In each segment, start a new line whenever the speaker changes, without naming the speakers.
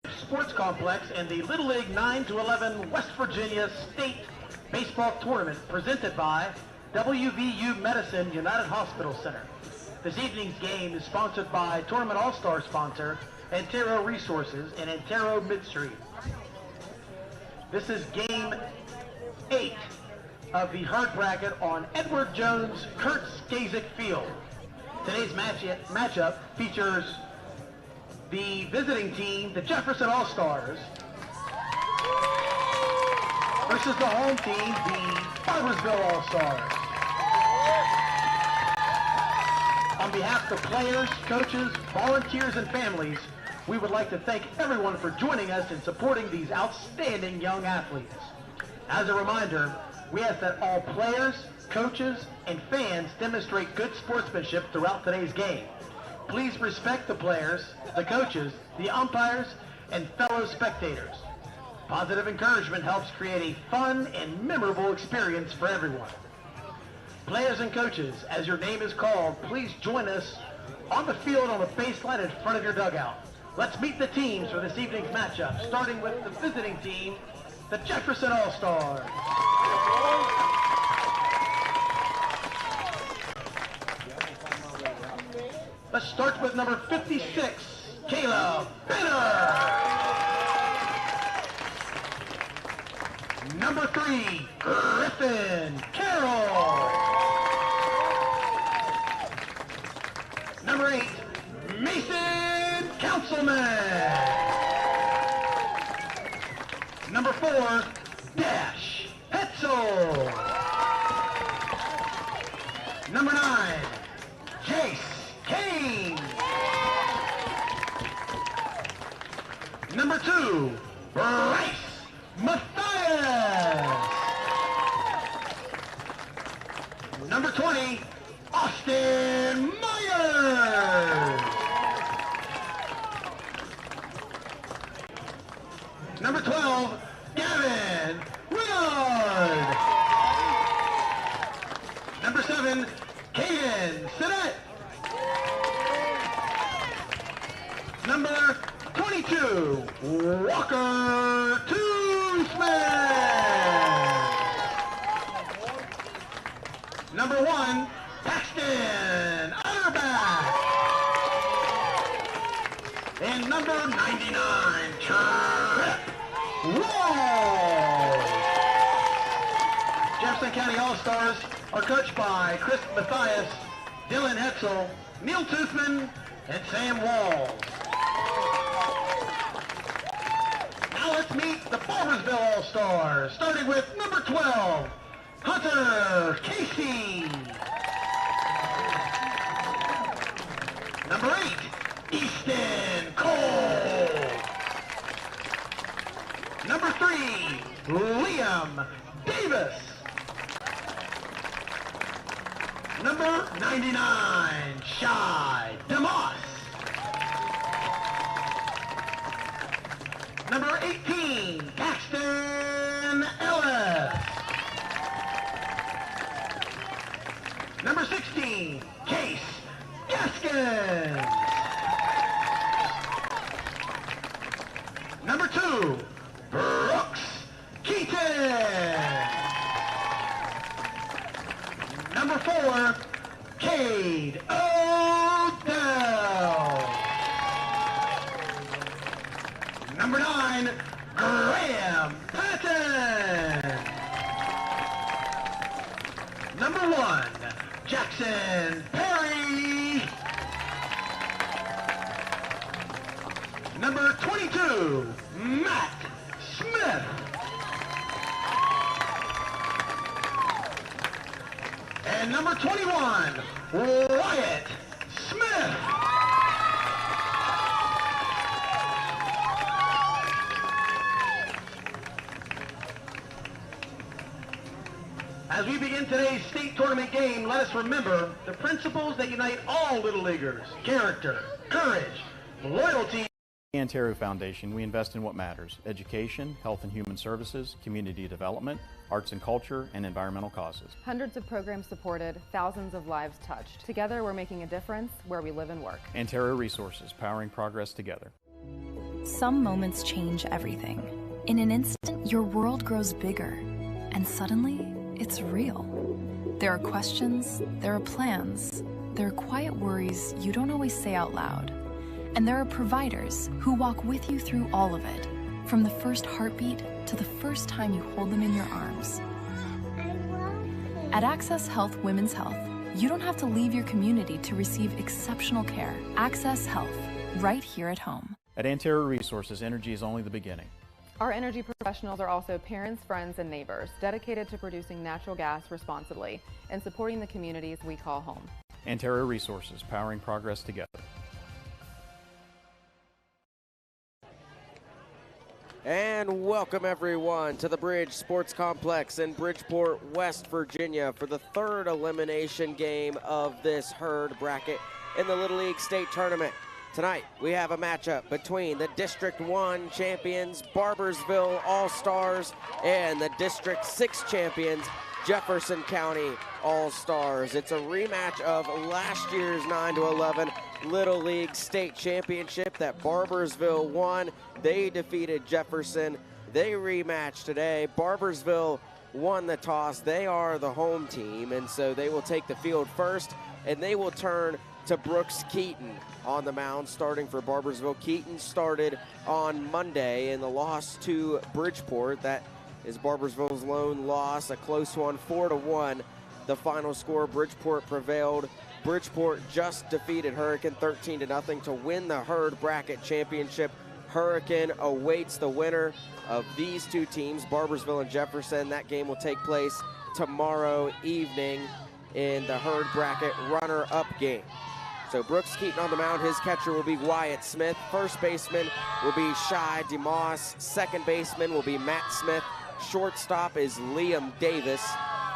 Sports Complex and the Little League 9 to 11 West Virginia State Baseball Tournament presented by WVU Medicine United Hospital Center. This evening's game is sponsored by Tournament All-Star sponsor Antero Resources and Antero Midstream. This is game 8 of the hard bracket on Edward Jones Kurt Skazik Field. Today's matchup features the visiting team, the Jefferson All-Stars, versus the home team, the Barboursville All-Stars. On behalf of the players, coaches, volunteers, and families, we would like to thank everyone for joining us in supporting these outstanding young athletes. As a reminder, we ask that all players, coaches, and fans demonstrate good sportsmanship throughout today's game. Please respect the players, the coaches, the umpires, and fellow spectators. Positive encouragement helps create a fun and memorable experience for everyone. Players and coaches, as your name is called, please join us on the field on the baseline in front of your dugout. Let's meet the teams for this evening's matchup, starting with the visiting team, the Jefferson All-Stars. Let's start with number 56, Caleb Benner. Number 3, Griffin Carroll. Number 8, Mason Councilman. Number 4, Dash Hetzel. Number 9, Jace Kane. Number 2, Bryce Matthias. Number 20, Austin Myers. Number 12, Gavin Willard. Number 7, Caden Sinnott. Number 22, Walker Toosman. Number 1, Paxton Utterback. And number 99, Trip Wall. Jefferson County All-Stars are coached by Chris Matthias, Dylan Hetzel, Neil Toothman, and Sam Walls. Now let's meet the Barboursville All-Stars, starting with number 12, Hunter Casey. Number 8, Easton Cole. Number 3, Liam Davis. Number 99, Shai DeMoss. Number 18, Paxton Ellis. Number 16, Case Gaskins. Number 2, Brooks Keaton. Number 4, Cade Odell. Number 9, Graham Patton. Number 1, Jackson Perry. Number 22, Matt Smith. And number 21, Wyatt Smith. As we begin today's state tournament game, let us remember the principles that unite all Little Leaguers: character, courage, loyalty.
The Antero Foundation, we invest in what matters: education, health and human services, community development, arts and culture, and environmental causes.
Hundreds of programs supported, thousands of lives touched. Together, we're making a difference where we live and work.
Antero Resources, powering progress together.
Some moments change everything. In an instant, your world grows bigger, and suddenly, it's real. There are questions, there are plans, there are quiet worries you don't always say out loud. And there are providers who walk with you through all of it, from the first heartbeat to the first time you hold them in your arms. At Access Health Women's Health, you don't have to leave your community to receive exceptional care. Access Health, right here at home.
At Anterra Resources, energy is only the beginning.
Our energy professionals are also parents, friends, and neighbors dedicated to producing natural gas responsibly and supporting the communities we call home.
Anterra Resources, powering progress together.
And welcome everyone to the Bridge Sports Complex in Bridgeport, West Virginia for the third elimination game of this herd bracket in the Little League State Tournament. Tonight we have a matchup between the District 1 champions, Barboursville All-Stars, and the District 6 champions, Jefferson County All-Stars. It's a rematch of last year's 9-11 Little League State Championship that Barboursville won. They defeated Jefferson. They rematched today. Barboursville won the toss. They are the home team, and so they will take the field first, and they will turn to Brooks Keaton on the mound, starting for Barboursville. Keaton started on Monday in the loss to Bridgeport. That is Barboursville's lone loss, a close one, 4-1. The final score, Bridgeport prevailed. Bridgeport just defeated Hurricane 13-0 to win the herd bracket championship. Hurricane awaits the winner of these two teams, Barboursville and Jefferson. That game will take place tomorrow evening in the herd bracket runner-up game. So Brooks Keaton on the mound. His catcher will be Wyatt Smith. First baseman will be Shai DeMoss. Second baseman will be Matt Smith. Shortstop is Liam Davis.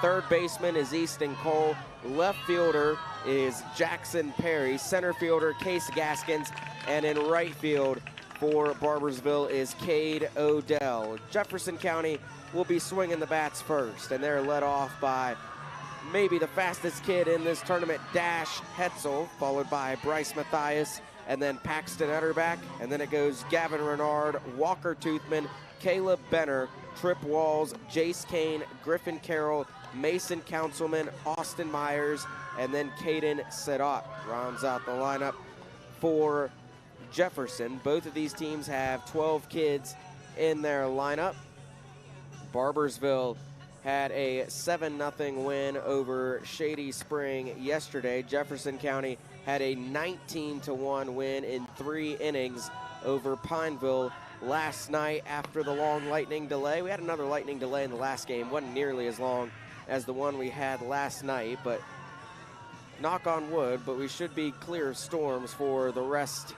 Third baseman is Easton Cole. Left fielder is Jackson Perry. Center fielder Case Gaskins. And in right field for Barboursville is Cade Odell. Jefferson County will be swinging the bats first, and they're led off by maybe the fastest kid in this tournament, Dash Hetzel, followed by Bryce Mathias, and then Paxton Utterback, and then it goes Gavin Renard, Walker Toothman, Caleb Benner, Trip Walls, Jace Kane, Griffin Carroll, Mason Councilman, Austin Myers, and then Caden Sedat rounds out the lineup for Jefferson. Both of these teams have 12 kids in their lineup. Barboursville had a 7-0 win over Shady Spring yesterday. Jefferson County had a 19-1 win in 3 innings over Pineville last night after the long lightning delay. We had another lightning delay in the last game. Wasn't nearly as long as the one we had last night, but knock on wood, but we should be clear of storms for the rest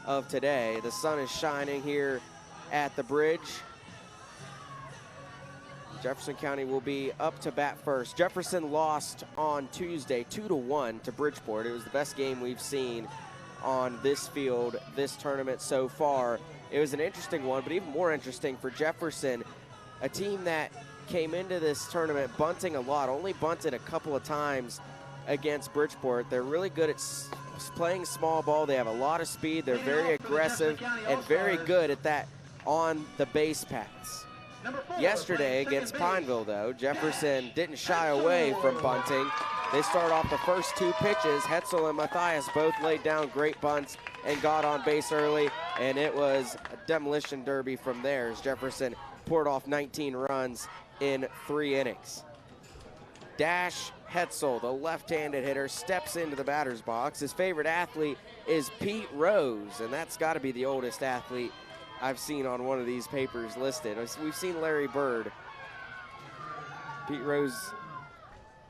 of today. The sun is shining here at the bridge. Jefferson County will be up to bat first. Jefferson lost on Tuesday 2-1 to Bridgeport. It was the best game we've seen on this field this tournament so far. It was an interesting one, but even more interesting for Jefferson, a team that came into this tournament bunting a lot, only bunted a couple of times against Bridgeport. They're really good at playing small ball. They have a lot of speed. They're very aggressive and very good at that on the base paths. Yesterday against Pineville, though, Jefferson didn't shy away from bunting. They start off the first 2 pitches. Hetzel and Mathias both laid down great bunts and got on base early, and it was a demolition derby from there as Jefferson poured off 19 runs in 3 innings. Dash Hetzel, the left-handed hitter, steps into the batter's box. His favorite athlete is Pete Rose, and that's got to be the oldest athlete I've seen on one of these papers listed. We've seen Larry Bird. Pete Rose,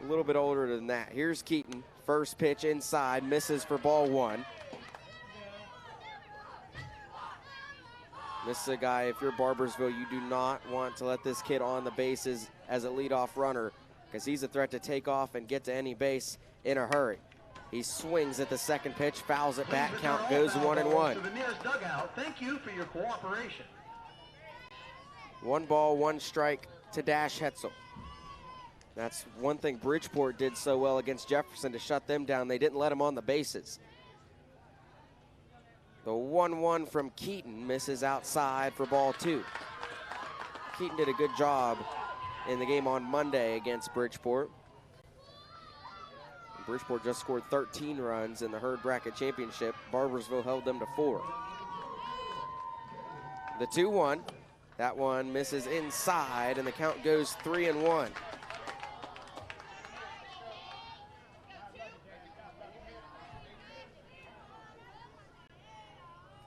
a little bit older than that. Here's Keaton. First pitch inside, misses for ball 1. This is a guy, if you're Barboursville, you do not want to let this kid on the bases as a leadoff runner because he's a threat to take off and get to any base in a hurry. He swings at the second pitch, fouls it back, count goes 1-1.
To the nearest dugout, thank you for your cooperation.
1 ball, 1 strike to Dash Hetzel. That's one thing Bridgeport did so well against Jefferson, to shut them down. They didn't let him on the bases. The 1-1 from Keaton misses outside for ball 2. Keaton did a good job in the game on Monday against Bridgeport. Bridgeport just scored 13 runs in the Herd Bracket Championship. Barboursville held them to 4. The 2-1, that one misses inside, and the count goes 3-1.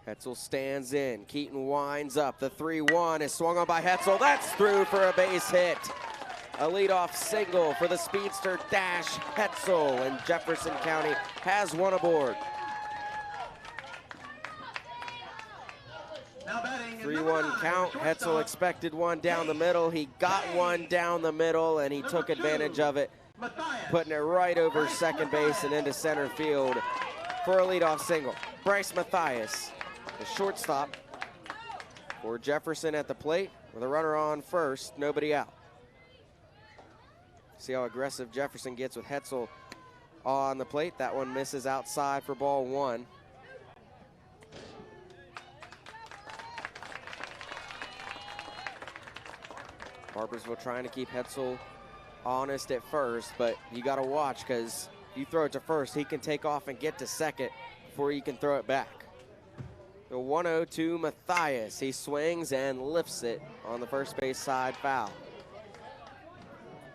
Hetzel stands in. Keaton winds up. The 3-1 is swung on by Hetzel. That's through for a base hit. A leadoff single for the speedster Dash Hetzel, and Jefferson County has one aboard. 3-1 count. Hetzel expected one down the middle. He got one down the middle, and he took advantage of it, putting it right over second base and into center field for a leadoff single. Bryce Mathias, the shortstop for Jefferson at the plate with a runner on first, nobody out. See how aggressive Jefferson gets with Hetzel on the plate. That one misses outside for ball 1. Barboursville trying to keep Hetzel honest at first, but you got to watch, because if you throw it to first, he can take off and get to second before you can throw it back. The 1-0 to Mathias. He swings and lifts it on the first base side foul.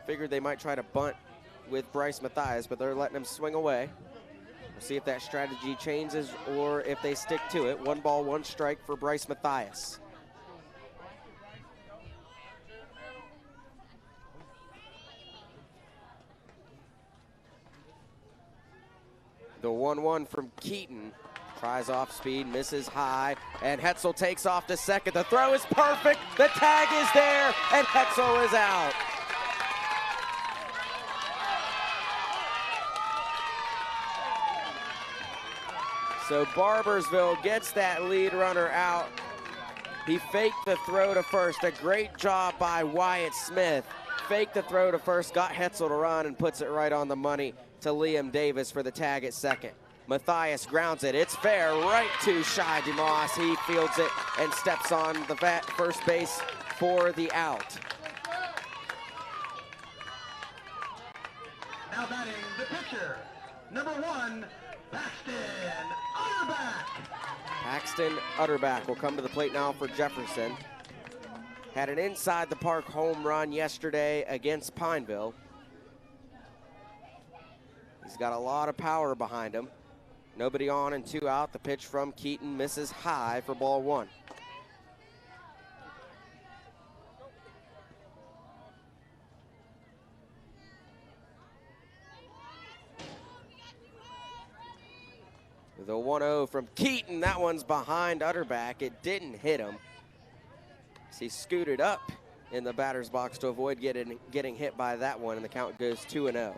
Figured they might try to bunt with Bryce Mathias, but they're letting him swing away. We'll see if that strategy changes or if they stick to it. 1 ball, 1 strike for Bryce Mathias. The 1-1 from Keaton. Tries off speed, misses high, and Hetzel takes off to second. The throw is perfect, the tag is there, and Hetzel is out. So Barboursville gets that lead runner out. He faked the throw to first. A great job by Wyatt Smith. Faked the throw to first, got Hetzel to run, and puts it right on the money to Liam Davis for the tag at second. Mathias grounds it. It's fair right to Shai DeMoss. He fields it and steps on the first base for the out.
Now batting the pitcher, number 1, Paxton Utterback.
Paxton Utterback will come to the plate now for Jefferson. Had an inside the park home run yesterday against Pineville. He's got a lot of power behind him. Nobody on and 2 out. The pitch from Keaton misses high for ball 1. The 1-0 from Keaton. That one's behind Utterback. It didn't hit him. He scooted up in the batter's box to avoid getting hit by that one, and the count goes 2-0.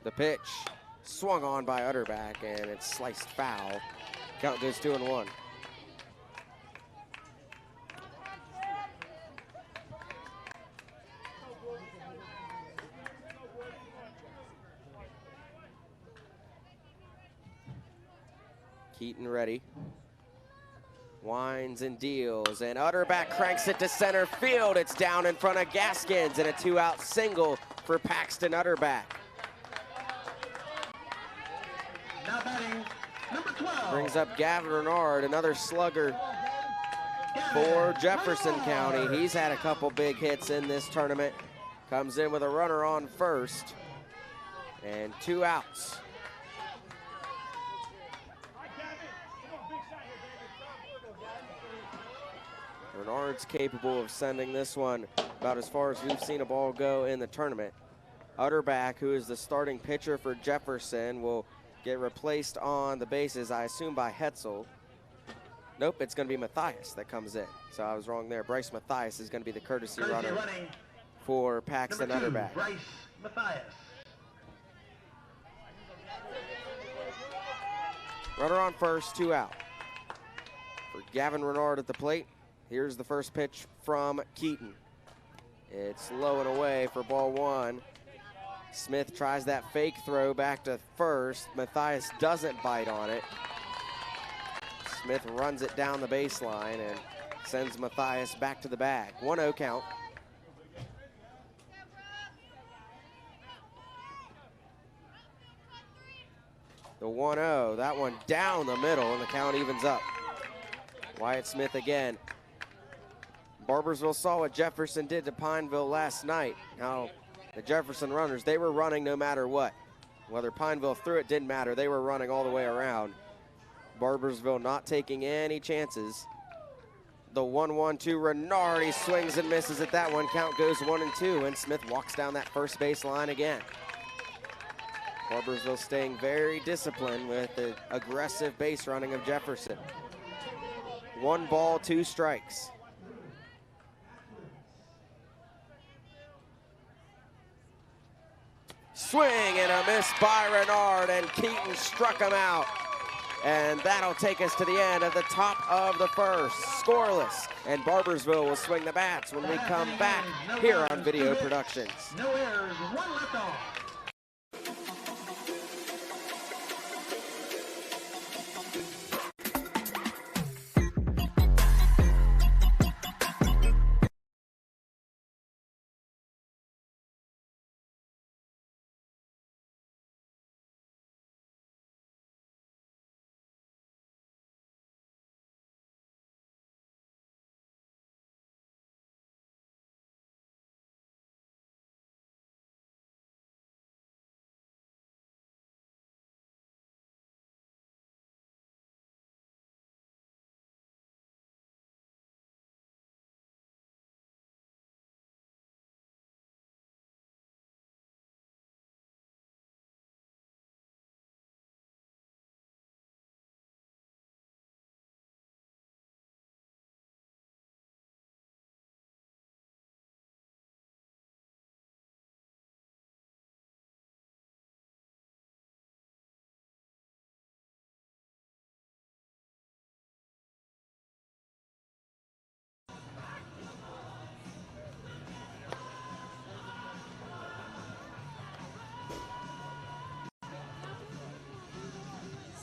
The pitch swung on by Utterback, and it's sliced foul. Count goes 2-1. Keaton ready. Winds and deals, and Utterback cranks it to center field. It's down in front of Gaskins, and a 2-out single for Paxton Utterback.
Now batting, number 12.
Brings up Gavin Renard, another slugger for Jefferson County. He's had a couple big hits in this tournament. Comes in with a runner on first, and 2 outs. Renard's capable of sending this one about as far as we've seen a ball go in the tournament. Utterback, who is the starting pitcher for Jefferson, will get replaced on the bases, I assume, by Hetzel. Nope, it's going to be Mathias that comes in. So I was wrong there. Bryce Mathias is going to be the courtesy runner for Paxton Utterback.
Bryce Mathias.
Runner on first, 2 out. For Gavin Renard at the plate, here's the first pitch from Keaton. It's low and away for ball one. Smith tries that fake throw back to first. Matthias doesn't bite on it. Smith runs it down the baseline and sends Matthias back to the bag. 1-0 count. The 1-0, that one down the middle, and the count evens up. Wyatt Smith again. Barboursville saw what Jefferson did to Pineville last night. Now, the Jefferson runners, they were running no matter what. Whether Pineville threw it, didn't matter. They were running all the way around. Barboursville not taking any chances. The 1-1-2, Renardi swings and misses at that one. Count goes 1-2, and Smith walks down that first base line again. Barboursville staying very disciplined with the aggressive base running of Jefferson. 1 ball, 2 strikes. Swing and a miss by Renard, and Keaton struck him out. And that'll take us to the end of the top of the first. Scoreless, and Barboursville will swing the bats when we come back here on Video Productions.
No errors, 1 left on.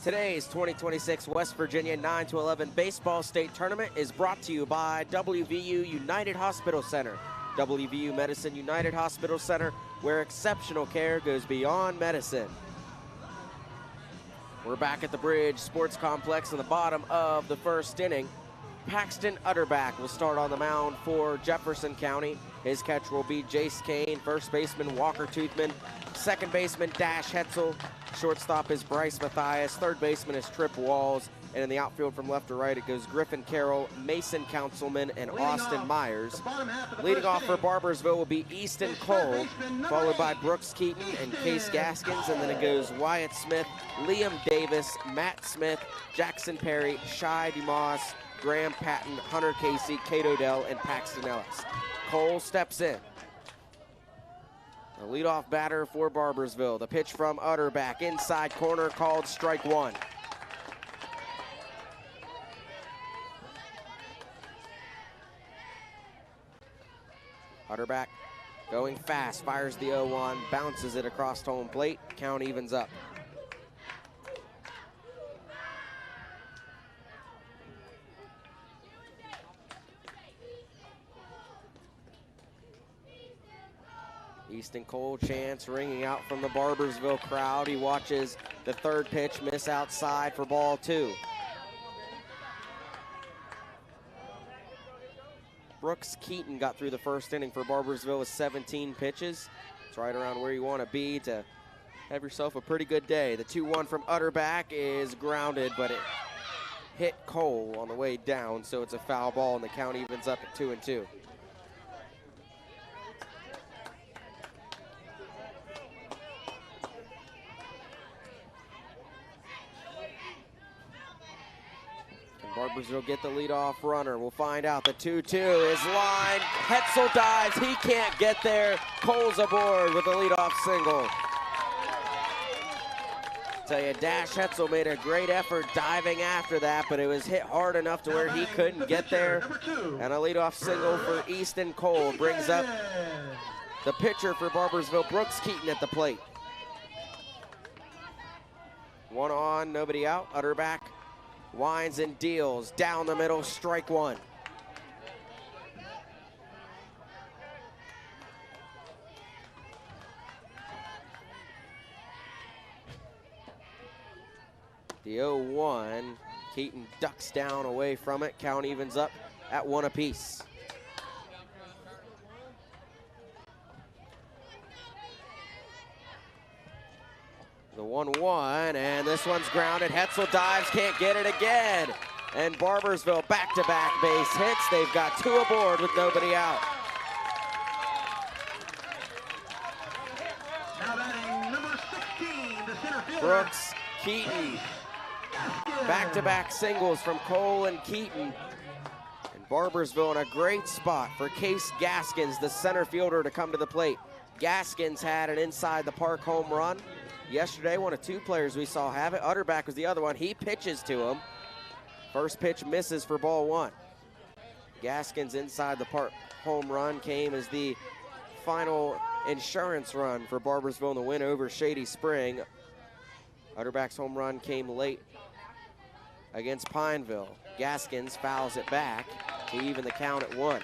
Today's 2026 West Virginia 9-11 Baseball State Tournament is brought to you by WVU United Hospital Center. WVU Medicine United Hospital Center, where exceptional care goes beyond medicine. We're back at the Bridge Sports Complex in the bottom of the first inning. Paxton Utterback will start on the mound for Jefferson County. His catcher will be Jace Kane, first baseman Walker Toothman, second baseman Dash Hetzel, shortstop is Bryce Matthias, third baseman is Tripp Walls, and in the outfield from left to right it goes Griffin Carroll, Mason Councilman, and Austin Myers. Leading off for Barboursville will be Easton Cole, followed by Brooks Keaton and Case Gaskins, and then it goes Wyatt Smith, Liam Davis, Matt Smith, Jackson Perry, Shai DeMoss, Graham Patton, Hunter Casey, Kate Odell, and Paxton Ellis. Cole steps in. The leadoff batter for Barboursville. The pitch from Utterback, inside corner, called strike one. Utterback going fast, fires the 0-1, bounces it across home plate. Count evens up. Easton Cole chants ringing out from the Barboursville crowd. He watches the third pitch miss outside for ball two. Brooks Keaton got through the first inning for Barboursville with 17 pitches. It's right around where you want to be to have yourself a pretty good day. The 2-1 from Utterback is grounded, but it hit Cole on the way down, so it's a foul ball, and the count evens up at 2-2. Barboursville get the leadoff runner. We'll find out. The 2-2 is lined. Hetzel dives. He can't get there. Cole's aboard with the leadoff single. Tell you, Dash Hetzel made a great effort diving after that, but it was hit hard enough to where he couldn't get there. And a leadoff single for Easton Cole brings up the pitcher for Barboursville, Brooks Keaton, at the plate. One on, nobody out. Utterback winds and deals down the middle, strike one. The 0-1, Keaton ducks down away from it. Count evens up at 1 apiece. The 1-1, and this one's grounded. Hetzel dives, can't get it again. And Barboursville back-to-back base hits. They've got 2 aboard with nobody out.
Now batting number 16, the center fielder,
Brooks Keaton. Back-to-back singles from Cole and Keaton. And Barboursville in a great spot for Case Gaskins, the center fielder, to come to the plate. Gaskins had an inside the park home run yesterday, one of 2 players we saw have it. Utterback was the other one. He pitches to him. First pitch misses for ball 1. Gaskins' inside the park home run came as the final insurance run for Barboursville in the win over Shady Spring. Utterback's home run came late against Pineville. Gaskins fouls it back to even the count at 1.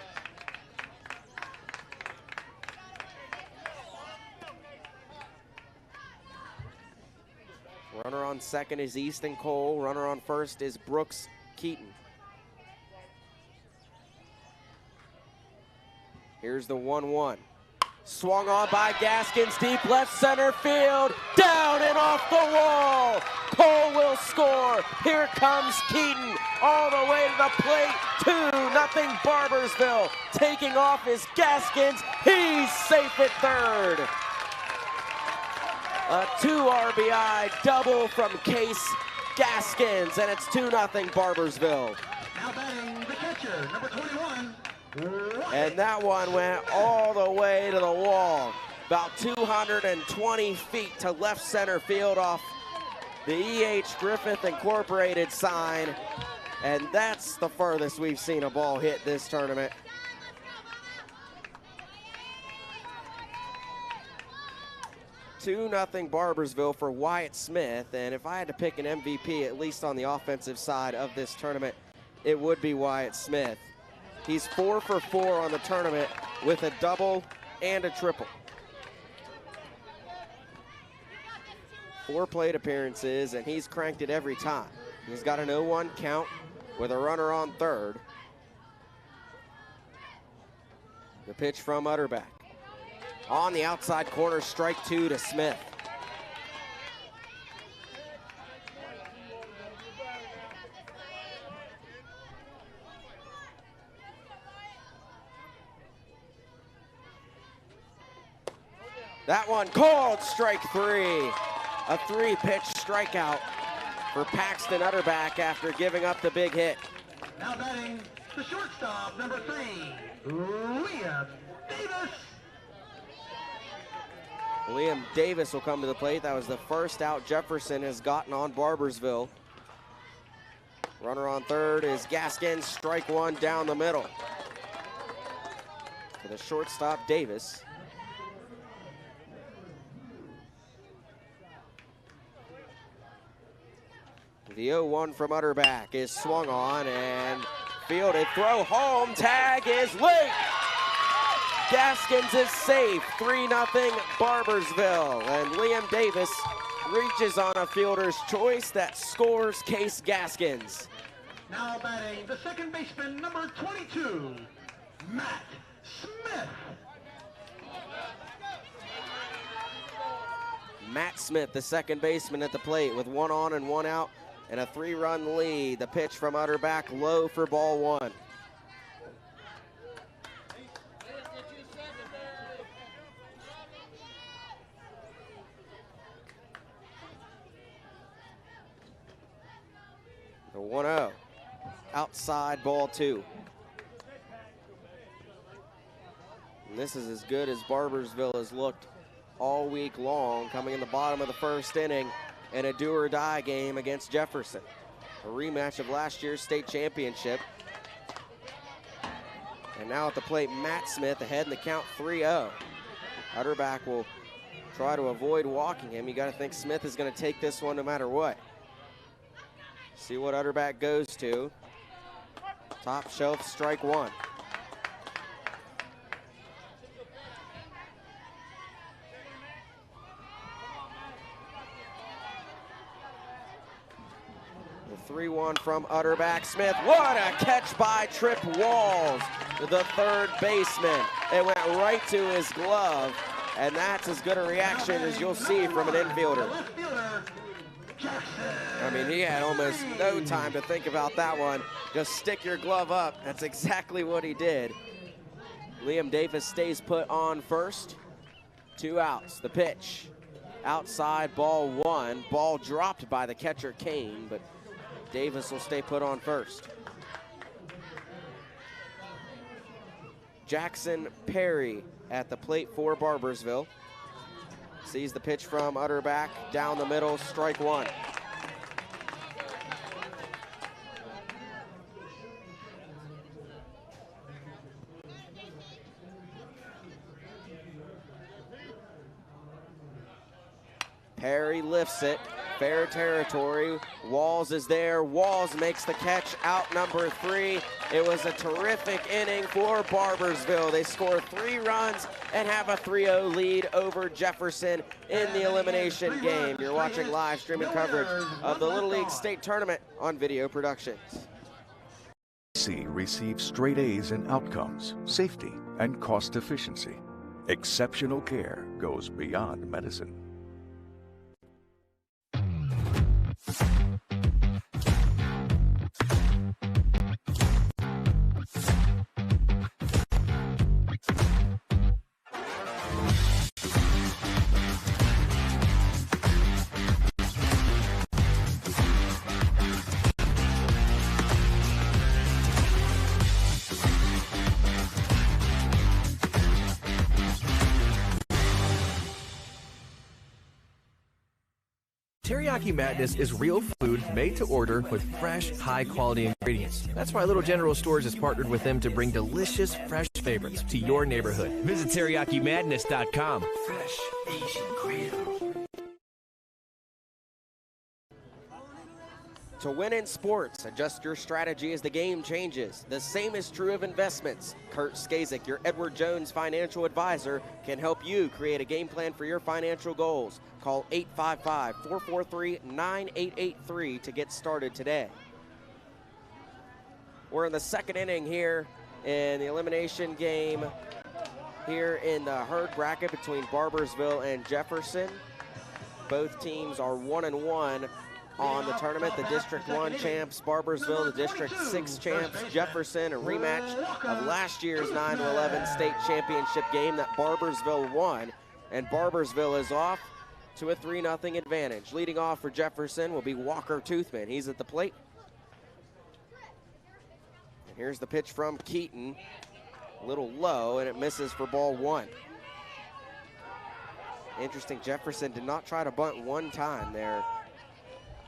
Runner on second is Easton Cole. Runner on first is Brooks Keaton. Here's the 1-1. Swung on by Gaskins, deep left center field. Down and off the wall. Cole will score. Here comes Keaton all the way to the plate. 2-0 Barboursville. Taking off is Gaskins. He's safe at third. A 2 RBI double from Case Gaskins, and it's 2-0 Barboursville.
now batting the catcher, number 21,
And that one went all the way to the wall. About 220 feet to left center field off the E.H. Griffith Incorporated sign. And that's the furthest we've seen a ball hit this tournament. Nothing Barboursville for Wyatt Smith. And if I had to pick an MVP, at least on the offensive side of this tournament, it would be Wyatt Smith. He's 4 for 4 on the tournament with a double and a triple. 4 plate appearances, and he's cranked it every time. He's got an 0-1 count with a runner on third. The pitch from Utterback. On the outside corner, strike 2 to Smith. That one called strike 3. A 3-pitch strikeout for Paxton Utterback after giving up the big hit.
now batting the shortstop, number 3, Liam Davis.
Liam Davis will come to the plate. That was the first out Jefferson has gotten on Barboursville. Runner on third is Gaskins, strike 1 down the middle. For the shortstop, Davis. The 0-1 from Utterback is swung on and fielded. Throw home, tag is late. Gaskins is safe, 3-0 Barboursville. And Liam Davis reaches on a fielder's choice that scores Case Gaskins.
Now batting the second baseman, number 22, Matt Smith.
Matt Smith, the second baseman at the plate with 1 on and 1 out and a 3-run lead. The pitch from Utterback low for ball 1. The 1-0, outside ball 2. And this is as good as Barboursville has looked all week long, coming in the bottom of the first inning in a do-or-die game against Jefferson. A rematch of last year's state championship. And now at the plate, Matt Smith ahead in the count 3-0. Utterback will try to avoid walking him. You got to think Smith is going to take this one no matter what. See what Utterback goes to. Top shelf, strike one. The 3-1 from Utterback. Smith, what a catch by Trip Walls, the third baseman. It went right to his glove, and that's as good a reaction as you'll see from an infielder. I mean, he had almost no time to think about that one. Just stick your glove up. That's exactly what he did. Liam Davis stays put on first. 2 outs. The pitch. Outside, ball 1. Ball dropped by the catcher, Kane, but Davis will stay put on first. Jackson Perry at the plate for Barboursville. Sees the pitch from Utterback, down the middle, strike one. Perry lifts it, fair territory. Walls is there. Walls makes the catch, out number 3. It was a terrific inning for Barboursville. They score 3 runs and have a 3-0 lead over Jefferson in the elimination game. You're watching live streaming coverage of the Little League State Tournament on Video Productions.
C receives straight A's in outcomes, safety, and cost efficiency. Exceptional care goes beyond medicine.
Teriyaki Madness is real food made to order with fresh, high-quality ingredients. That's why Little General Stores has partnered with them to bring delicious, fresh favorites to your neighborhood. Visit TeriyakiMadness.com. Fresh Asian Grill.
To win in sports, adjust your strategy as the game changes. The same is true of investments. Kurt Skazik, your Edward Jones financial advisor, can help you create a game plan for your financial goals. Call 855-443-9883 to get started today. We're in the second inning here in the elimination game here in the herd bracket between Barboursville and Jefferson. Both teams are 1-1 on the tournament. The District 1 champs, Barboursville, the District 6 champs, Jefferson, a rematch of last year's 9-11 state championship game that Barboursville won. And Barboursville is off to a 3-0 advantage. Leading off for Jefferson will be Walker Toothman. He's at the plate. And here's the pitch from Keaton. A little low, and it misses for ball 1. Interesting, Jefferson did not try to bunt one time there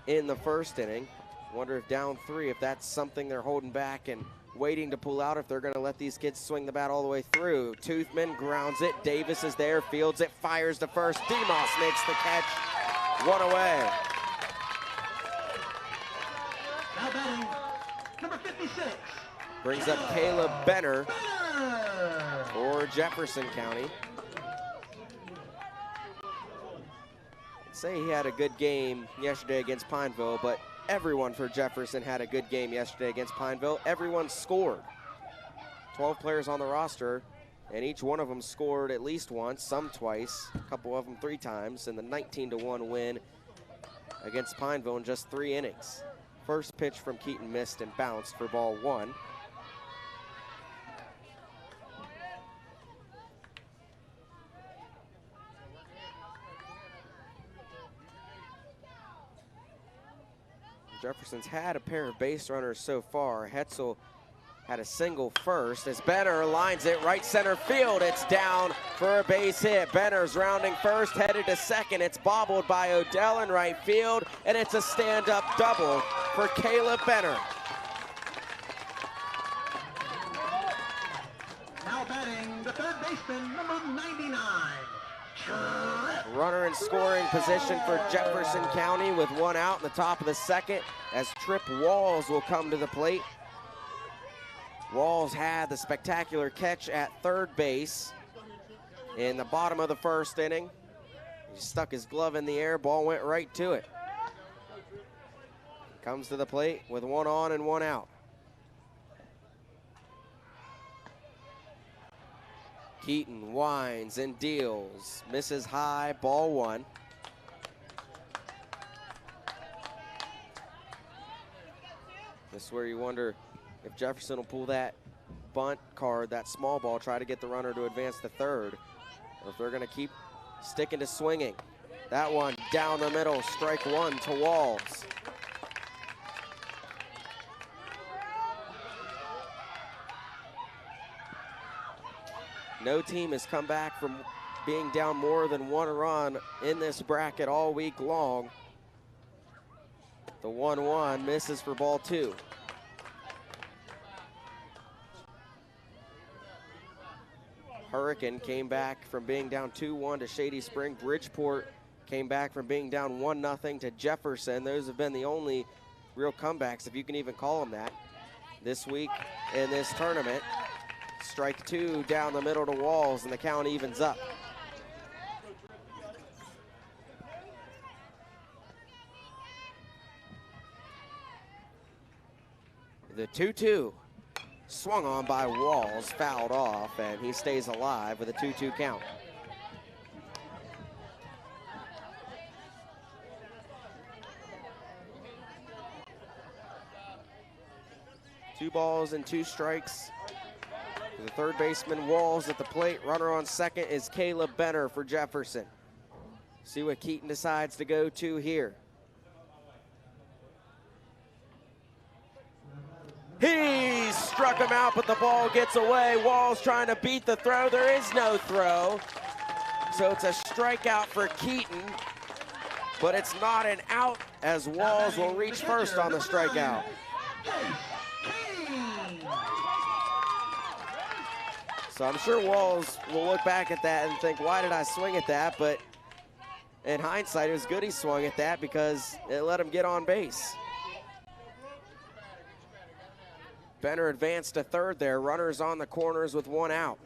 in the first inning. Wonder if down 3, if that's something they're holding back and waiting to pull out, if they're going to let these kids swing the bat all the way through. Toothman grounds it. Davis is there, fields it, fires to first. Demos makes the catch. 1 away.
Now batting, number 56.
Brings up Caleb Benner for Jefferson County. I'd say he had a good game yesterday against Pineville, but everyone for Jefferson had a good game yesterday against Pineville. Everyone scored. 12 players on the roster, and each one of them scored at least once, some twice, a couple of them 3 times, in the 19-1 win against Pineville in just 3 innings. First pitch from Keaton missed and bounced for ball 1. Jefferson's had a pair of base runners so far. Hetzel had a single first as Benner lines it right center field. It's down for a base hit. Benner's rounding first, headed to second. It's bobbled by Odell in right field, and it's a stand-up double for Caleb Benner.
Now batting the third baseman, number 99.
Runner in scoring position for Jefferson County with one out in the top of the second as Trip Walls will come to the plate. Walls had the spectacular catch at third base in the bottom of the first inning. He stuck his glove in the air, ball went right to it. Comes to the plate with one on and one out. Keaton winds and deals, misses high, ball one. This is where you wonder if Jefferson will pull that bunt card, that small ball, try to get the runner to advance to third, or if they're going to keep sticking to swinging. That one down the middle, strike one to Walls. No team has come back from being down more than one run in this bracket all week long. The 1-1 misses for ball two. Hurricane came back from being down 2-1 to Shady Spring. Bridgeport came back from being down 1-0 to Jefferson. Those have been the only real comebacks, if you can even call them that, this week in this tournament. Strike two down the middle to Walls, and the count evens up. The 2-2 swung on by Walls, fouled off, and he stays alive with a 2-2 count. Two balls and two strikes. The third baseman Walls at the plate. Runner on second is Caleb Benner for Jefferson. See what Keaton decides to go to here. He struck him out, but the ball gets away. Walls trying to beat the throw. There is no throw. So it's a strikeout for Keaton, but it's not an out as Walls will reach first on the strikeout. So I'm sure Walls will look back at that and think, why did I swing at that? But in hindsight, it was good he swung at that because it let him get on base. Benner advanced to third there. Runners on the corners with one out.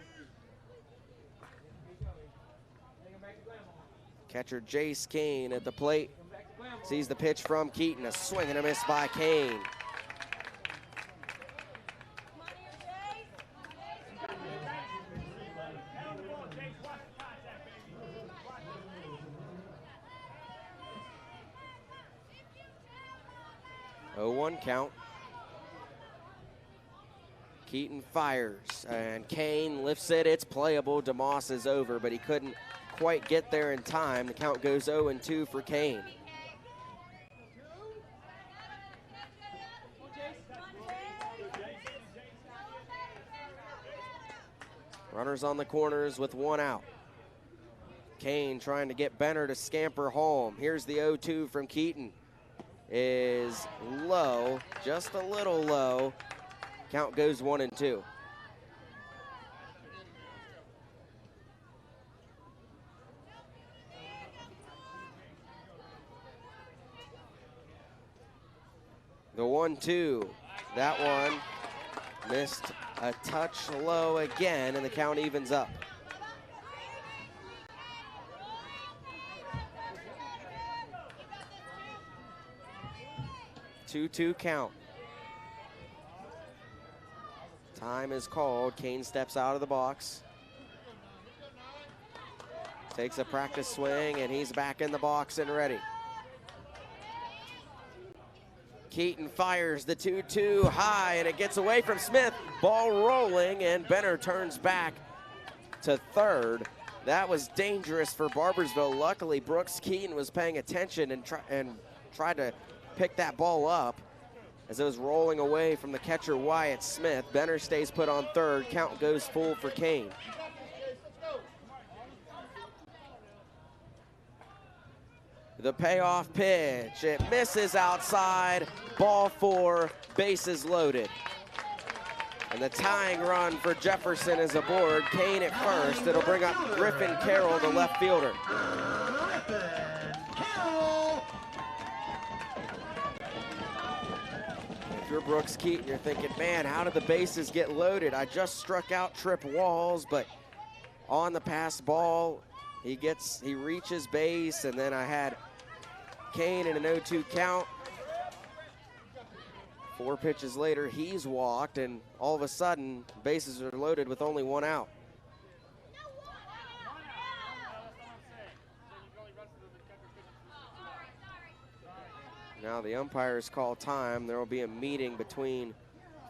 Catcher Jace Kane at the plate. Sees the pitch from Keaton. A swing and a miss by Kane. One count. Keaton fires and Kane lifts it. It's playable. DeMoss is over, but he couldn't quite get there in time. The count goes 0-2 for Kane. Runners on the corners with one out. Kane trying to get Benner to scamper home. Here's the 0-2 from Keaton. Is low, just a little low. Count goes 1-2. The 1-2, that one missed a touch low again, and the count evens up. Two count. Time is called. Kane steps out of the box. Takes a practice swing, and he's back in the box and ready. Keaton fires the 2-2 high, and it gets away from Smith. Ball rolling, and Benner turns back to third. That was dangerous for Barboursville. Luckily, Brooks Keaton was paying attention and tried to pick that ball up, as it was rolling away from the catcher Wyatt Smith. Benner stays put on third. Count goes full for Kane. The payoff pitch, it misses outside, ball 4, bases loaded. And the tying run for Jefferson is aboard. Kane at first. It'll bring up Griffin Carroll, the left fielder. If you're Brooks Keaton, you're thinking, man, how did the bases get loaded? I just struck out Trip Walls, but on the pass ball, he reaches base, and then I had Kane in an 0-2 count. 4 pitches later, he's walked, and all of a sudden, bases are loaded with only 1 out. Now the umpires call time. There will be a meeting between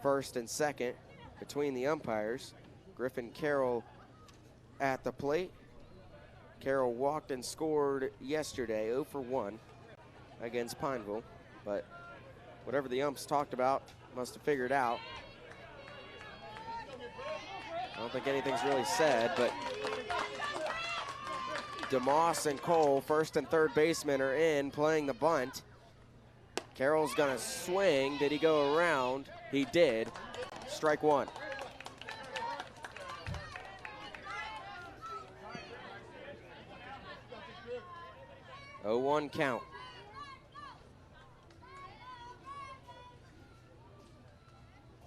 first and second between the umpires. Griffin Carroll at the plate. Carroll walked and scored yesterday, 0 for 1 against Pineville, but whatever the umps talked about, must have figured out. I don't think anything's really said, but DeMoss and Cole, first and third baseman, are in playing the bunt. Carroll's gonna swing. Did he go around? He did. Strike 1. Oh, 1 count.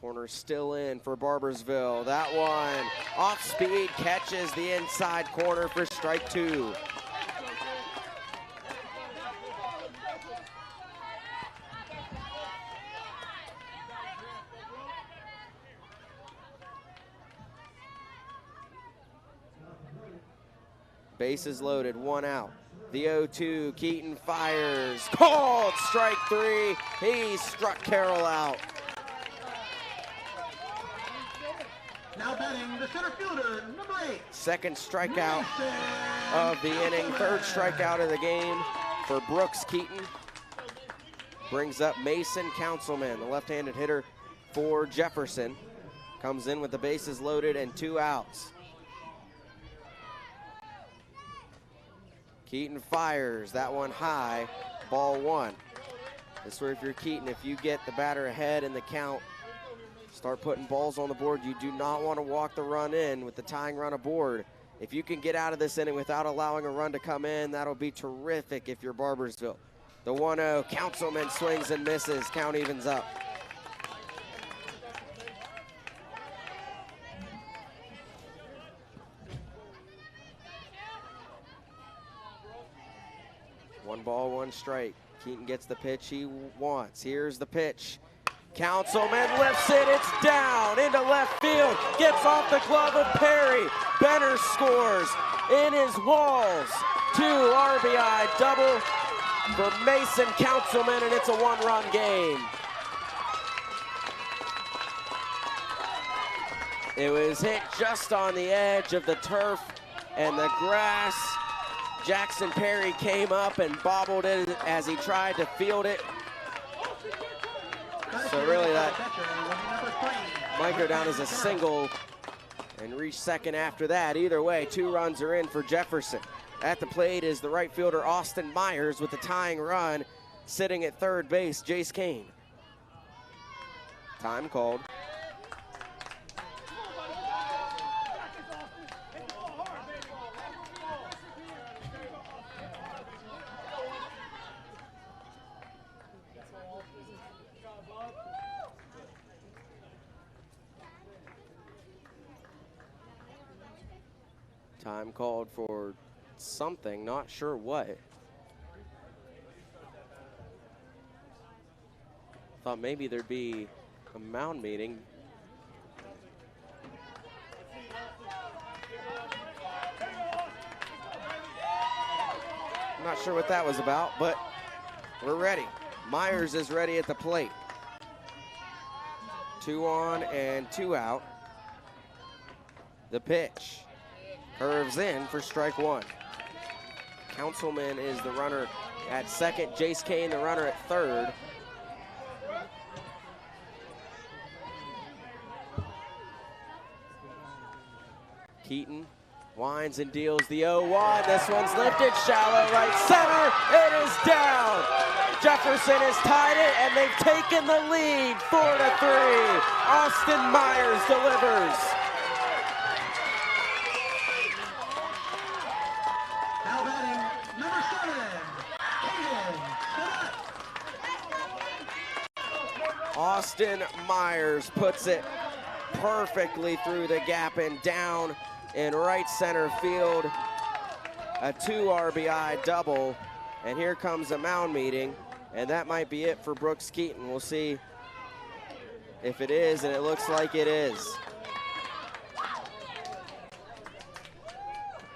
Corner still in for Barboursville. That one off speed, catches the inside corner for strike 2. Bases loaded, 1 out. The 0-2, Keaton fires, called strike 3. He struck Carroll out.
Now batting the center fielder, number 8.
Second strikeout of the inning, third strikeout of the game for Brooks Keaton. Brings up Mason Councilman, the left-handed hitter for Jefferson. Comes in with the bases loaded and 2 outs. Keaton fires, that one high, ball 1. This way, if you're Keaton, if you get the batter ahead in the count, start putting balls on the board. You do not want to walk the run in with the tying run aboard. If you can get out of this inning without allowing a run to come in, that'll be terrific if you're Barboursville. The 1-0, Councilman swings and misses, count evens up. One ball, 1 strike. Keaton gets the pitch he wants. Here's the pitch. Councilman lifts it, it's down into left field. Gets off the glove of Perry. Benner scores in his walls. 2 RBI double for Mason Councilman, and it's a 1-run game. It was hit just on the edge of the turf and the grass. Jackson Perry came up and bobbled it as he tried to field it. So really that might go down as a single and reach second after that. Either way, 2 runs are in for Jefferson. At the plate is the right fielder Austin Myers with the tying run. Sitting at third base, Jace Kane. Time called. Time called for something, not sure what. Thought maybe there'd be a mound meeting. Not sure what that was about, but we're ready. Myers is ready at the plate. 2 on and 2 out. The pitch. Curves in for strike 1. Councilman is the runner at second. Jace Kane, the runner at third. Keaton winds and deals the 0-1. This one's lifted, shallow right center. It is down. Jefferson has tied it, and they've taken the lead, 4-3. Austin Myers delivers.
Now batting, number 7,
Austin Myers puts it perfectly through the gap and down in right center field. A 2 RBI double, and here comes a mound meeting, and that might be it for Brooks Keaton. We'll see if it is, and it looks like it is.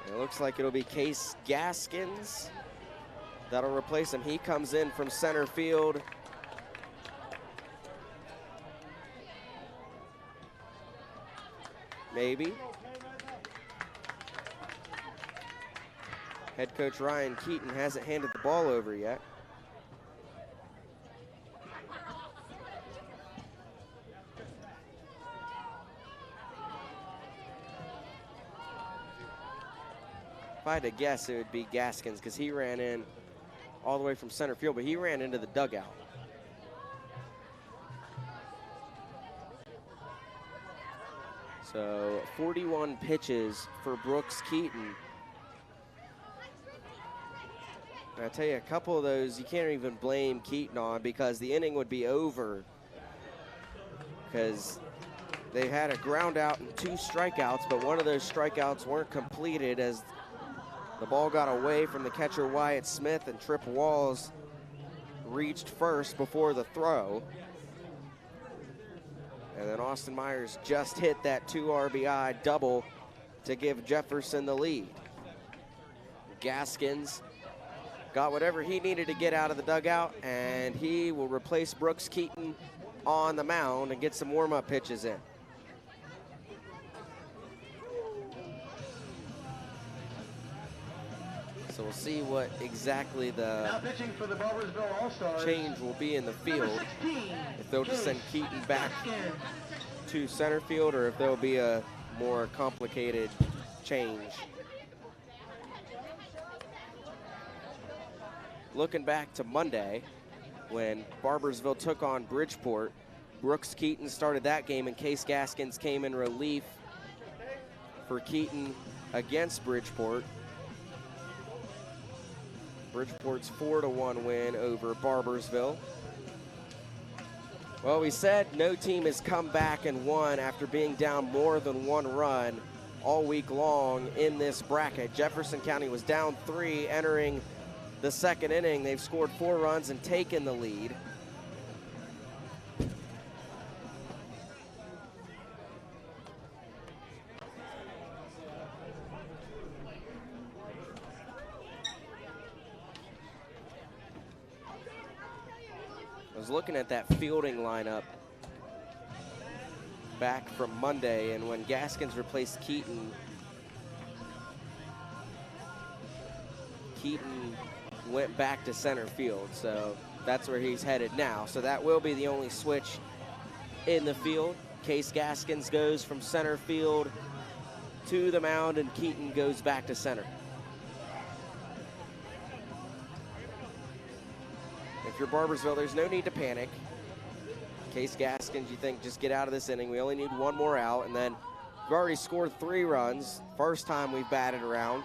It looks like it'll be Case Gaskins that'll replace him. He comes in from center field. Maybe. Head coach Ryan Keaton hasn't handed the ball over yet. If I had to guess, it would be Gaskins, because he ran in all the way from center field, but he ran into the dugout. So 41 pitches for Brooks Keaton. And I tell you, a couple of those you can't even blame Keaton on, because the inning would be over, because they had a ground out and 2 strikeouts, but one of those strikeouts weren't completed as the ball got away from the catcher Wyatt Smith, and Tripp Walls reached first before the throw. And then Austin Myers just hit that 2 RBI double to give Jefferson the lead. Gaskins got whatever he needed to get out of the dugout, and he will replace Brooks Keaton on the mound and get some warm-up pitches in. So we'll see what exactly the
pitching for the Barboursville All-Stars,
change will be in the field.
16,
If they'll just send Keaton back to center field, or if there'll be a more complicated change. Looking back to Monday, when Barboursville took on Bridgeport, Brooks Keaton started that game, and Case Gaskins came in relief for Keaton against Bridgeport. Bridgeport's 4-1 win over Barboursville. Well, we said no team has come back and won after being down more than 1 run all week long in this bracket. Jefferson County was down 3 entering the 2nd inning. They've scored 4 runs and taken the lead. I was looking at that fielding lineup back from Monday, and when Gaskins replaced Keaton, Keaton went back to center field, so that's where he's headed now. So that will be the only switch in the field. Case Gaskins goes from center field to the mound, and Keaton goes back to center. If you're Barboursville, there's no need to panic. Case Gaskins, you think, just get out of this inning. We only need 1 more out, and then we've already scored 3 runs. First time we've batted around.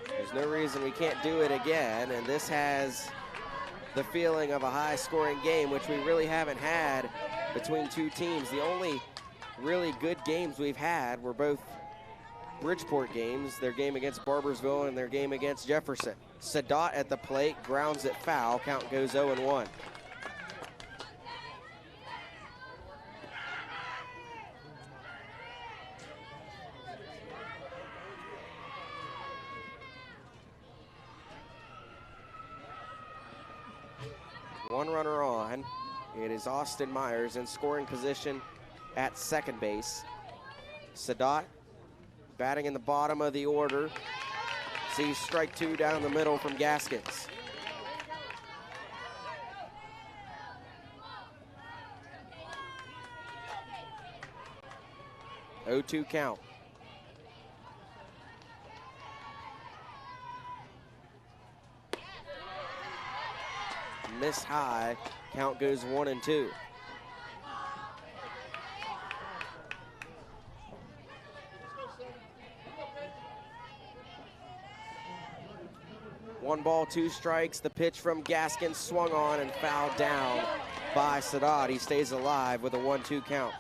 There's no reason we can't do it again, and this has the feeling of a high-scoring game, which we really haven't had between 2 teams. The only really good games we've had were both Bridgeport games, their game against Barboursville and their game against Jefferson. Sadat at the plate, grounds it foul, count goes 0-1. One runner on. It is Austin Myers in scoring position at second base. Sadat batting in the bottom of the order. Sees strike 2 down the middle from Gaskins. 0-2 count. Miss high. Count goes 1-2. One ball, two strikes. The pitch from Gaskin swung on and fouled down by Sadat. He stays alive with a 1-2 count.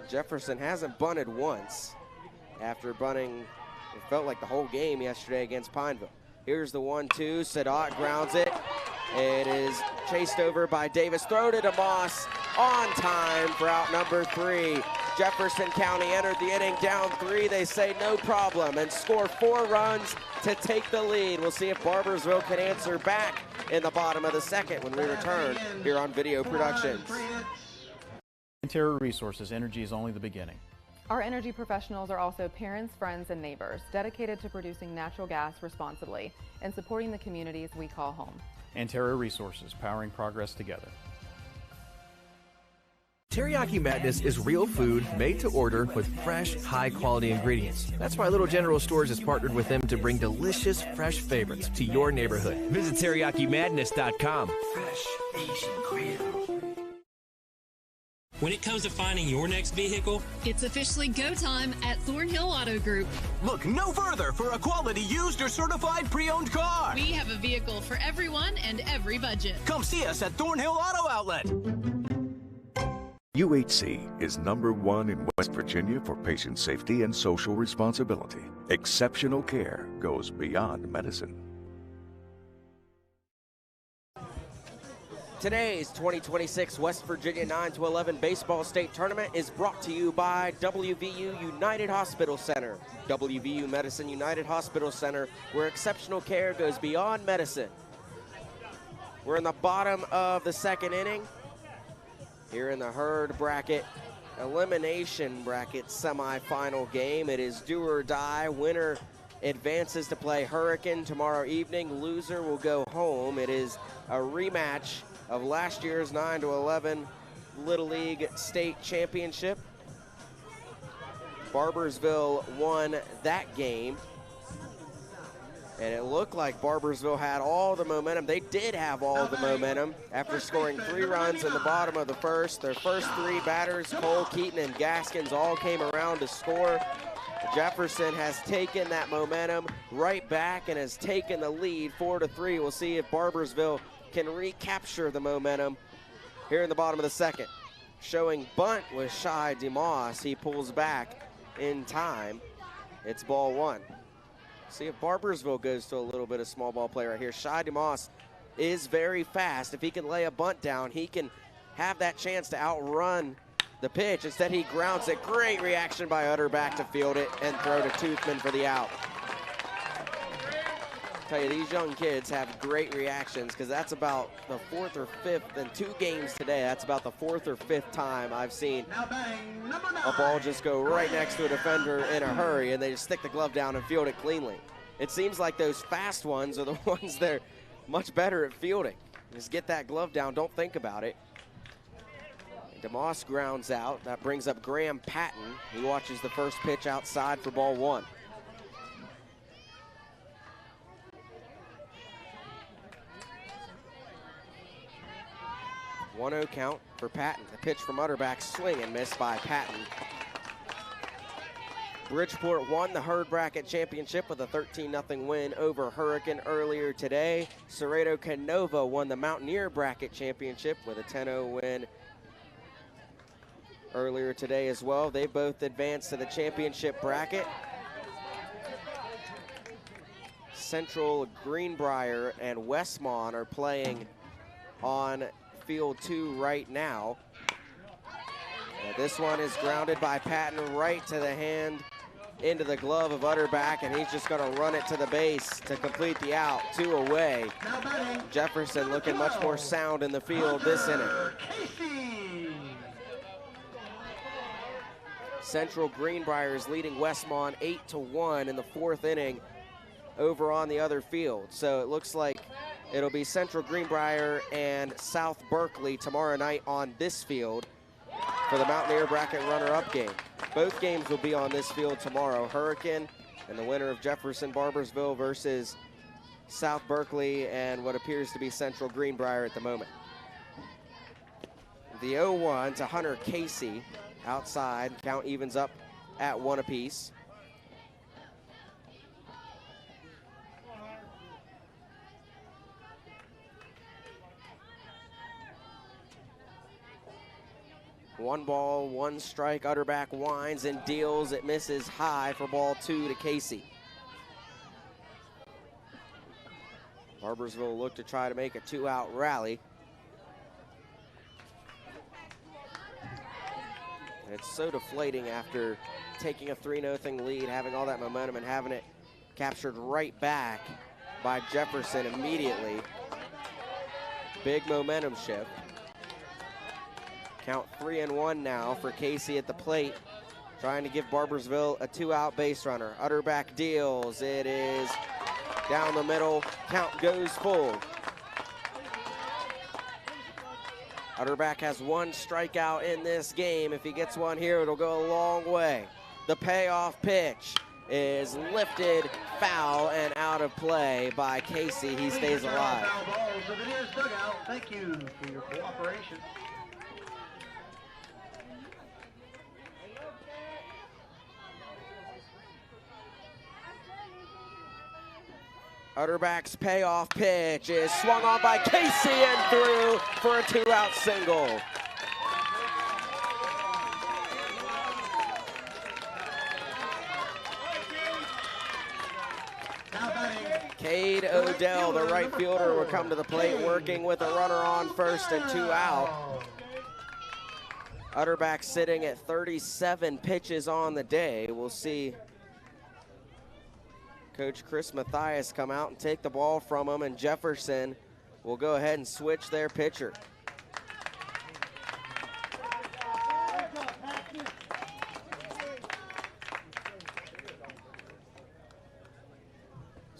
Jefferson hasn't bunted once after bunting, it felt like the whole game yesterday against Pineville. Here's the 1-2, Sadat grounds it. It is chased over by Davis, throw to DeMoss, on time for out number 3. Jefferson County entered the inning down 3. They say no problem and score 4 runs to take the lead. We'll see if Barboursville can answer back in the bottom of the second when we return here on Video Productions.
Interior Resources, energy is only the beginning.
Our energy professionals are also parents, friends, and neighbors dedicated to producing natural gas responsibly and supporting the communities we call home.
Interior Resources, powering progress together.
Teriyaki Madness is real food made to order with fresh, high-quality ingredients. That's why Little General Stores has partnered with them to bring delicious, fresh favorites to your neighborhood. Visit TeriyakiMadness.com.
Fresh Asian grill.
When it comes to finding your next vehicle,
it's officially go time at Thornhill Auto Group.
Look no further for a quality used or certified pre-owned car.
We have a vehicle for everyone and every budget.
Come see us at Thornhill Auto Outlet.
UHC is #1 in West Virginia for patient safety and social responsibility. Exceptional care goes beyond medicine.
Today's 2026 West Virginia 9-11 Baseball State Tournament is brought to you by WVU United Hospital Center. WVU Medicine United Hospital Center, where exceptional care goes beyond medicine. We're in the bottom of the second inning. Here in the Herd bracket, elimination bracket semifinal game. It is do or die. Winner advances to play Hurricane tomorrow evening. Loser will go home. It is a rematch of last year's 9-11 Little League State Championship. Barboursville won that game. And it looked like Barboursville had all the momentum. They did have all the momentum after scoring 3 runs in the bottom of the first. Their first 3 batters, Cole, Keaton, and Gaskins, all came around to score. Jefferson has taken that momentum right back and has taken the lead 4-3. We'll see if Barboursville can recapture the momentum here in the bottom of the second. Showing bunt with Shai DeMoss. He pulls back in time. It's ball 1. See if Barboursville goes to a little bit of small ball play right here. Shai DeMoss is very fast. If he can lay a bunt down, he can have that chance to outrun the pitch. Instead, he grounds it. Great reaction by Utterback to field it and throw to Toothman for the out. Tell you, these young kids have great reactions because that's about the 4th or 5th in 2 games today. That's about the 4th or 5th time I've seen a ball just go right next to a defender in a hurry and they just stick the glove down and field it cleanly. It seems like those fast ones are the ones that are much better at fielding. Just get that glove down, don't think about it. DeMoss grounds out. That brings up Graham Patton. He watches the first pitch outside for ball 1. One-oh count for Patton. The pitch from Utterback, swing and miss by Patton. Bridgeport won the Herd Bracket Championship with a 13-0 win over Hurricane earlier today. Cerrado Canova won the Mountaineer Bracket Championship with a 10-0 win earlier today as well. They both advanced to the championship bracket. Central Greenbrier and Westmont are playing on field 2 right now. And this one is grounded by Patton right to the hand into the glove of Utterback, and he's just going to run it to the base to complete the out. 2 away. Jefferson looking much more sound in the field this inning. Central Greenbrier is leading Westmont 8-1 in the 4th inning over on the other field. So it looks like It'll be Central Greenbrier and South Berkeley tomorrow night on this field for the Mountaineer Bracket runner-up game. Both games will be on this field tomorrow. Hurricane and the winner of Jefferson Barboursville versus South Berkeley and what appears to be Central Greenbrier at the moment. The 0-1 to Hunter Casey outside. Count evens up at 1 apiece. One ball, one strike. Utterback winds and deals. It misses high for ball 2 to Casey. Barboursville will look to try to make a 2-out rally. And it's so deflating after taking a 3-0 lead, having all that momentum and having it captured right back by Jefferson immediately. Big momentum shift. Count 3-1 now for Casey at the plate, trying to give Barboursville a 2-out base runner. Utterback deals. It is down the middle. Count goes full. Utterback has 1 strikeout in this game. If he gets one here, it'll go a long way. The payoff pitch is lifted, foul, and out of play by Casey. He stays alive.
Foul ball to the nearest dugout. Thank you for your cooperation.
Utterback's payoff pitch is swung on by Casey and through for a 2-out single. Cade Odell, the right fielder, will come to the plate working with a runner on first and 2 out. Utterback sitting at 37 pitches on the day. We'll see Coach Chris Mathias come out and take the ball from him, and Jefferson will go ahead and switch their pitcher.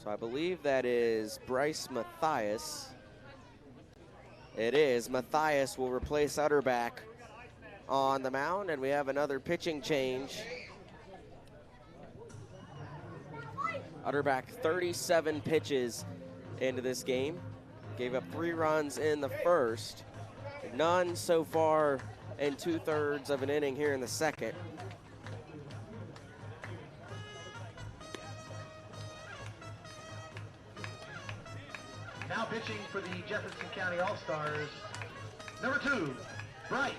So I believe that is Bryce Mathias. It is. Mathias will replace Utterback on the mound, and we have another pitching change. Utterback 37 pitches into this game. Gave up 3 runs in the first. None so far in 2/3 of an inning here in the second.
Now pitching for the Jefferson County All-Stars, number 2, Bryce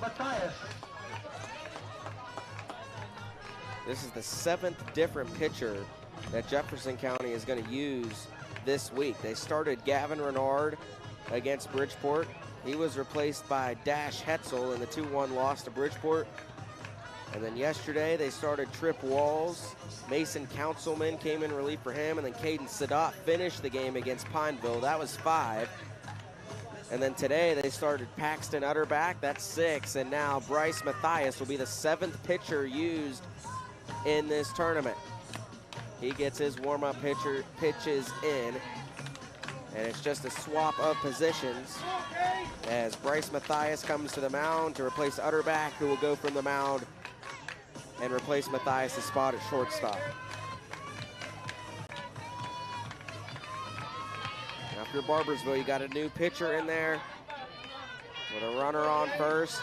Mathias.
This is the 7th different pitcher that Jefferson County is going to use this week. They started Gavin Renard against Bridgeport. He was replaced by Dash Hetzel in the 2-1 loss to Bridgeport. And then yesterday they started Trip Walls. Mason Councilman came in relief for him, and then Caden Sadat finished the game against Pineville. That was 5. And then today they started Paxton Utterback. That's 6. And now Bryce Mathias will be the 7th pitcher used in this tournament. He gets his warm-up pitches in, and it's just a swap of positions as Bryce Mathias comes to the mound to replace Utterback, who will go from the mound and replace Mathias' spot at shortstop. After Barboursville, you got a new pitcher in there with a runner on first.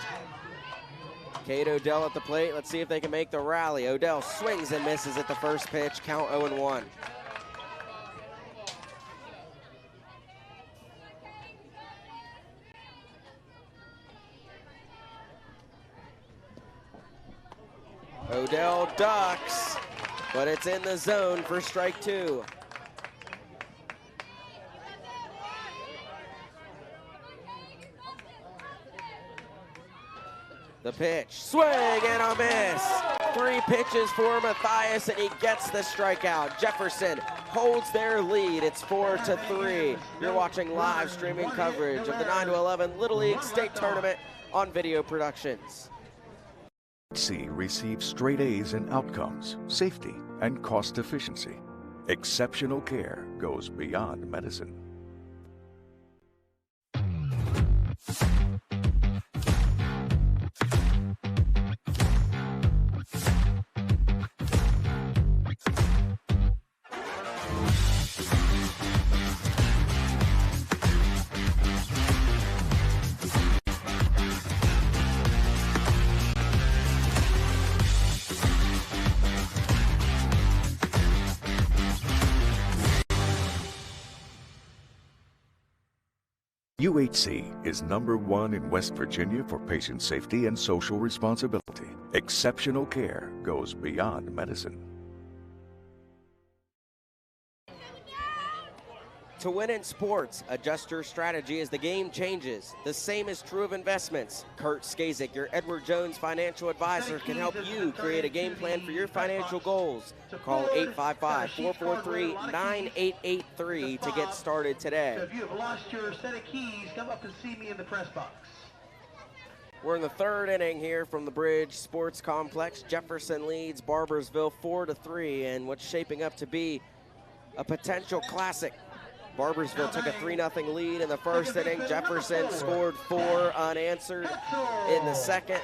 Cade Odell at the plate. Let's see if they can make the rally. Odell swings and misses at the first pitch. Count 0-1. Odell ducks, but it's in the zone for strike 2. The pitch, swing and a miss. 3 pitches for Mathias, and he gets the strikeout. Jefferson holds their lead. It's 4-3. You're watching live streaming coverage of the 9-11 Little League State Tournament on Video Productions.
C receives straight A's in outcomes, safety, and cost efficiency. Exceptional care goes beyond medicine. UHC is #1 in West Virginia for patient safety and social responsibility. Exceptional care goes beyond medicine.
To win in sports, adjust your strategy as the game changes. The same is true of investments. Kurt Skazik, your Edward Jones financial advisor, can help you create a game plan for your financial goals. Call 855-443-9883 to get started today.
So if you have lost your set of keys, come up and see me in the press box.
We're in the third inning here from the Bridge Sports Complex. Jefferson leads Barboursville 4-3 in what's shaping up to be a potential classic. Barboursville took a 3-0 lead in the first inning. Jefferson scored 4 unanswered in the second.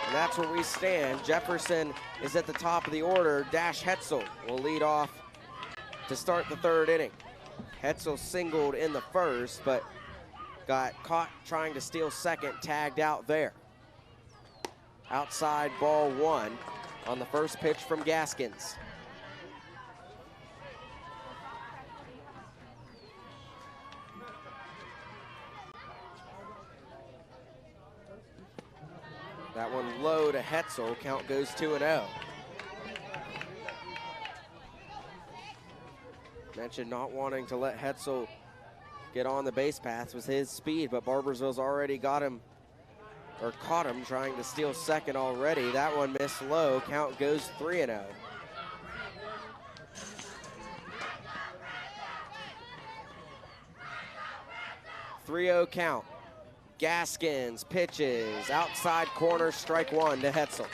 And that's where we stand. Jefferson is at the top of the order. Dash Hetzel will lead off to start the third inning. Hetzel singled in the first, but got caught trying to steal second, tagged out there. Outside ball 1 on the first pitch from Gaskins. That one low to Hetzel, count goes 2-0. Mentioned not wanting to let Hetzel get on the base paths with his speed, but Barboursville's already got him, or caught him trying to steal second already. That one missed low, count goes 3-0. .3-0 count. Gaskins pitches, outside corner, strike 1 to Hetzel.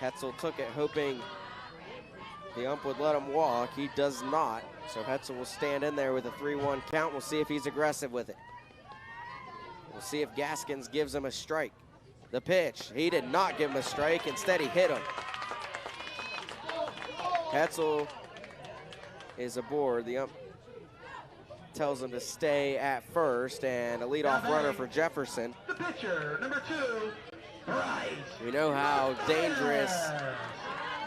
Hetzel took it hoping the ump would let him walk. He does not, so Hetzel will stand in there with a 3-1 count. We'll see if he's aggressive with it. We'll see if Gaskins gives him a strike. The pitch, he did not give him a strike, instead he hit him. Hetzel is aboard. The ump tells him to stay at first, and a leadoff runner for Jefferson.
The pitcher, number 2, Bryce.
We know how dangerous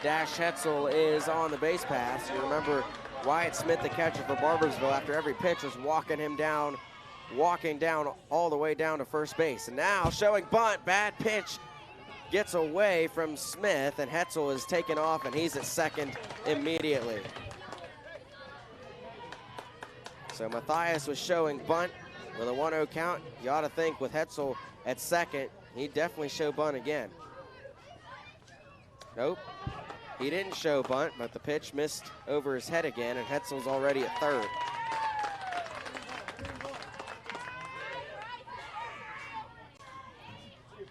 Dash Hetzel is on the base paths. You remember Wyatt Smith, the catcher for Barboursville, after every pitch was walking down all the way down to first base. And now showing bunt, bad pitch, gets away from Smith, and Hetzel is taken off, and he's at second immediately. So Matthias was showing bunt with a 1-0 count. You ought to think with Hetzel at second, he'd definitely show bunt again. Nope, he didn't show bunt, but the pitch missed over his head again, and Hetzel's already at third.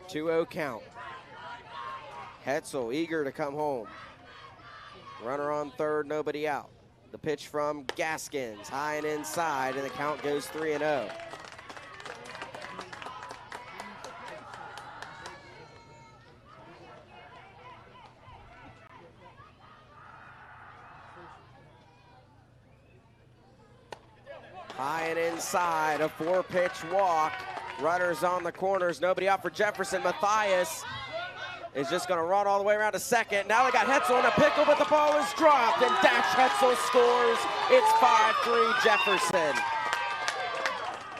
.2-0 count. Hetzel eager to come home. Runner on third, nobody out. The pitch from Gaskins, high and inside, and the count goes 3-0. High and inside, a 4-pitch walk. Runners on the corners, nobody out for Jefferson. Matthias is just gonna run all the way around to second. Now they got Hetzel in a pickle, but the ball is dropped, and Dash Hetzel scores. It's 5-3 Jefferson.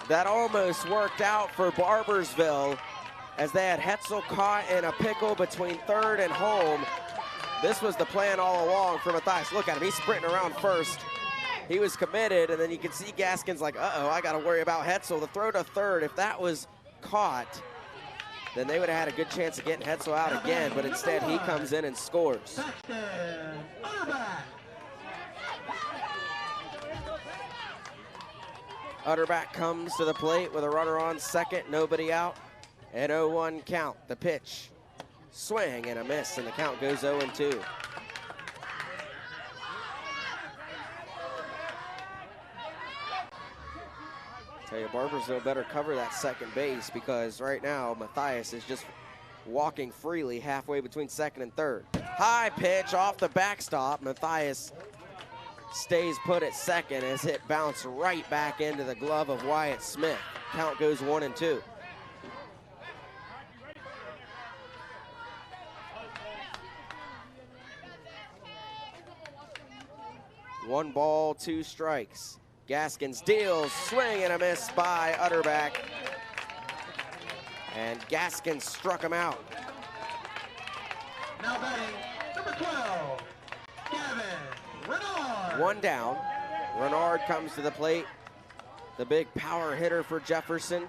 That almost worked out for Barboursville as they had Hetzel caught in a pickle between third and home. This was the plan all along for Matthias. Look at him, he's sprinting around first. He was committed, and then you can see Gaskins like, uh-oh, I gotta worry about Hetzel. The throw to third, if that was caught, then they would have had a good chance of getting Hetzel out again, but instead he comes in and scores. Utterback comes to the plate with a runner on second, nobody out, and 0-1 count. The pitch, swing and a miss, and the count goes 0-2. Tell you, Barboursville better cover that second base, because right now Matthias is just walking freely halfway between second and third. High pitch off the backstop. Matthias stays put at second as it bounced right back into the glove of Wyatt Smith. Count goes 1-2. One ball, 2 strikes. Gaskins deals, swing and a miss by Utterback. And Gaskins struck him out.
Now batting, number 12, Gavin Renard.
One down. Renard comes to the plate. The big power hitter for Jefferson.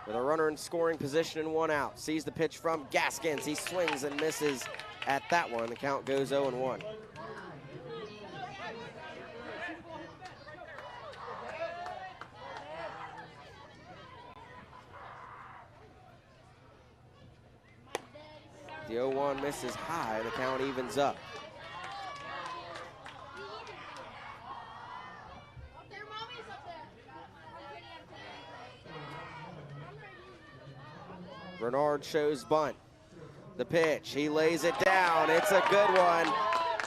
With a runner in scoring position and 1 out. Sees the pitch from Gaskins. He swings and misses at that one. The count goes 0-1. The 0-1 misses high. The count evens up. Renard shows bunt. The pitch, he lays it down. It's a good one.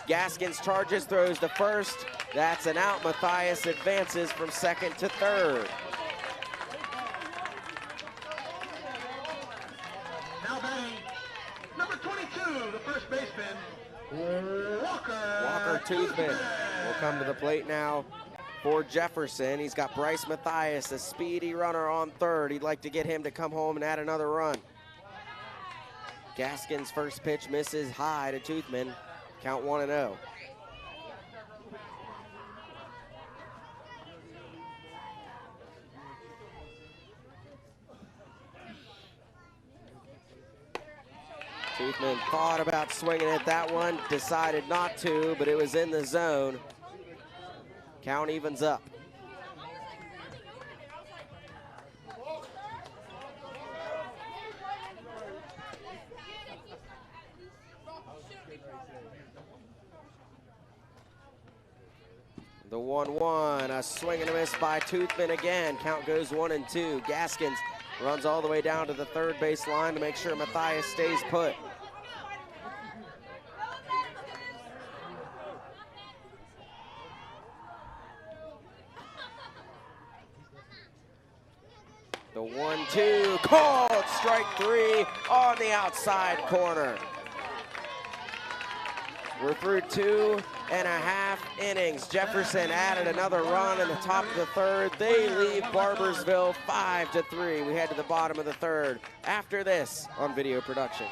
Gaskins charges, throws to first. That's an out. Matthias advances from second to third.
Now batting, number 22, the first baseman,
Walker Toothman will come to the plate now for Jefferson. He's got Bryce Matthias, a speedy runner, on third. He'd like to get him to come home and add another run. Gaskins' first pitch misses high to Toothman. Count 1-0. Toothman thought about swinging at that one, decided not to, but it was in the zone. Count evens up. The 1-1, a swing and a miss by Toothman again. Count goes 1-2. Gaskins runs all the way down to the third base line to make sure Matthias stays put. The 1-2, called strike 3 on the outside corner. We're through 2.5 innings. Jefferson added another run in the top of the third. They leave Barboursville 5-3. We head to the bottom of the third after this on Video Productions.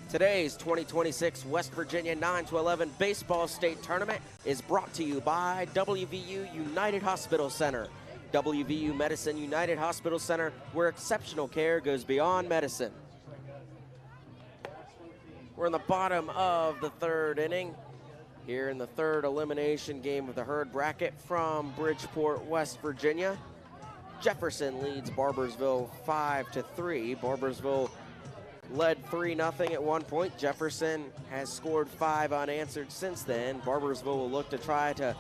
Today's 2026 West Virginia 9-11 Baseball State Tournament is brought to you by WVU United Hospital Center. WVU Medicine United Hospital Center, where exceptional care goes beyond medicine. We're in the bottom of the third inning here in the third elimination game of the Herd bracket from Bridgeport, West Virginia. Jefferson leads Barboursville 5-3. Barboursville led 3-0 at one point. Jefferson has scored 5 unanswered since then. Barboursville will look to try to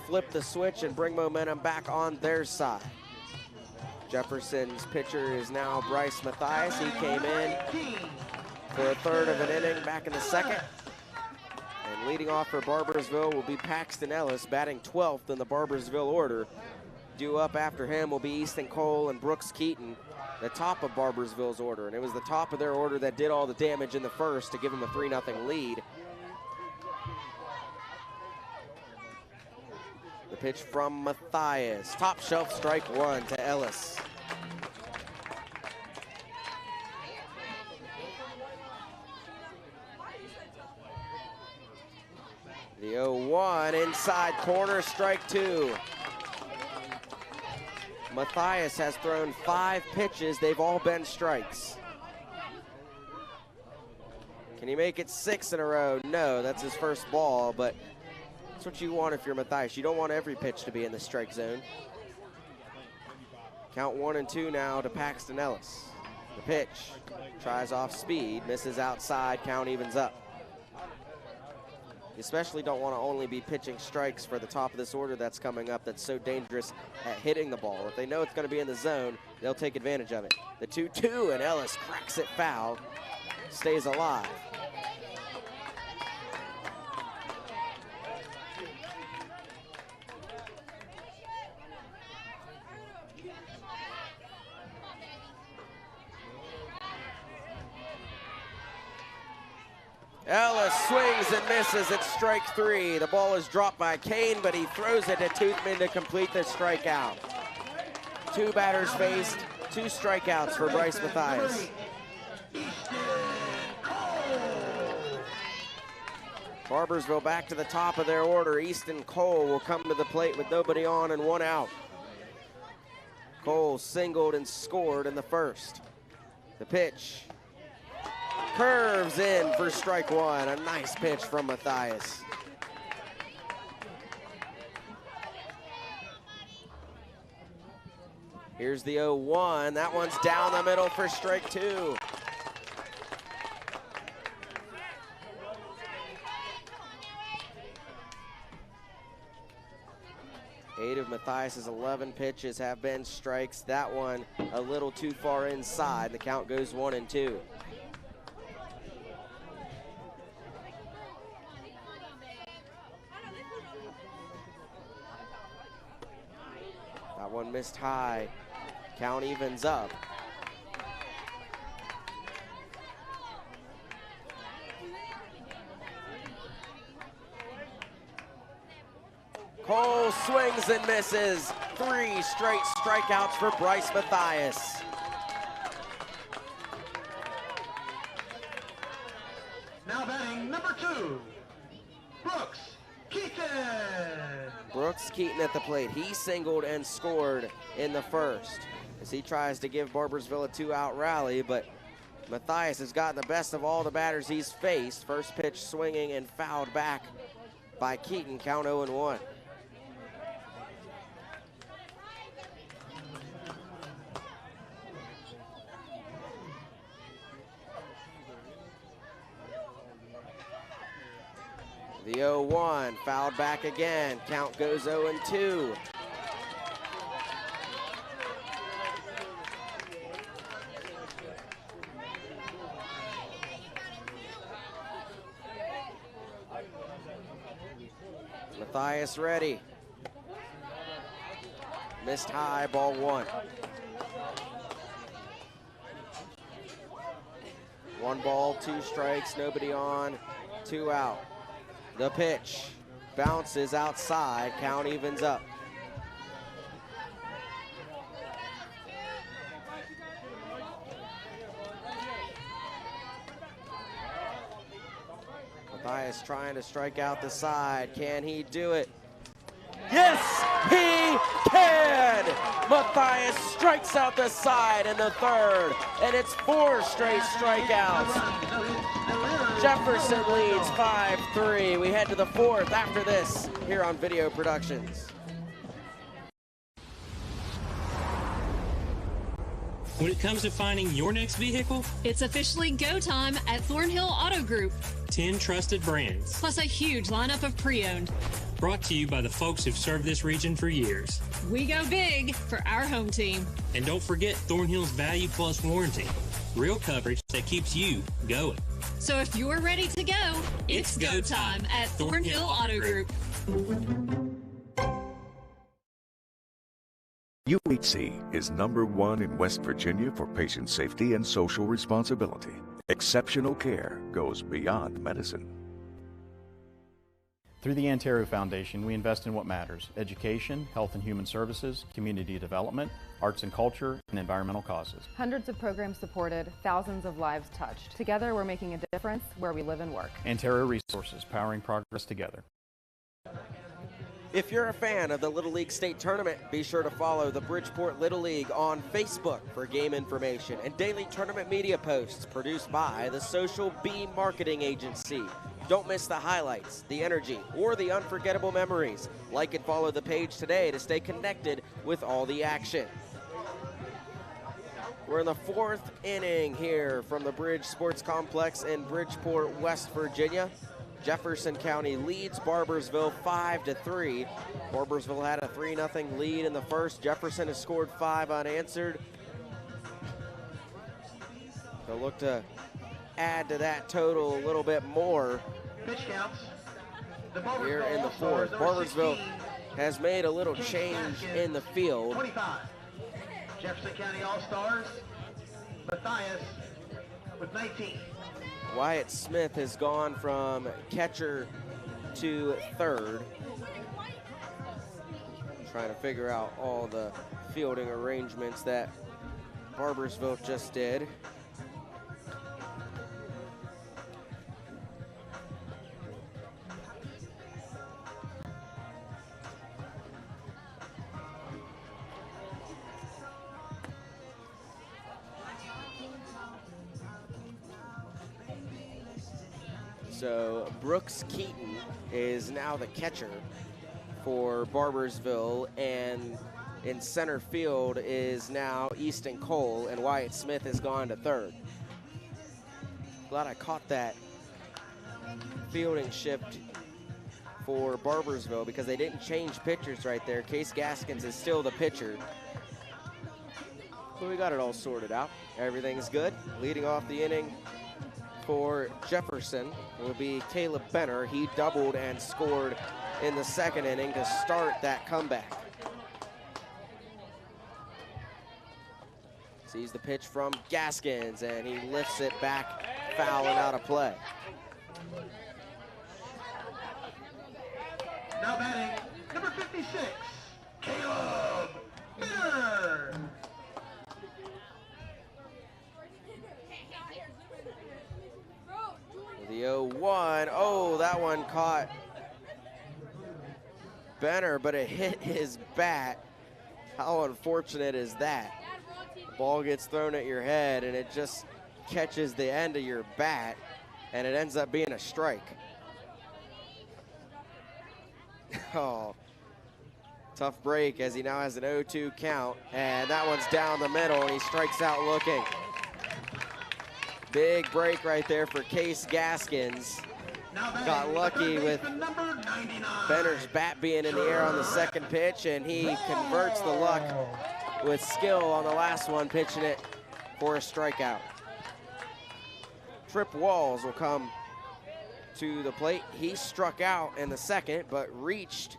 flip the switch and bring momentum back on their side. Jefferson's pitcher is now Bryce Matthias. He came in for a third of an inning back in the second. And Leading off for Barboursville will be Paxton Ellis, batting 12th in the Barboursville order. Due up after him will be Easton Cole and Brooks Keaton, the top of Barboursville's order. And it was the top of their order that did all the damage in the first to give them a 3-0 lead. The pitch from Matthias. Top shelf, strike one to Ellis. The 0-1 inside corner, strike two. Matthias has thrown 5 pitches. They've all been strikes. Can he make it 6 in a row? No, that's his first ball, but that's what you want if you're Matthias. You don't want every pitch to be in the strike zone. Count 1-2 now to Paxton Ellis. The pitch, tries off speed, misses outside, count evens up. You especially don't want to only be pitching strikes for the top of this order that's coming up that's so dangerous at hitting the ball. If they know it's going to be in the zone, they'll take advantage of it. The 2-2, and Ellis cracks it foul, stays alive. Ellis swings and misses at strike 3. The ball is dropped by Kane, but he throws it to Toothman to complete the strikeout. 2 batters faced, 2 strikeouts for Bryce Matthias. Barboursville back to the top of their order. Easton Cole will come to the plate with nobody on and 1 out. Cole singled and scored in the first. The pitch. Curves in for strike 1. A nice pitch from Matthias. Here's the 0-1. That one's down the middle for strike 2. Eight of Matthias's 11 pitches have been strikes. That one a little too far inside. The count goes 1-2. That one missed high. Count evens up. Cole swings and misses. 3 straight strikeouts for Bryce Matthias.
Now batting number 2, Brooks Keaton.
Brooks Keaton at the plate. He singled and scored in the first as he tries to give Barboursville a 2-out rally, but Matthias has gotten the best of all the batters he's faced. First pitch swinging and fouled back by Keaton, count 0-1. The 0-1, fouled back again. Count goes 0-2. Matthias ready. Missed high, ball 1. 1 ball, 2 strikes, nobody on, 2 out. The pitch bounces outside, count evens up. Matthias trying to strike out the side. Can he do it? Yes, he can! Matthias strikes out the side in the third, and it's 4 straight strikeouts. Jefferson leads 5-3. We head to the 4th after this here on Video Productions.
When it comes to finding your next vehicle,
It's officially go time at Thornhill Auto Group.
10 trusted brands.
Plus a huge lineup of pre-owned.
Brought to you by the folks who've served this region for years.
We go big for our home team.
And don't forget Thornhill's Value Plus warranty. Real coverage that keeps you going.
So if you're ready to go, it's go time at Thornhill Auto Group.
UHC is #1 in West Virginia for patient safety and social responsibility. Exceptional care goes beyond medicine.
Through the Antero Foundation, we invest in what matters: education, health and human services, community development, arts and culture, and environmental causes.
Hundreds of programs supported, thousands of lives touched. Together, we're making a difference where we live and work.
Antero Resources, powering progress together.
If you're a fan of the Little League State Tournament, be sure to follow the Bridgeport Little League on Facebook for game information and daily tournament media posts produced by the Social Bee Marketing Agency. Don't miss the highlights, the energy, or the unforgettable memories. Like and follow the page today to stay connected with all the action. We're in the 4th inning here from the Bridge Sports Complex in Bridgeport, West Virginia. Jefferson County leads Barboursville 5-3. Barboursville had a 3-0 lead in the first. Jefferson has scored 5 unanswered. They'll look to add to that total a little bit more here in the 4th. Barboursville has made a little change in the field.
25. Jefferson County All-Stars, Matthias with 19.
Wyatt Smith has gone from catcher to third. Trying to figure out all the fielding arrangements that Barboursville just did. So Brooks Keaton is now the catcher for Barboursville, and in center field is now Easton Cole, and Wyatt Smith has gone to third. Glad I caught that fielding shift for Barboursville because they didn't change pitchers right there. Case Gaskins is still the pitcher. So we got it all sorted out. Everything's good. Leading off the inning for Jefferson will be Caleb Benner. He doubled and scored in the second inning to start that comeback. Sees the pitch from Gaskins, and he lifts it back, foul and out of play.
Now batting, number 56, Caleb Benner.
The 0-1, oh, that one caught Benner, but it hit his bat. How unfortunate is that? The ball gets thrown at your head and it just catches the end of your bat and it ends up being a strike. Oh, tough break as he now has an 0-2 count, and that one's down the middle and he strikes out looking. Big break right there for Case Gaskins. Got lucky with Benner's bat being in the air on the second pitch, and he converts the luck with skill on the last one, pitching it for a strikeout. Trip Walls will come to the plate. He struck out in the second, but reached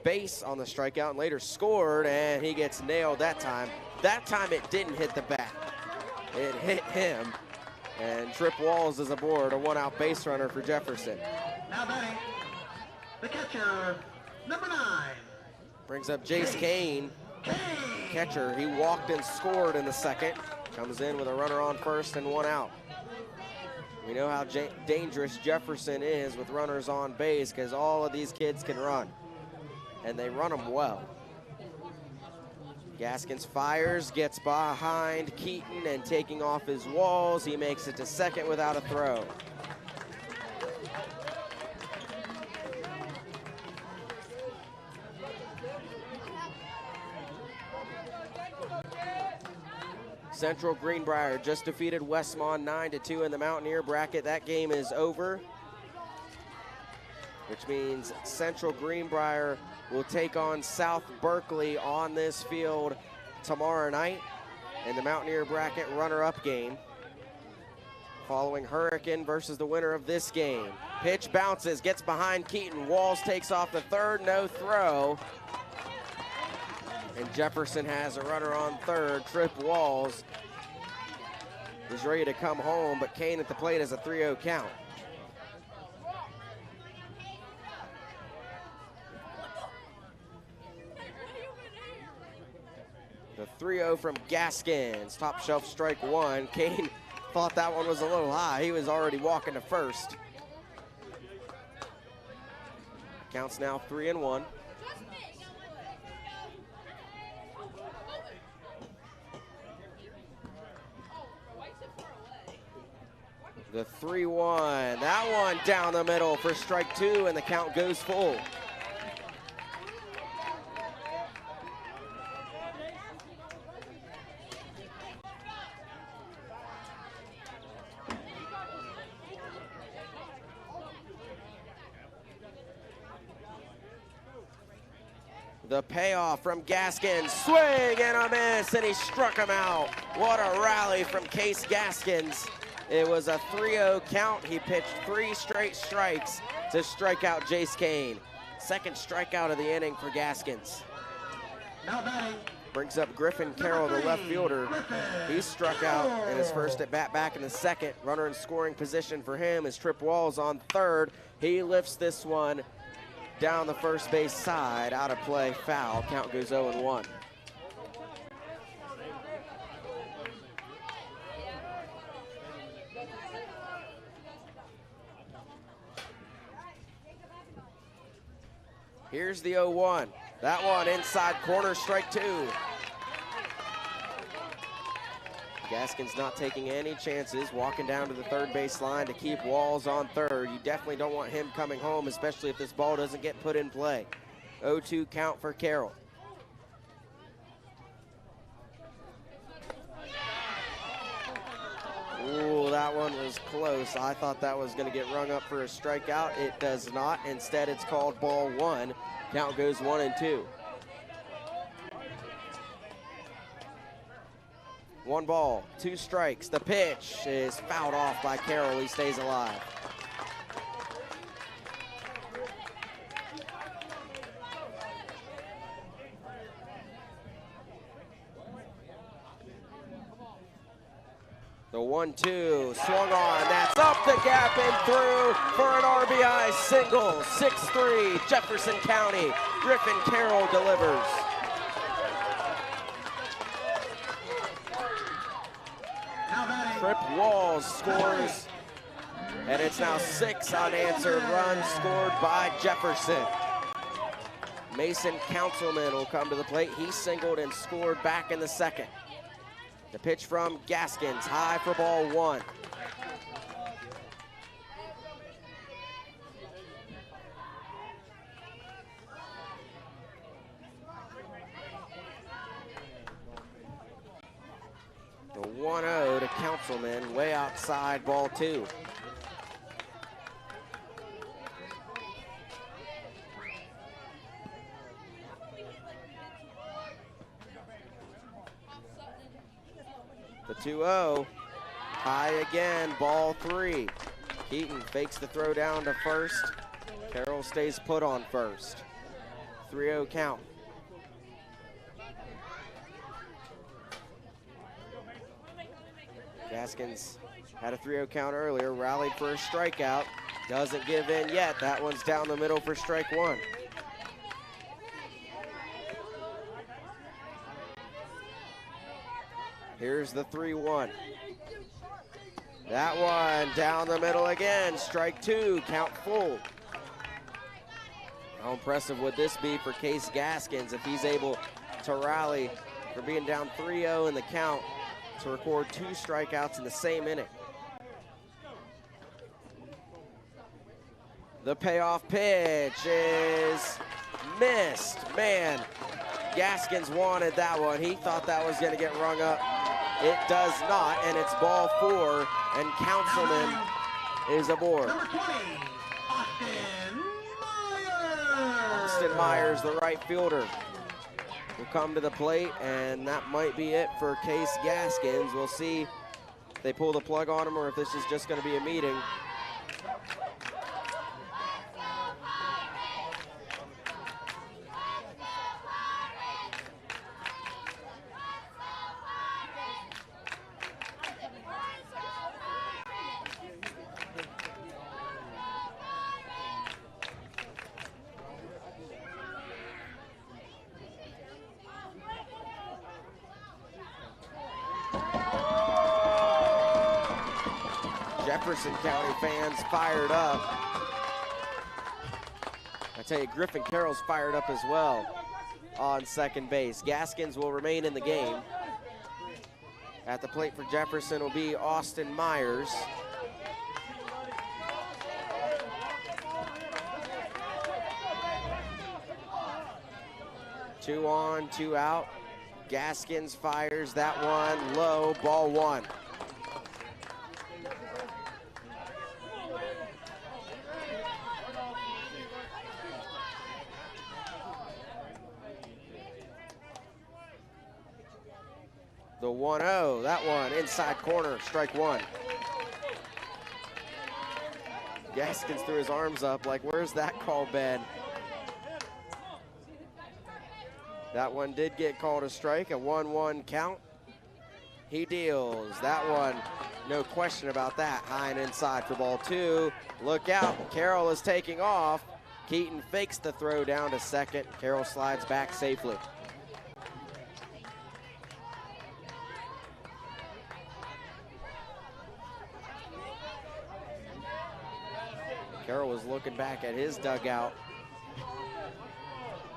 base on the strikeout and later scored, and he gets nailed that time. That time it didn't hit the bat. It hit him. And Trip Walls is aboard, a one-out base runner for Jefferson.
Now batting, the catcher, number 9.
Brings up Jace Kane, catcher. He walked and scored in the second. Comes in with a runner on first and one out. We know how dangerous Jefferson is with runners on base because all of these kids can run, and they run them well. Gaskins fires, gets behind Keaton, and taking off his walls, he makes it to second without a throw. Central Greenbrier just defeated Westmont 9-2 in the Mountaineer bracket. That game is over, which means Central Greenbrier will take on South Berkeley on this field tomorrow night in the Mountaineer bracket runner-up game. following Hurricane versus the winner of this game. Pitch bounces, gets behind Keaton. Walls takes off the third, no throw. And Jefferson has a runner on third. Trip Walls is ready to come home, but Kane at the plate has a 3-0 count. The 3-0 from Gaskins. Top shelf strike one. Kane thought that one was a little high. He was already walking to first. Counts now 3-1. The 3-1. That one down the middle for strike two, and the count goes full. The payoff from Gaskins, swing and a miss, and he struck him out. What a rally from Case Gaskins. It was a 3-0 count. He pitched 3 straight strikes to strike out Jace Kane. Second strikeout of the inning for Gaskins.
Now batting.
Brings up Griffin Carroll, the left fielder. He struck out in his first at bat back in the second. Runner in scoring position for him is Trip Walls on third. He lifts this one down the first base side, out of play, foul. Count goes 0-1. Here's the 0-1. That one inside corner, strike two. Gaskins not taking any chances, walking down to the third base line to keep Walls on third. You definitely don't want him coming home, especially if this ball doesn't get put in play. 0-2 count for Carroll. Ooh, that one was close. I thought that was going to get rung up for a strikeout. It does not. Instead, it's called ball one. Count goes 1-2. 1 ball, 2 strikes. The pitch is fouled off by Carroll. He stays alive. The 1-2 swung on. That's up the gap and through for an RBI single. 6-3 Jefferson County. Griffin Carroll delivers. Trip Walls scores, and it's now 6 unanswered runs scored by Jefferson. Mason Councilman will come to the plate. He singled and scored back in the second. The pitch from Gaskins, high for ball one. The 1-0 to Councilman, way outside ball two. The 2-0, high again, ball three. Keaton fakes the throw down to first. Carroll stays put on first. 3-0 count. Gaskins had a 3-0 count earlier, rallied for a strikeout. Doesn't give in yet. That one's down the middle for strike one. Here's the 3-1. That one down the middle again. Strike two, count full. How impressive would this be for Case Gaskins if he's able to rally for being down 3-0 in the count to record 2 strikeouts in the same inning. The payoff pitch is missed. Man, Gaskins wanted that one. He thought that was going to get rung up. It does not, and it's ball 4, and Councilman is aboard.
Number 20,
Austin Myers, the right fielder, will come to the plate, and that might be it for Case Gaskins. We'll see they pull the plug on him or if this is just going to be a meeting. Jefferson County fans fired up. I tell you, Griffin Carroll's fired up as well on second base. Gaskins will remain in the game. At the plate for Jefferson will be Austin Myers. Two on, two out. Gaskins fires that one low, ball one. The 1-0, that one inside corner, strike one. Gaskins threw his arms up like, where's that call been? That one did get called a strike, a 1-1 count. He deals, that one, no question about that. High and inside for ball two. Look out, Carroll is taking off. Keaton fakes the throw down to second. Carroll slides back safely. Carroll was looking back at his dugout.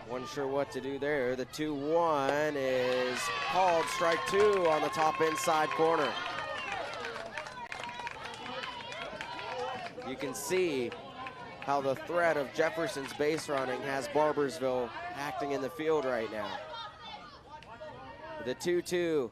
Wasn't sure what to do there. The 2-1 is called strike two on the top inside corner. You can see how the threat of Jefferson's base running has Barboursville acting in the field right now. The 2-2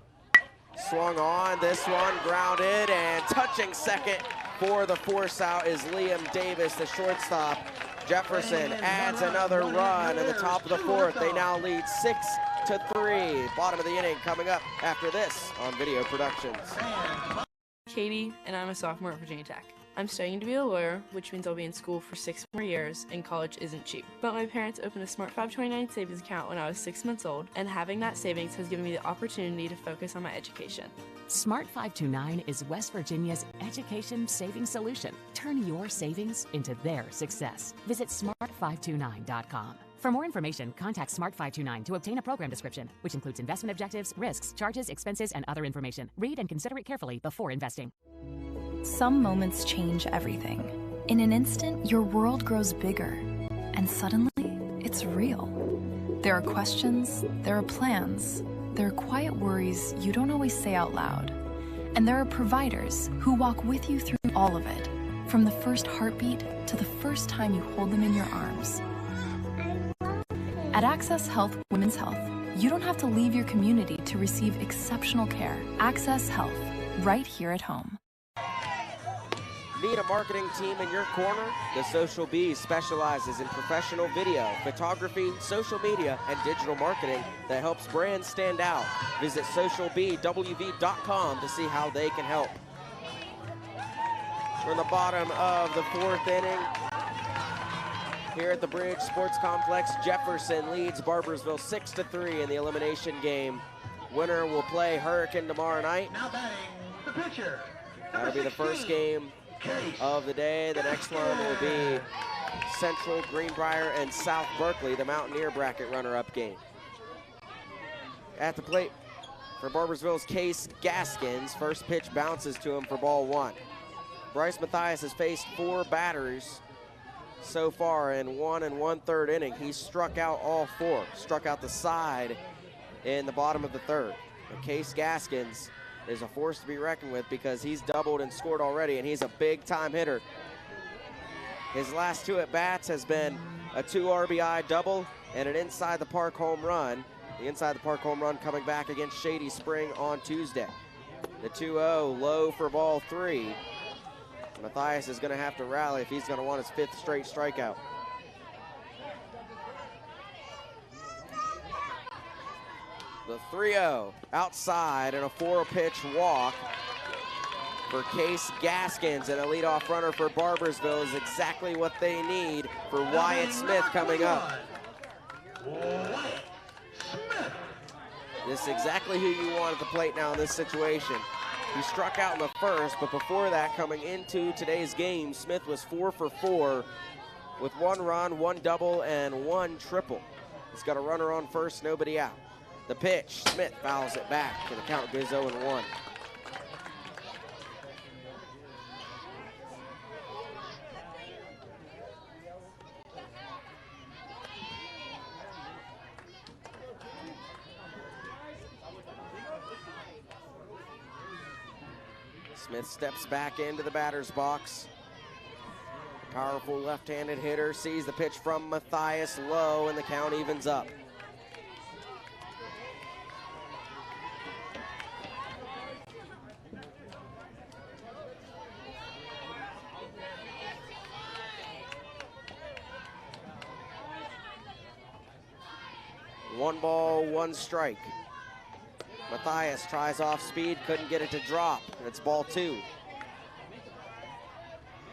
swung on, this one grounded and touching second for the force out is Liam Davis, the shortstop. Jefferson adds another run in the top of the fourth. They now lead 6-3. Bottom of the inning coming up after this on Video Productions.
Katie, and I'm a sophomore at Virginia Tech. I'm studying to be a lawyer, which means I'll be in school for 6 more years, and college isn't cheap. But my parents opened a Smart 529 savings account when I was 6 months old, and having that savings has given me the opportunity to focus on my education.
Smart 529 is West Virginia's education savings solution. Turn your savings into their success. Visit smart529.com. For more information, contact Smart 529 to obtain a program description, which includes investment objectives, risks, charges, expenses, and other information. Read and consider it carefully before investing.
Some moments change everything. In an instant, your world grows bigger, and suddenly, it's real. There are questions, there are plans, there are quiet worries you don't always say out loud. And there are providers who walk with you through all of it, from the first heartbeat to the first time you hold them in your arms. At Access Health Women's Health, you don't have to leave your community to receive exceptional care. Access Health, right here at home.
Need a marketing team in your corner? The Social Bee specializes in professional video, photography, social media, and digital marketing that helps brands stand out. Visit socialbwv.com to see how they can help. We're in the bottom of the fourth inning. Here at the Bridge Sports Complex, Jefferson leads Barboursville 6-3 in the elimination game. Winner will play Hurricane tomorrow night.
Now batting the pitcher.
That'll be the first game of the day. The next one will be Central, Greenbrier, and South Berkeley, the Mountaineer bracket runner-up game. At the plate for Barboursville's Case Gaskins, first pitch bounces to him for ball one. Bryce Mathias has faced 4 batters so far in 1 1/3 inning. He's struck out all 4, struck out the side in the bottom of the third. But Case Gaskins is a force to be reckoned with because he's doubled and scored already, and he's a big-time hitter. His last 2 at-bats has been a 2 RBI double and an inside-the-park home run. The inside-the-park home run coming back against Shady Spring on Tuesday. The 2-0 low for ball 3. Mathias is going to have to rally if he's going to want his 5th straight strikeout. The 3-0 outside and a 4-pitch walk. for Case Gaskins, and a leadoff runner for Barboursville is exactly what they need for Wyatt Smith coming up. This is exactly who you want at the plate now in this situation. He struck out in the first, but before that, coming into today's game, Smith was 4 for 4 with 1 run, 1 double, and 1 triple. He's got a runner on first, nobody out. The pitch, Smith fouls it back, and the count goes 0-1. Smith steps back into the batter's box. Powerful left-handed hitter sees the pitch from Matthias low, and the count evens up. One ball, one strike. Matthias tries off speed, couldn't get it to drop. It's ball 2.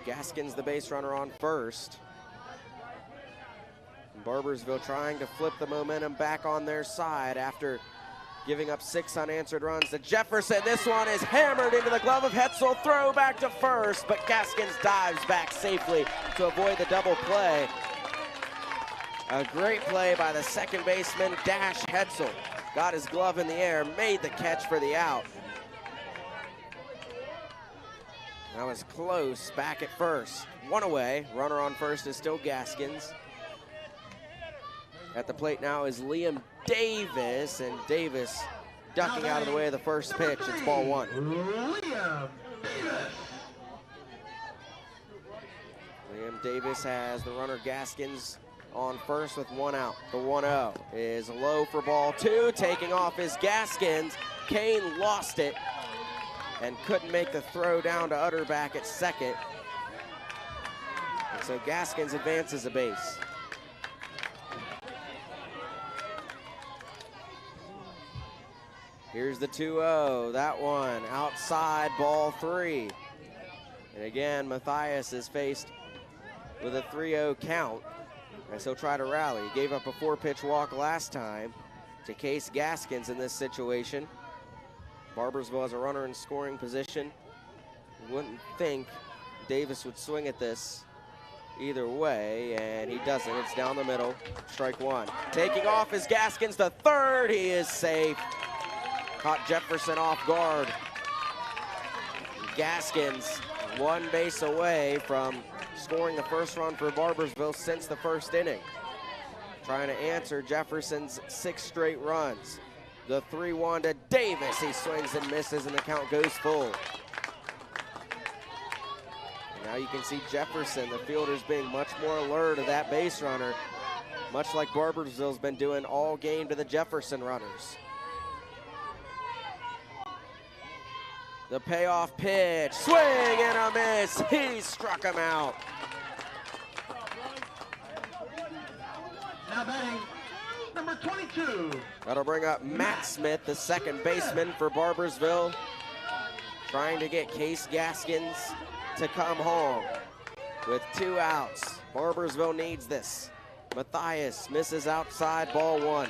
Gaskins, the base runner, on first. And Barboursville trying to flip the momentum back on their side after giving up 6 unanswered runs to Jefferson. This one is hammered into the glove of Hetzel. Throw back to first, but Gaskins dives back safely to avoid the double play. A great play by the second baseman, Dash Hetzel. Got his glove in the air, made the catch for the out. That was close, back at first. 1 away, runner on first is still Gaskins. At the plate now is Liam Davis, and Davis ducking out of the way of the first pitch. It's ball 1. Liam Davis has the runner Gaskins on first with 1 out. The 1-0 is low for ball 2. Taking off is Gaskins. Kane lost it and couldn't make the throw down to Utterback at second. And so Gaskins advances a base. Here's the 2-0. That one outside, ball 3. And again, Matthias is faced with a 3-0 count, and so try to rally. He gave up a 4-pitch walk last time to Case Gaskins in this situation. Barboursville has a runner in scoring position. You wouldn't think Davis would swing at this either way, and he doesn't. It's down the middle, strike 1. Taking off is Gaskins, the third. He is safe. Caught Jefferson off guard. Gaskins 1 base away from scoring the first run for Barboursville since the first inning. Trying to answer Jefferson's 6 straight runs. The 3-1 to Davis. He swings and misses, and the count goes full. And now you can see Jefferson, the fielders, being much more alert of that base runner, much like Barboursville's been doing all game to the Jefferson runners. The payoff pitch, swing and a miss. He struck him out.
Now batting, number 22.
That'll bring up Matt Smith, the second baseman for Barboursville, trying to get Case Gaskins to come home with 2 outs. Barboursville needs this. Matthias misses outside, ball 1.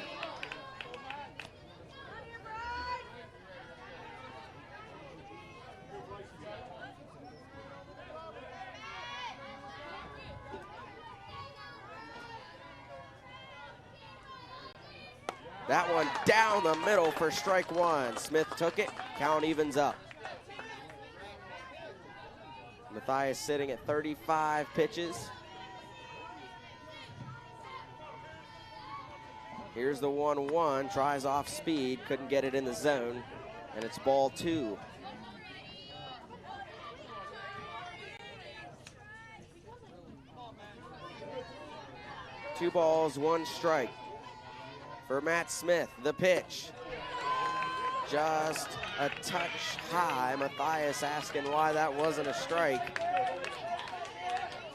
That one down the middle for strike 1. Smith took it, count evens up. Matthias sitting at 35 pitches. Here's the 1-1, tries off speed, couldn't get it in the zone, and it's ball 2. Two balls, 1 strike. For Matt Smith, the pitch. Just a touch high. Matthias asking why that wasn't a strike.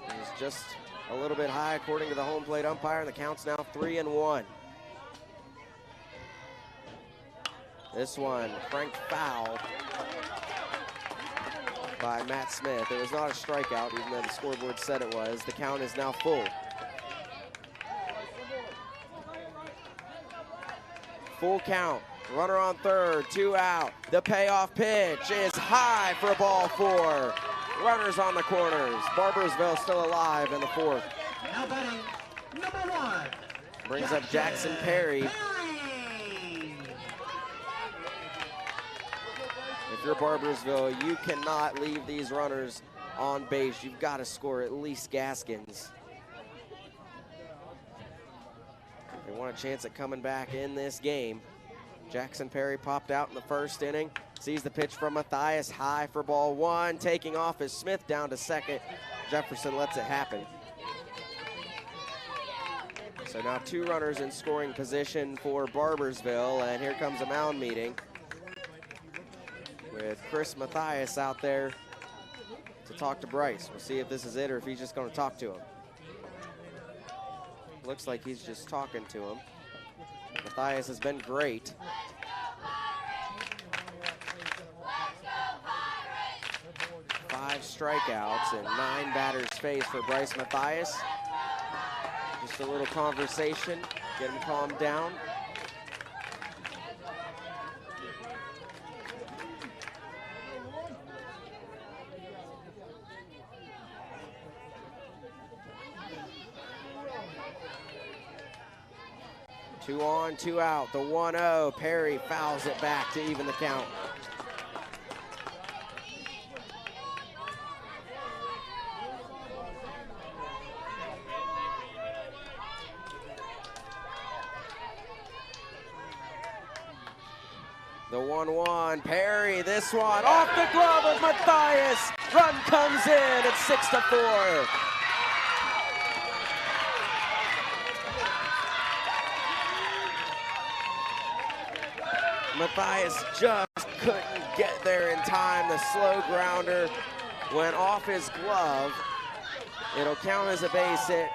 It was just a little bit high according to the home plate umpire, and the count's now 3-1. This one, Frank foul. by Matt Smith. It was not a strikeout, even though the scoreboard said it was. The count is now full. Full count. Runner on third, 2 out. The payoff pitch is high for ball 4. Runners on the corners. Barboursville still alive in the 4th.
Now batting, number 1.
Brings up Jackson Perry. If you're Barboursville, you cannot leave these runners on base. You've got to score at least Gaskins. They want a chance at coming back in this game. Jackson Perry popped out in the 1st inning. Sees the pitch from Matthias, high for ball 1. Taking off is Smith down to second. Jefferson lets it happen. So now 2 runners in scoring position for Barboursville, and here comes a mound meeting with Chris Matthias out there to talk to Bryce. We'll see if this is it or if he's just going to talk to him. Looks like he's just talking to him. Matthias has been great. Five strikeouts and 9 batters faced for Bryce Matthias. Just a little conversation, get him calmed down. Two on, 2 out, the 1-0. Perry fouls it back to even the count. The 1-1, Perry, this one off the glove of Matthias. Run comes in, it's 6-4. Matthias just couldn't get there in time. The slow grounder went off his glove. It'll count as a base hit.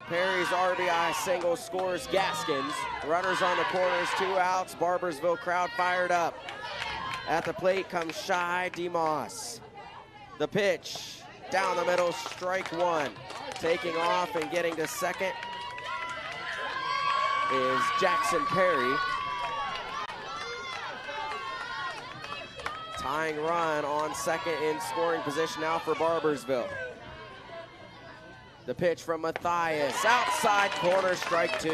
Perry's RBI single scores Gaskins. Runners on the corners, 2 outs. Barboursville crowd fired up. At the plate comes Shy DeMoss. The pitch down the middle, strike 1. Taking off and getting to second is Jackson Perry. Tying run on second in scoring position now for Barboursville. The pitch from Matthias, outside corner, strike 2.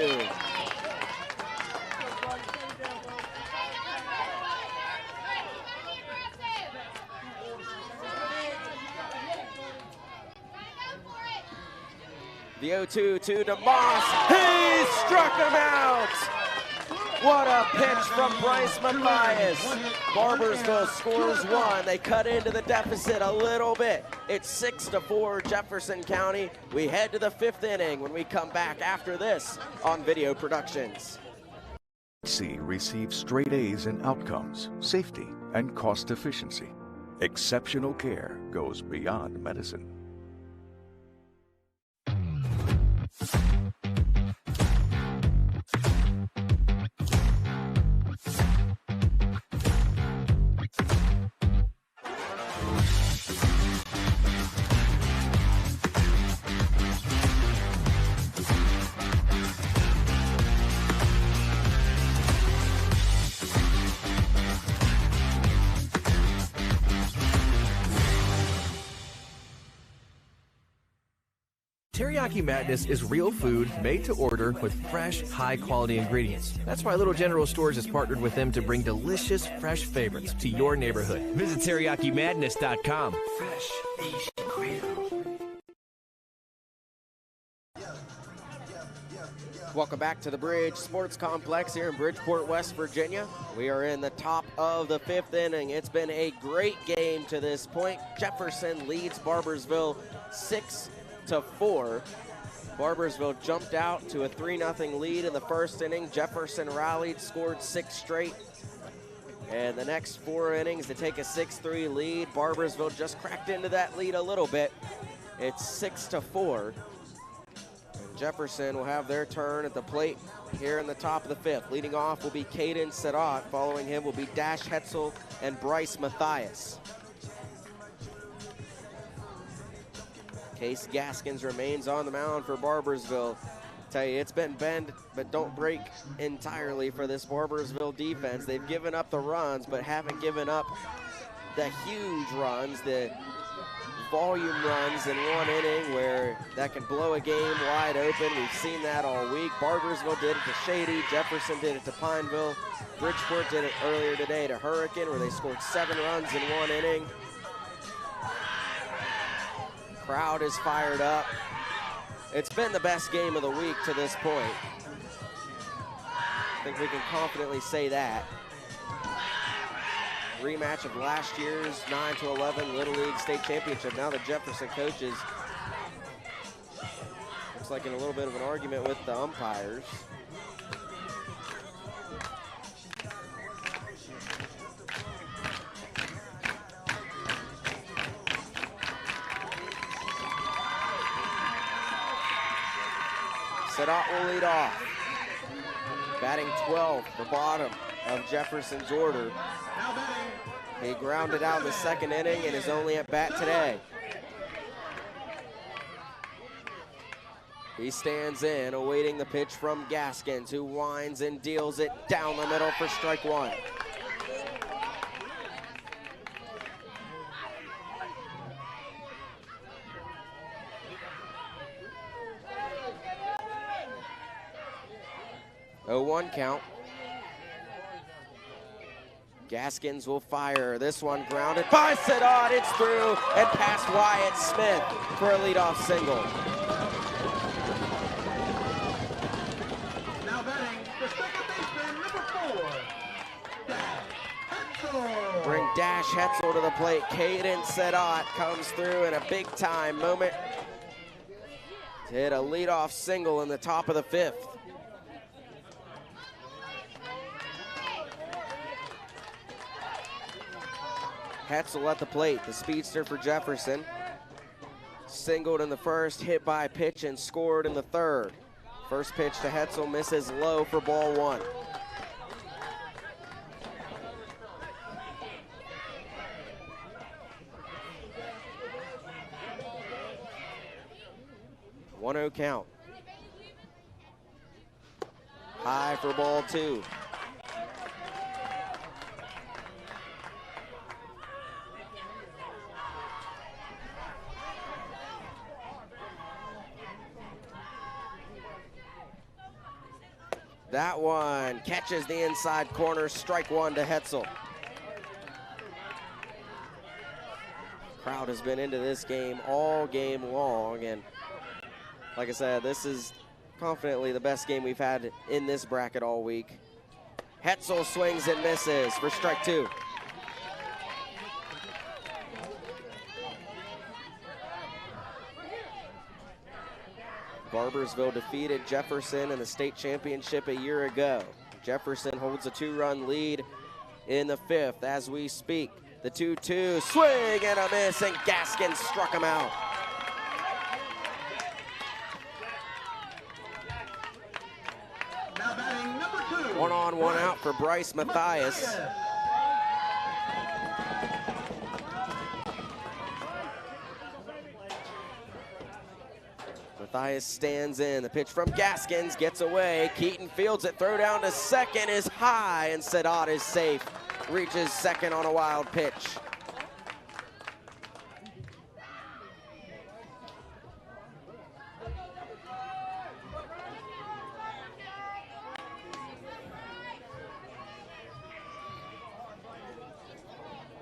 The 0-2 to DeMoss, he struck him out! What a pitch from Bryce Matthias. Barboursville scores 1. They cut into the deficit a little bit. It's 6-4 Jefferson County. We head to the 5th inning when we come back after this on Video Productions.
C receives straight A's in outcomes, safety, and cost efficiency. Exceptional care goes beyond medicine.
Teriyaki Madness is real food made to order with fresh, high-quality ingredients. That's why Little General Stores has partnered with them to bring delicious, fresh favorites to your neighborhood. Visit TeriyakiMadness.com. Fresh Asian Grill.
Welcome back to the Bridge Sports Complex here in Bridgeport, West Virginia. We are in the top of the 5th inning. It's been a great game to this point. Jefferson leads Barboursville 6-4. Barboursville jumped out to a 3-0 lead in the 1st inning. Jefferson rallied, scored 6 straight. And the next 4 innings to take a 6-3 lead. Barboursville just cracked into that lead a little bit. It's 6-4. And Jefferson will have their turn at the plate here in the top of the 5th. Leading off will be Caden Sadat. Following him will be Dash Hetzel and Bryce Matthias. Case Gaskins remains on the mound for Barboursville. Tell you, it's been bend but don't break entirely for this Barboursville defense. They've given up the runs, but haven't given up the huge runs, the volume runs in one inning where that can blow a game wide open. We've seen that all week. Barboursville did it to Shady, Jefferson did it to Pineville, Bridgeport did it earlier today to Hurricane, where they scored 7 runs in one inning. Crowd is fired up. It's been the best game of the week to this point. I think we can confidently say that. Rematch of last year's 9-11 Little League State Championship. Now the Jefferson coaches, looks like in a little bit of an argument with the umpires. Sadat will lead off. Batting 12th, the bottom of Jefferson's order. He grounded out in the second inning and is only at bat today. He stands in, awaiting the pitch from Gaskins, who winds and deals it down the middle for strike one. Oh, 1 count. Gaskins will fire. This one grounded by Sadat. It's through and past Wyatt Smith for a leadoff single.
Now batting the second baseman, number 4, Dash Hetzel.
Bring Dash Hetzel to the plate. Caden Sadat comes through in a big-time moment to hit a leadoff single in the top of the 5th. Hetzel at the plate, the speedster for Jefferson. Singled in the first, hit by a pitch, and scored in the third. First pitch to Hetzel misses low for ball 1. One 0 count. High for ball 2. That one catches the inside corner, strike 1 to Hetzel. Crowd has been into this game all game long, and like I said, this is confidently the best game we've had in this bracket all week. Hetzel swings and misses for strike 2. Barboursville defeated Jefferson in the state championship a year ago. Jefferson holds a 2-run lead in the 5th as we speak. The 2-2, swing and a miss, and Gaskins struck him out.
Now batting number 2.
1 on, 1 out for Bryce Matthias. Matthias stands in. The pitch from Gaskins gets away. Keaton fields it. Throw down to second is high, and Sadat is safe. Reaches second on a wild pitch.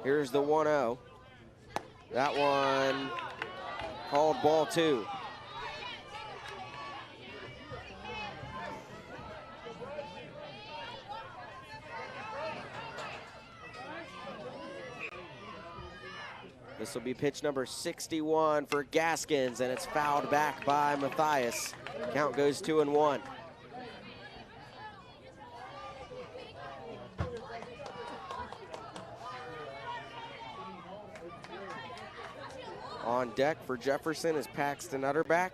Here's the 1-0. That one called ball 2. This will be pitch number 61 for Gaskins, and it's fouled back by Matthias. Count goes 2-1. On deck for Jefferson is Paxton Utterback.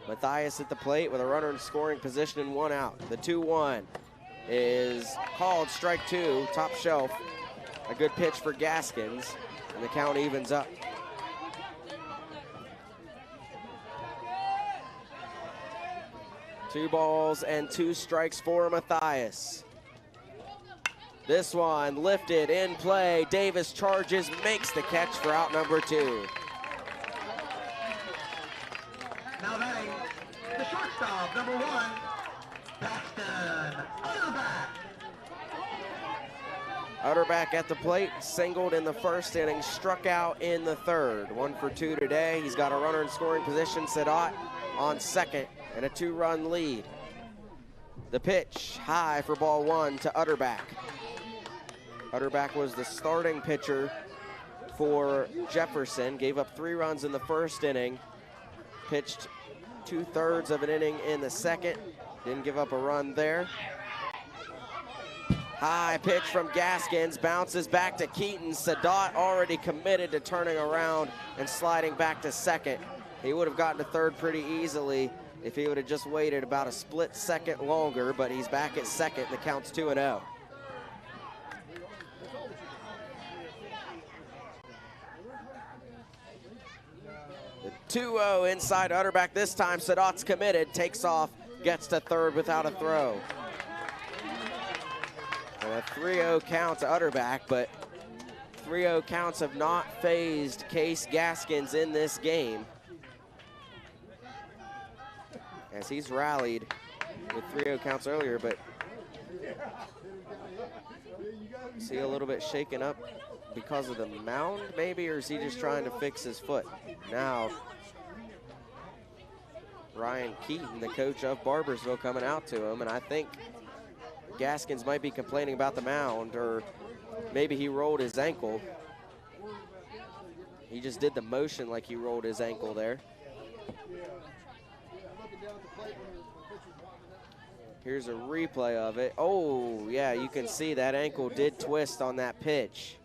Matthias at the plate with a runner in scoring position and 1 out. The 2-1 is called strike 2, top shelf. A good pitch for Gaskins, and the count evens up. 2 balls and 2 strikes for Matthias. This one lifted in play. Davis charges, makes the catch for out number 2.
Now batting the shortstop, number 1, Paxton Utterback.
Utterback at the plate, singled in the first inning, struck out in the third. 1 for 2 today. He's got a runner in scoring position, Sadat on second, and a 2-run lead. The pitch, high for ball 1 to Utterback. Utterback was the starting pitcher for Jefferson, gave up 3 runs in the first inning, pitched 2/3 of an inning in the second, didn't give up a run there. High pitch from Gaskins, bounces back to Keaton. Sadat already committed to turning around and sliding back to second. He would have gotten to third pretty easily if he would have just waited about a split second longer, but he's back at second. The count's 2-0. The 2-0 inside Utterback this time. Sadat's committed, takes off, gets to third without a throw. And a 3-0 count to Utterback, but 3-0 counts have not phased Case Gaskins in this game, as he's rallied with 3-0 counts earlier, but see a little bit shaken up because of the mound maybe, or is he just trying to fix his foot? Now, Ryan Keaton, the coach of Barboursville, coming out to him, and I think Gaskins might be complaining about the mound, or maybe he rolled his ankle. He just did the motion like he rolled his ankle there. Here's a replay of it. Oh, yeah, you can see that ankle did twist on that pitch.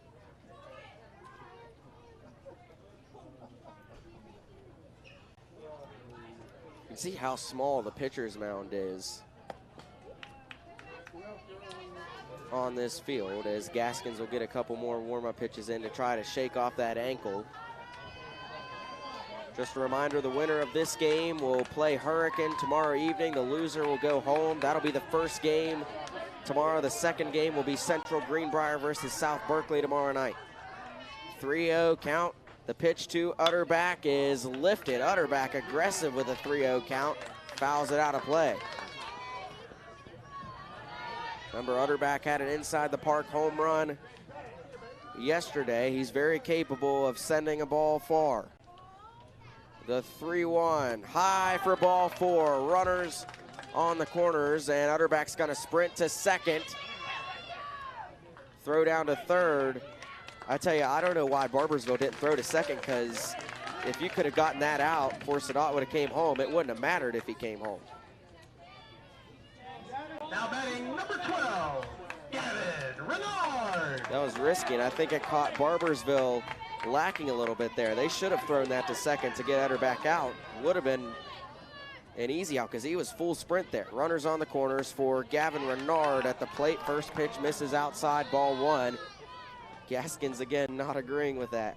You can see how small the pitcher's mound is on this field, as Gaskins will get a couple more warm-up pitches in to try to shake off that ankle. Just a reminder, the winner of this game will play Hurricane tomorrow evening. The loser will go home. That'll be the first game tomorrow. The second game will be Central Greenbrier versus South Berkeley tomorrow night. 3-0 count. The pitch to Utterback is lifted. Utterback aggressive with a 3-0 count. Fouls it out of play. Remember, Utterback had an inside the park home run yesterday. He's very capable of sending a ball far. The 3-1, high for ball 4. Runners on the corners, and Utterback's gonna sprint to second. Throw down to third. I tell you, I don't know why Barboursville didn't throw to second, because if you could have gotten that out before Sadat would have came home, it wouldn't have mattered if he came home.
Now batting number 12, Gavin Renard.
That was risky, and I think it caught Barboursville lacking a little bit there. They should have thrown that to second to get Utterback out. Would have been an easy out because he was full sprint there. Runners on the corners for Gavin Renard at the plate. First pitch misses outside, ball 1. Gaskins again not agreeing with that.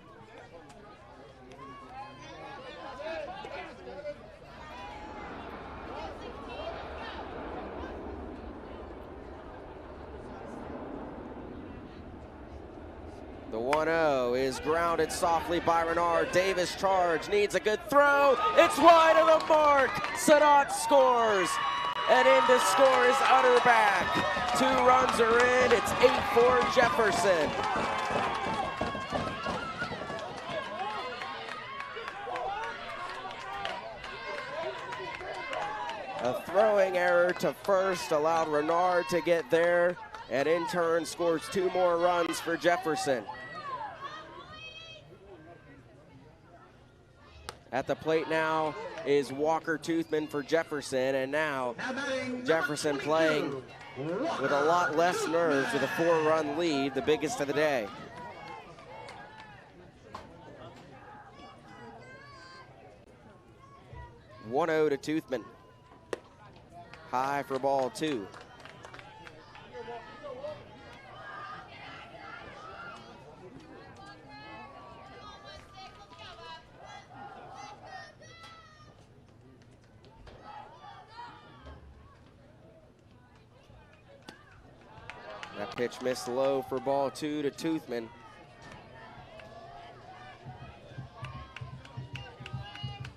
The 1-0 is grounded softly by Renard. Davis charge, needs a good throw. It's wide of the mark. Sadat scores. And in to score is Utterback. 2 runs are in. It's 8-4 Jefferson. A throwing error to first allowed Renard to get there, and in turn scores 2 more runs for Jefferson. At the plate now is Walker Toothman for Jefferson, and now Jefferson playing with a lot less nerves with a 4-run lead, the biggest of the day. (1-0) to Toothman. High for ball 2. That pitch missed low for ball 2 to Toothman.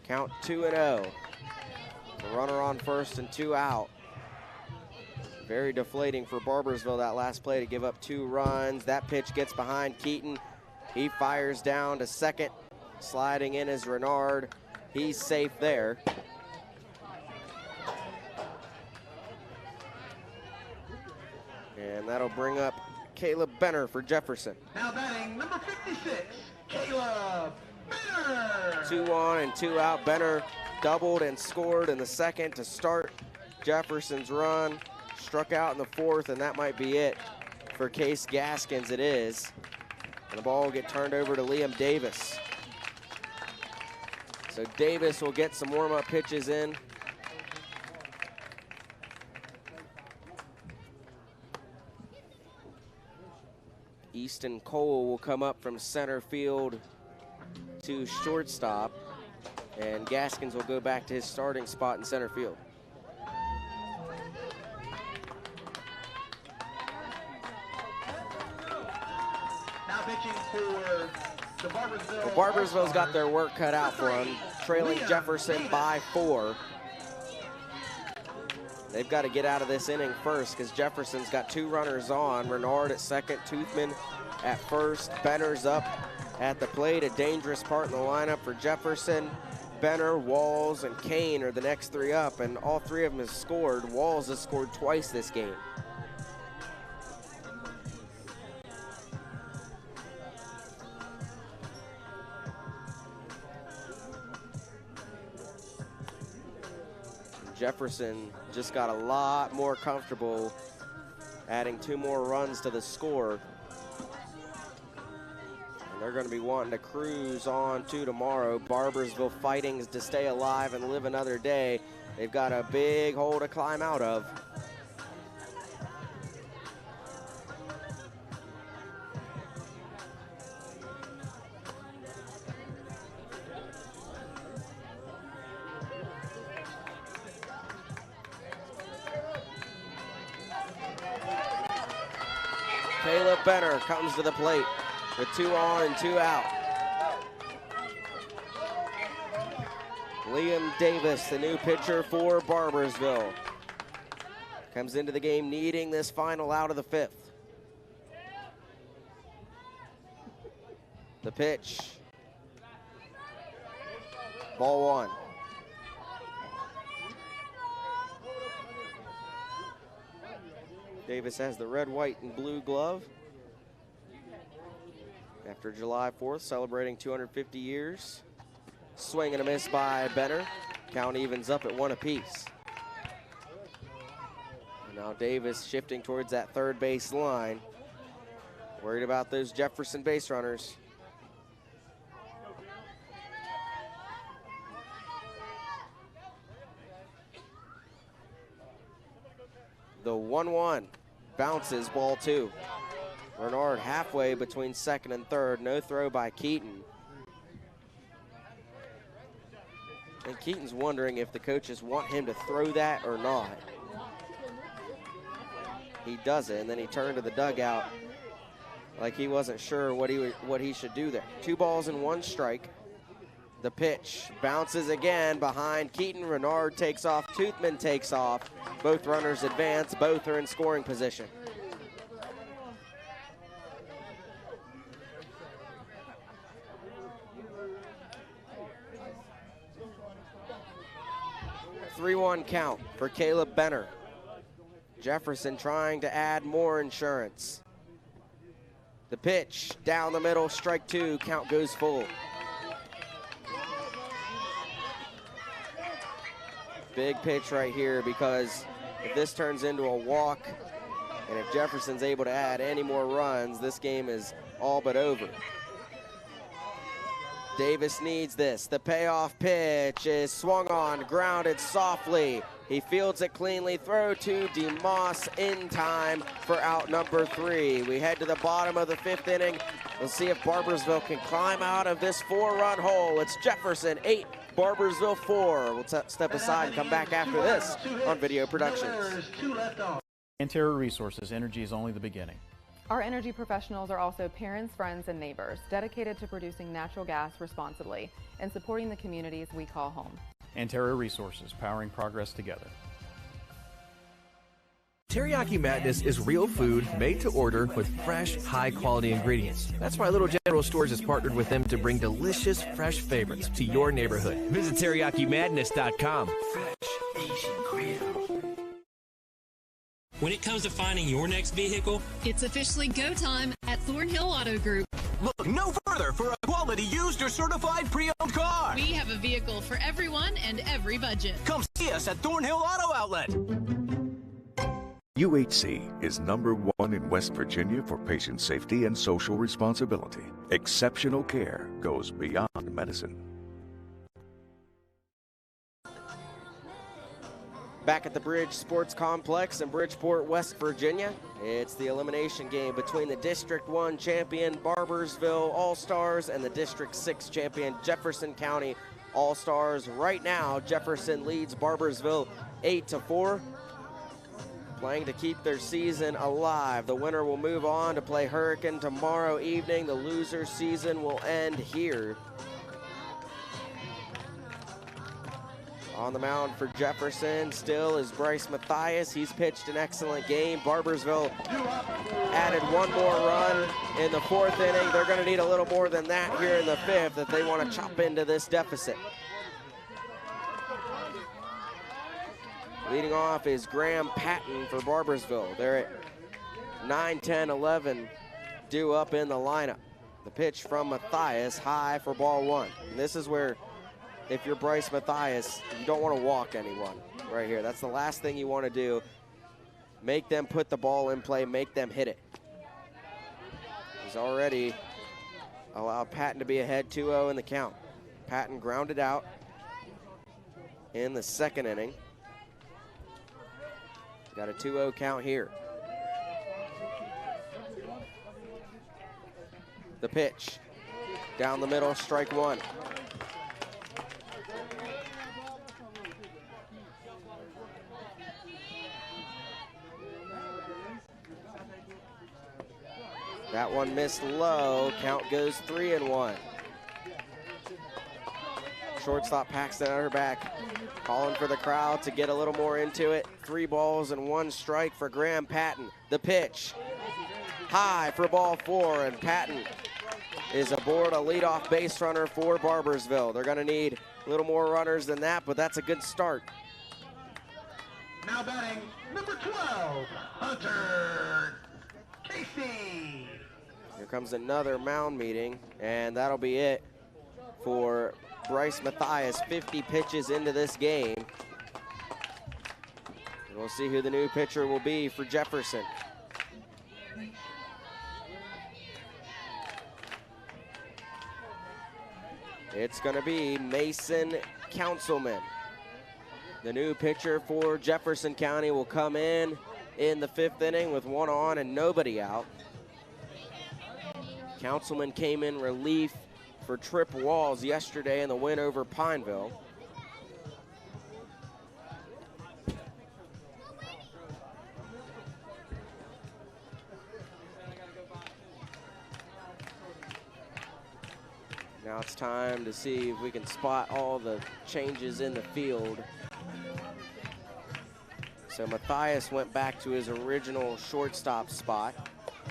Count 2-0. The runner on first and 2 out. Very deflating for Barboursville that last play to give up 2 runs. That pitch gets behind Keaton. He fires down to second. Sliding in is Renard. He's safe there. And that'll bring up Caleb Benner for Jefferson.
Now batting number 56, Caleb Benner.
2 on and 2 out. Benner doubled and scored in the second to start Jefferson's run. Struck out in the fourth, and that might be it for Case Gaskins. It is. And the ball will get turned over to Liam Davis. So Davis will get some warm-up pitches in. Easton Cole will come up from center field to shortstop, and Gaskins will go back to his starting spot in center field.
Now pitching for the Barboursville.
Well, Barboursville's got their work cut out for them, trailing Jefferson by 4. They've got to get out of this inning first because Jefferson's got 2 runners on. Renard at second, Toothman at first. Benner's up at the plate, a dangerous part in the lineup for Jefferson. Benner, Walls, and Kane are the next 3 up, and all 3 of them have scored. Walls has scored twice this game. Jefferson just got a lot more comfortable adding 2 more runs to the score. And they're going to be wanting to cruise on to tomorrow. Barboursville fighting to stay alive and live another day. They've got a big hole to climb out of. Caleb Benner comes to the plate with 2 on and 2 out. Liam Davis, the new pitcher for Barboursville, comes into the game needing this final out of the 5th. The pitch. Ball 1. Davis has the red, white, and blue glove. After July 4th, celebrating 250 years. Swing and a miss by Benner. Count evens up at 1 apiece. And now Davis shifting towards that third base line. Worried about those Jefferson base runners. The 1-1 bounces, ball 2. Renard halfway between second and third. No throw by Keaton. And Keaton's wondering if the coaches want him to throw that or not. He does it, and then he turned to the dugout like he wasn't sure what he should do there. 2 balls and 1 strike. The pitch bounces again behind Keaton. Renard takes off. Toothman takes off. Both runners advance. Both are in scoring position. A 3-1 count for Caleb Benner. Jefferson trying to add more insurance. The pitch down the middle, strike 2, count goes full. Big pitch right here, because if this turns into a walk and if Jefferson's able to add any more runs, this game is all but over. Davis needs this. The payoff pitch is swung on, grounded softly. He fields it cleanly. Throw to DeMoss in time for out number 3. We head to the bottom of the 5th inning. We'll see if Barboursville can climb out of this 4-run hole. It's Jefferson 8, Barboursville 4. We'll step aside and come back after this on Video Productions.
Anterra Resources, energy is only the beginning.
Our energy professionals are also parents, friends, and neighbors dedicated to producing natural gas responsibly and supporting the communities we call home.
Anterra Resources, powering progress together.
Teriyaki Madness is real food made to order with fresh, high-quality ingredients. That's why Little General Stores has partnered with them to bring delicious, fresh favorites to your neighborhood. Visit TeriyakiMadness.com. Fresh Asian Grill.
When it comes to finding your next vehicle,
it's officially go time at Thornhill Auto Group.
Look no further for a quality used or certified pre-owned car.
We have a vehicle for everyone and every budget.
Come see us at Thornhill Auto Outlet.
UHC is #1 in West Virginia for patient safety and social responsibility. Exceptional care goes beyond medicine.
Back at the Bridge Sports Complex in Bridgeport, West Virginia, it's the elimination game between the District 1 champion Barboursville All-Stars and the District 6 champion Jefferson County All-Stars. Right now, Jefferson leads Barboursville 8-4. Playing to keep their season alive. The winner will move on to play Hurricane tomorrow evening. The loser's season will end here. On the mound for Jefferson still is Bryce Mathias. He's pitched an excellent game. Barboursville added one more run in the 4th inning. They're going to need a little more than that here in the 5th if they want to chop into this deficit. Leading off is Graham Patton for Barboursville. They're at 9, 10, 11 due up in the lineup. The pitch from Mathias, high for ball 1. And this is where, if you're Bryce Mathias, you don't want to walk anyone right here. That's the last thing you want to do. Make them put the ball in play, make them hit it. He's already allowed Patton to be ahead 2-0 in the count. Patton grounded out in the 2nd inning. Got a 2-0 count here. The pitch down the middle, strike 1. That one missed low. Count goes 3-1. Shortstop Paxton on her back, calling for the crowd to get a little more into it. 3 balls and 1 strike for Graham Patton. The pitch, high for ball 4, and Patton is aboard a leadoff base runner for Barboursville. They're going to need a little more runners than that, but that's a good start.
Now batting number 12, Hunter Casey.
Here comes another mound meeting, and that'll be it for Bryce Mathias. 50 pitches into this game. And we'll see who the new pitcher will be for Jefferson. It's going to be Mason Councilman. The new pitcher for Jefferson County will come in the 5th inning with 1 on and nobody out. Councilman came in relief for Trip Walls yesterday in the win over Pineville. Now it's time to see if we can spot all the changes in the field. So Mathias went back to his original shortstop spot.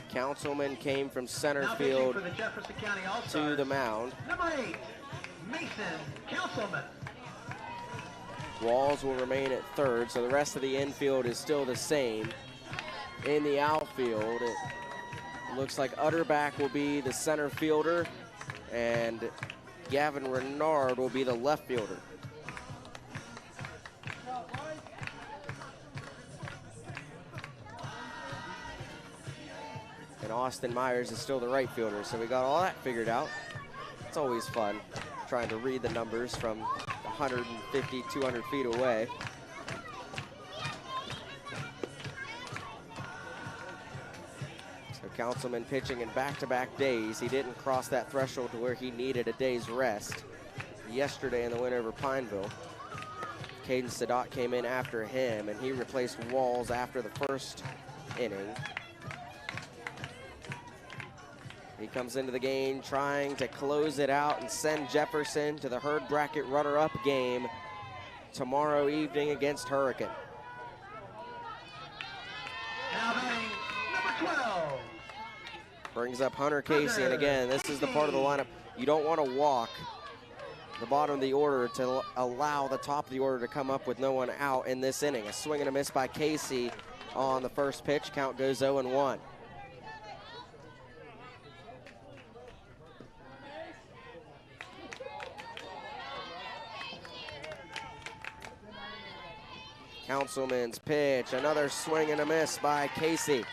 Councilman came from center field to the mound.
Number 8, Mason Councilman.
Walls will remain at 3rd, so the rest of the infield is still the same. In the outfield, it looks like Utterback will be the center fielder, and Gavin Renard will be the left fielder. And Austin Myers is still the right fielder, so we got all that figured out. It's always fun trying to read the numbers from 150, 200 feet away. So Councilman pitching in back-to-back days. He didn't cross that threshold to where he needed a day's rest yesterday in the win over Pineville. Caden Sadat came in after him, and he replaced Walls after the first inning. He comes into the game trying to close it out and send Jefferson to the Herd Bracket runner-up game tomorrow evening against Hurricane.
Now batting number 12.
Brings up Hunter Casey, and again, this is the part of the lineup you don't want to walk the bottom of the order to allow the top of the order to come up with no one out in this inning. A swing and a miss by Casey on the first pitch. Count goes 0-1. Councilman's pitch, another swing and a miss by Casey.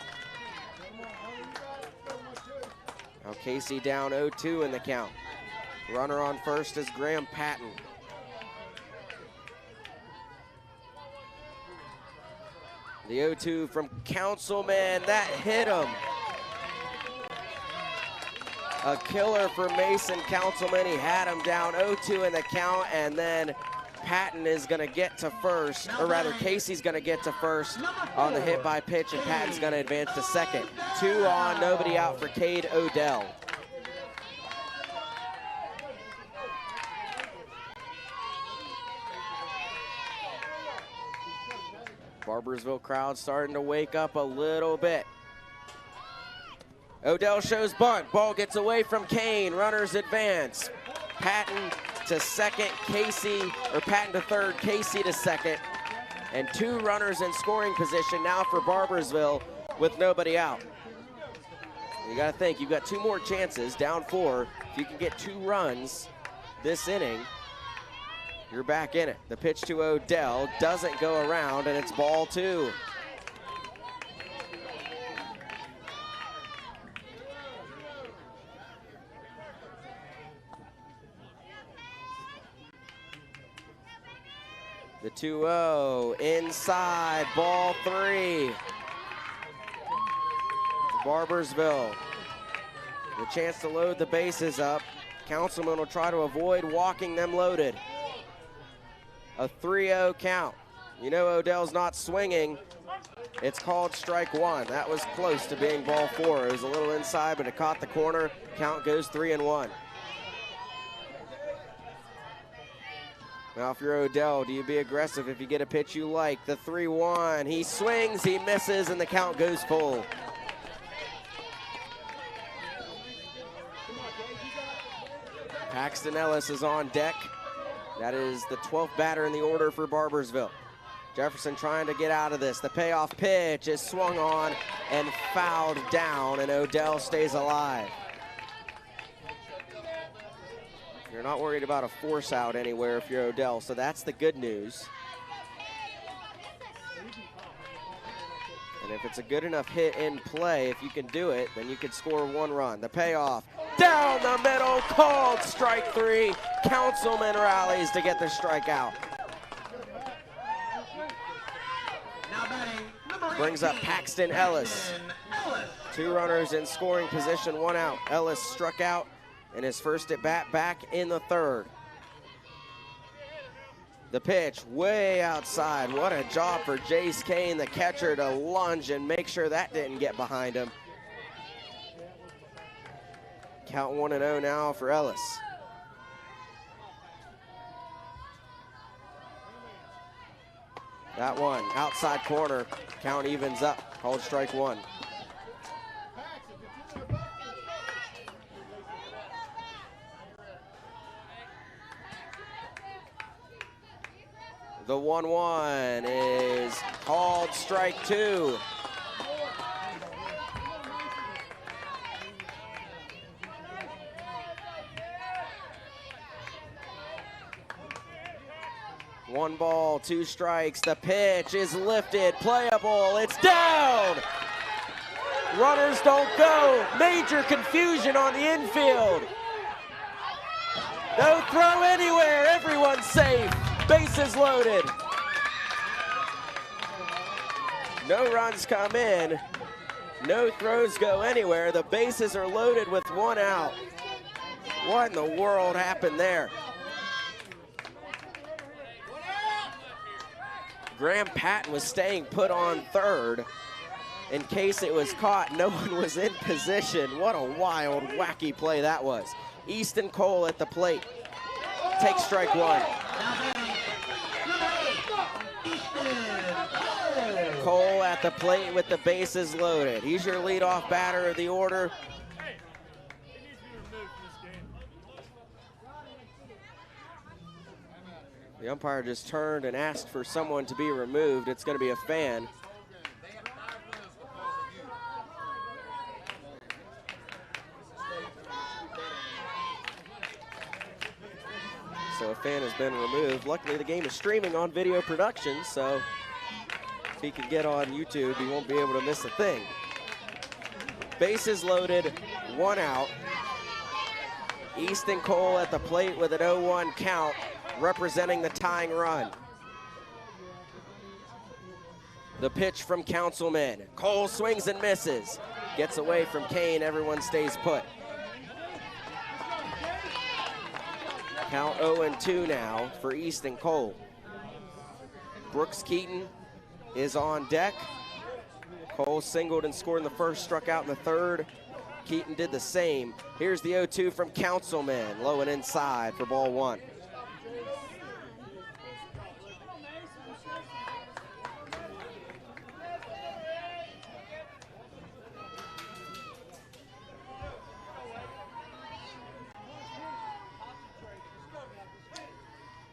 Now Casey down 0-2 in the count. Runner on first is Graham Patton. The 0-2 from Councilman, that hit him. A killer for Mason Councilman. He had him down 0-2 in the count, and then Patton is going to get to first, or rather Casey's going to get to first on the hit by pitch, and Patton's going to advance to second. 2 on, nobody out for Cade Odell. Barboursville crowd starting to wake up a little bit. Odell shows bunt, ball gets away from Kane, runners advance. Patton to second, Patton to third, Casey to second. And 2 runners in scoring position now for Barboursville with nobody out. You gotta think, you've got 2 more chances, down 4. If you can get 2 runs this inning, you're back in it. The pitch to Odell doesn't go around, and it's ball 2. The 2-0, inside, ball 3. Barboursville, the chance to load the bases up. Councilman will try to avoid walking them loaded. A 3-0 count. You know Odell's not swinging. It's called strike 1. That was close to being ball 4. It was a little inside, but it caught the corner. Count goes 3-1. Now, if you're Odell, do you be aggressive if you get a pitch you like? The 3-1, he swings, he misses, and the count goes full. Paxton Ellis is on deck. That is the 12th batter in the order for Barboursville. Jefferson trying to get out of this. The payoff pitch is swung on and fouled down, and Odell stays alive. You're not worried about a force out anywhere if you're Odell, so that's the good news. And if it's a good enough hit in play, if you can do it, then you can score 1 run. The payoff, down the middle, called strike 3. Councilman rallies to get the strikeout. Brings up Paxton Ellis. 2 runners in scoring position, 1 out. Ellis struck out in his first at bat back in the 3rd. The pitch way outside. What a job for Jace Kane, the catcher, to lunge and make sure that didn't get behind him. Count 1-0 now for Ellis. That one, outside corner, count evens up, called strike 1. The 1-1 is called strike 2. One ball, 2 strikes. The pitch is lifted, playable. It's down. Runners don't go. Major confusion on the infield. No throw anywhere. Everyone's safe. Bases loaded. No runs come in. No throws go anywhere. The bases are loaded with 1 out. What in the world happened there? Graham Patton was staying put on third in case it was caught. No one was in position. What a wild, wacky play that was. Easton Cole at the plate. Takes strike one. Cole at the plate with the bases loaded. He's your leadoff batter of the order. The umpire just turned and asked for someone to be removed. It's going to be a fan. So a fan has been removed. Luckily, the game is streaming on video production, so if he can get on YouTube, he won't be able to miss a thing. Bases loaded, one out. Easton Cole at the plate with an 0-1 count, representing the tying run. The pitch from Councilman. Cole swings and misses. Gets away from Kane, everyone stays put. Count 0-2 now for Easton Cole. Brooks Keaton is on deck. Cole singled and scored in the first, struck out in the third. Keaton did the same. Here's the 0-2 from Councilman, low and inside for ball one.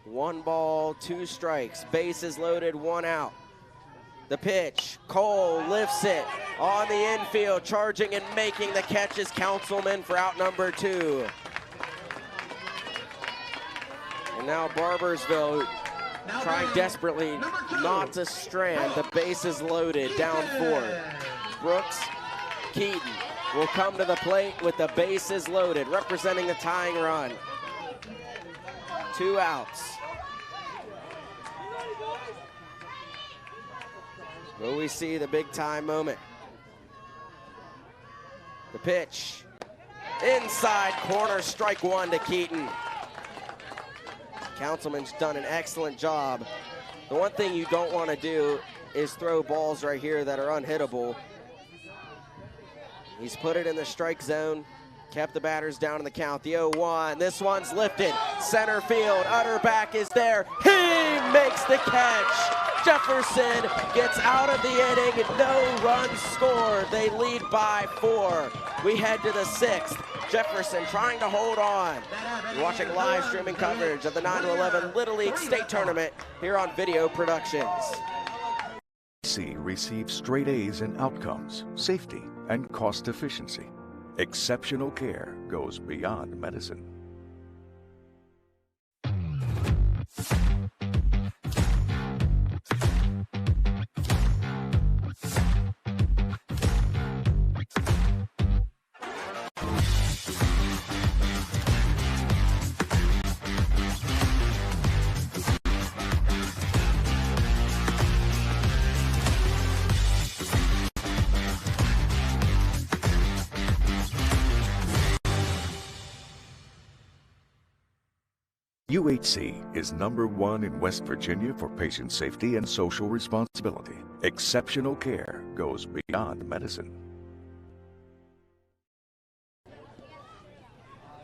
One ball, two strikes, bases loaded, one out. The pitch, Cole lifts it on the infield, charging and making the catch is Councilman for out number two. And now Barboursville trying desperately not to strand. The bases loaded, down four. Brooks Keaton will come to the plate with the bases loaded, representing the tying run. Two outs. Will we see the big time moment? The pitch, inside corner, strike one to Keaton. Councilman's done an excellent job. The one thing you don't want to do is throw balls right here that are unhittable. He's put it in the strike zone, kept the batters down in the count. The 0-1, this one's lifted, center field, Utterback is there. He makes the catch. Jefferson gets out of the inning, no runs scored. They lead by 4. We head to the 6th. Jefferson trying to hold on. You're watching live streaming coverage of the 9-11 Little League State Tournament here on Video Productions.
C receives straight A's in outcomes, safety, and cost efficiency. Exceptional care goes beyond medicine. UHC is #1 in West Virginia for patient safety and social responsibility. Exceptional care goes beyond medicine.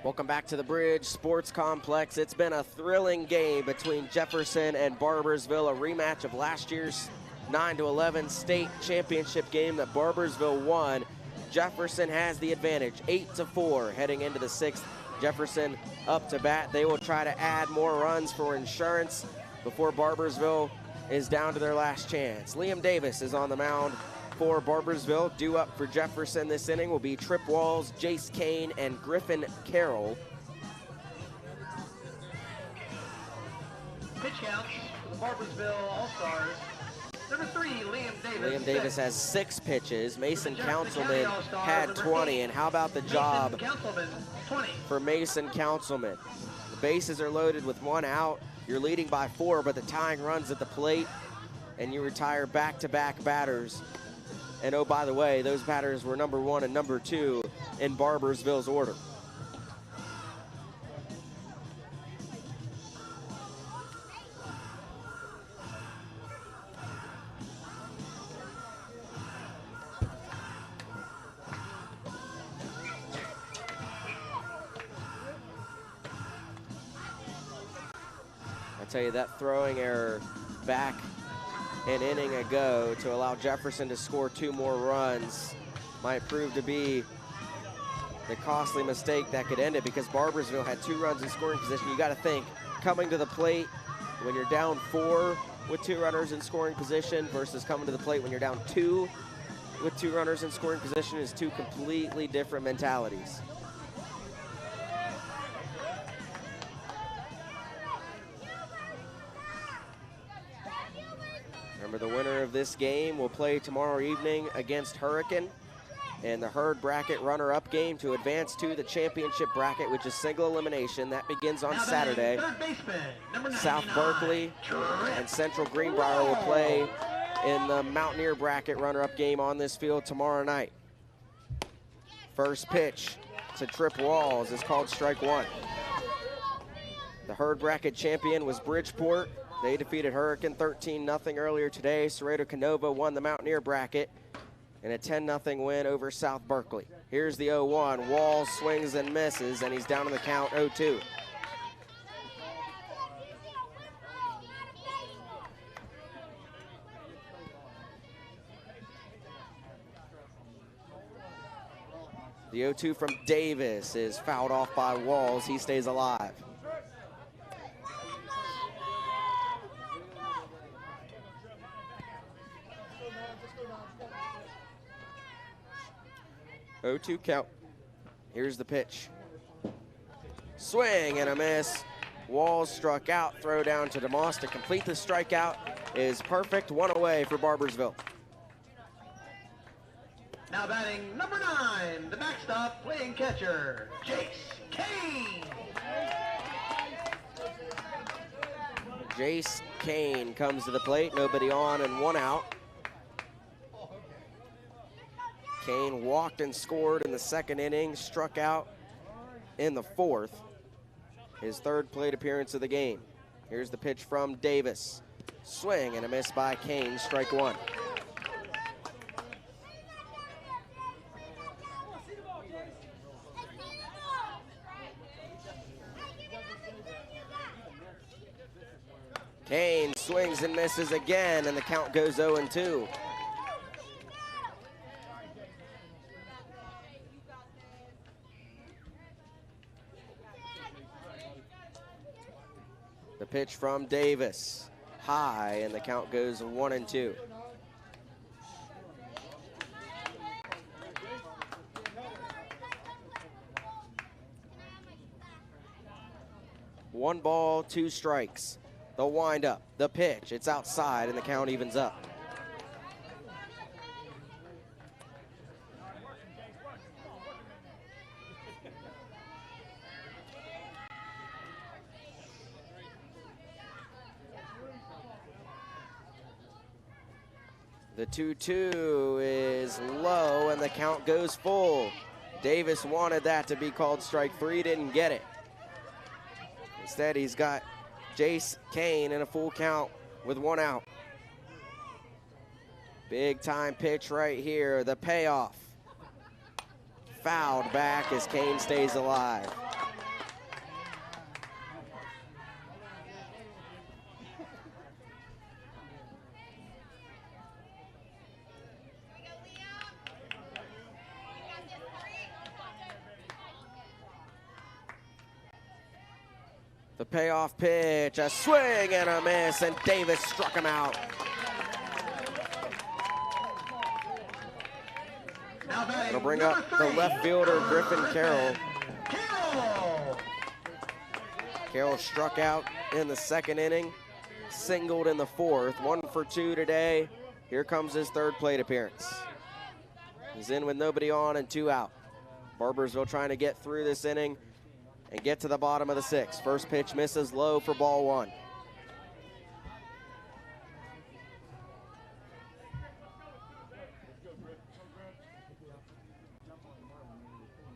Welcome back to the Bridge Sports Complex. It's been a thrilling game between Jefferson and Barboursville, a rematch of last year's 9-11 state championship game that Barboursville won. Jefferson has the advantage, 8-4 heading into the 6th. Jefferson up to bat. They will try to add more runs for insurance before Barboursville is down to their last chance. Liam Davis is on the mound for Barboursville. Due up for Jefferson this inning will be Trip Walls, Jace Kane, and Griffin Carroll.
Pitch counts for the Barboursville All-Stars. Number 3, Liam Davis.
Liam Davis has 6 pitches. Mason Councilman had 20. And how about the job for Mason Councilman? The bases are loaded with 1 out. You're leading by 4, but the tying runs at the plate, and you retire back-to-back batters. And oh, by the way, those batters were number 1 and number 2 in Barboursville's order. tell you that throwing error back an inning ago to allow Jefferson to score 2 more runs might prove to be the costly mistake that could end it, because Barboursville had 2 runs in scoring position. You got to think, coming to the plate when you're down 4 with 2 runners in scoring position versus coming to the plate when you're down 2 with 2 runners in scoring position is 2 completely different mentalities. Remember, the winner of this game will play tomorrow evening against Hurricane in the Herd bracket runner-up game to advance to the championship bracket, which is single elimination. That begins on Saturday. South Berkeley and Central Greenbrier will play in the Mountaineer bracket runner-up game on this field tomorrow night. First pitch to Trip Walls is called strike 1. The Herd bracket champion was Bridgeport. They defeated Hurricane 13-0 earlier today. Cerrito Canova won the Mountaineer bracket in a 10-0 win over South Berkeley. Here's the 0-1. Walls swings and misses, and he's down in the count 0-2. The 0-2 from Davis is fouled off by Walls. He stays alive. Oh, 0-2 count. Here's the pitch. Swing and a miss. Walls struck out. Throw down to DeMoss to complete the strikeout is perfect. 1 away for Barboursville.
Now batting number 9, the backstop playing catcher, Jace Kane.
Jace Kane comes to the plate. Nobody on and 1 out. Kane walked and scored in the 2nd inning, struck out in the 4th. His 3rd plate appearance of the game. Here's the pitch from Davis. Swing and a miss by Kane, strike 1. Kane swings and misses again, and the count goes 0-2. The pitch from Davis, high, and the count goes 1-2. One ball, 2 strikes. The windup, the pitch, it's outside, and the count evens up. The 2-2 is low, and the count goes full. Davis wanted that to be called strike 3, didn't get it. Instead, he's got Jace Kane in a full count with 1 out. Big time pitch right here, the payoff. Fouled back as Kane stays alive. The payoff pitch, a swing and a miss, and Davis struck him out. It'll bring up the left fielder, Griffin Carroll. Carroll struck out in the 2nd inning, singled in the 4th, 1 for 2 today. Here comes his 3rd plate appearance. He's in with nobody on and 2 out. Barboursville trying to get through this inning and get to the bottom of the 6th. First pitch misses low for ball 1.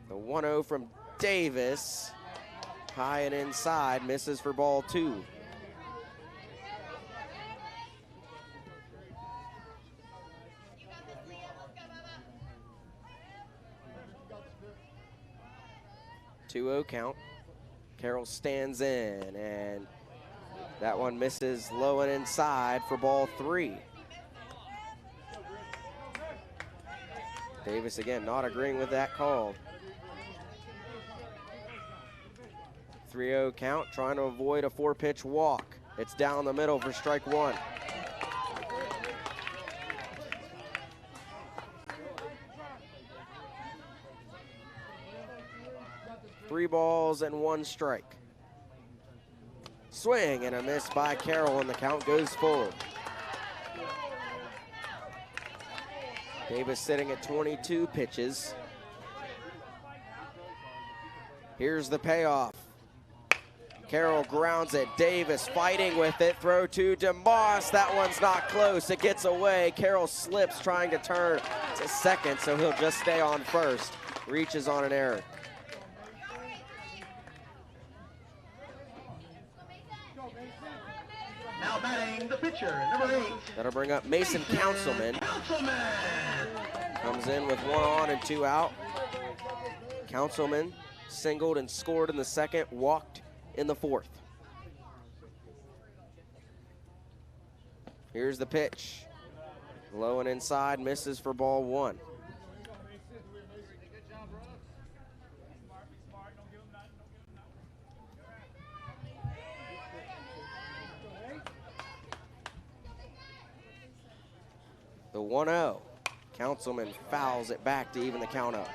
The 1-0 from Davis, high and inside, misses for ball 2. Two-0 count. Carroll stands in, and That one misses low and inside for ball 3. Davis again not agreeing with that call. 3-0 count, trying to avoid a 4-pitch walk. It's down the middle for strike 1. Three balls and 1 strike. Swing and a miss by Carroll, and the count goes full. Davis sitting at 22 pitches. Here's the payoff. Carroll grounds it. Davis fighting with it. Throw to DeMoss. That one's not close. It gets away. Carroll slips trying to turn to second, so he'll just stay on first. Reaches on an error.
Now batting the pitcher, number 8.
That'll bring up Mason Councilman. Comes in with 1 on and 2 out. Councilman singled and scored in the second, walked in the 4th. Here's the pitch. Low and inside, misses for ball 1. The 1-0. Councilman fouls it back to even the count up.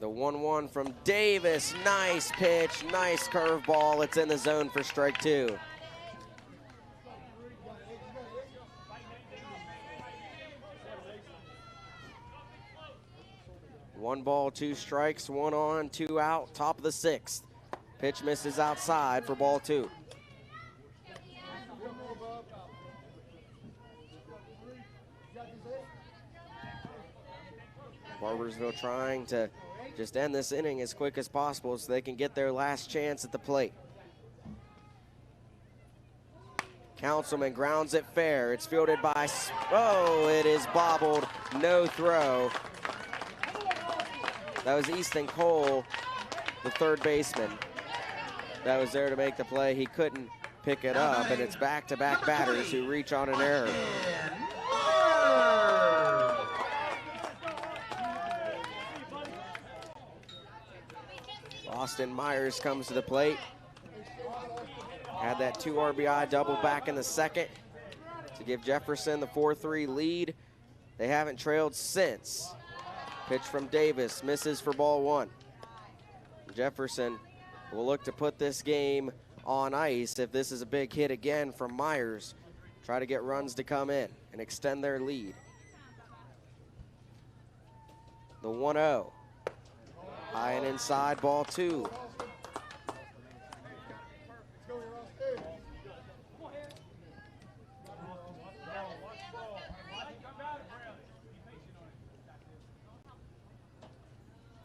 The 1-1 from Davis. Nice pitch, nice curveball. It's in the zone for strike 2. One ball, 2 strikes, 1 on, 2 out, top of the 6th. Pitch misses outside for ball 2. Barboursville trying to just end this inning as quick as possible so they can get their last chance at the plate. Councilman grounds it fair. It's fielded by, oh, it is bobbled, no throw. That was Easton Cole, the 3rd baseman, that was there to make the play. He couldn't pick it up, and it's back-to-back batters who reach on an error. Austin Myers comes to the plate. Had that 2 RBI double back in the second to give Jefferson the 4-3 lead. They haven't trailed since. Pitch from Davis, misses for ball 1. Jefferson will look to put this game on ice if this is a big hit again from Myers. Try to get runs to come in and extend their lead. The 1-0. High and inside, ball 2.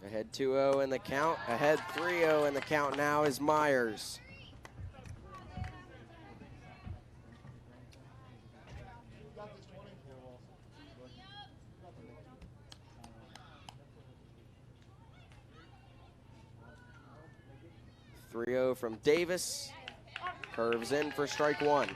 Ahead 2-0 in the count. Ahead 3-0 in the count now is Myers. From Davis. Curves in for strike 1.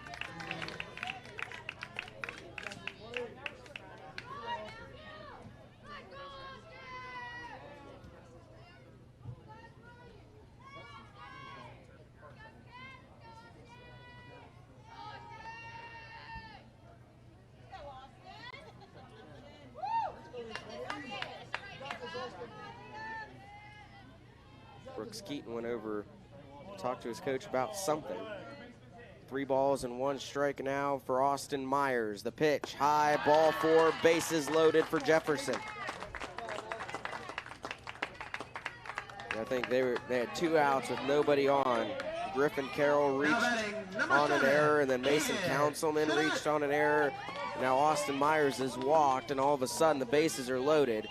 Brooks Keaton went over, talked to his coach about something. 3 balls and 1 strike now for Austin Myers. The pitch, high, ball 4, bases loaded for Jefferson. I think they had 2 outs with nobody on. Griffin Carroll reached on an error, and then Mason Councilman reached on an error. Now Austin Myers is walked, and all of a sudden the bases are loaded.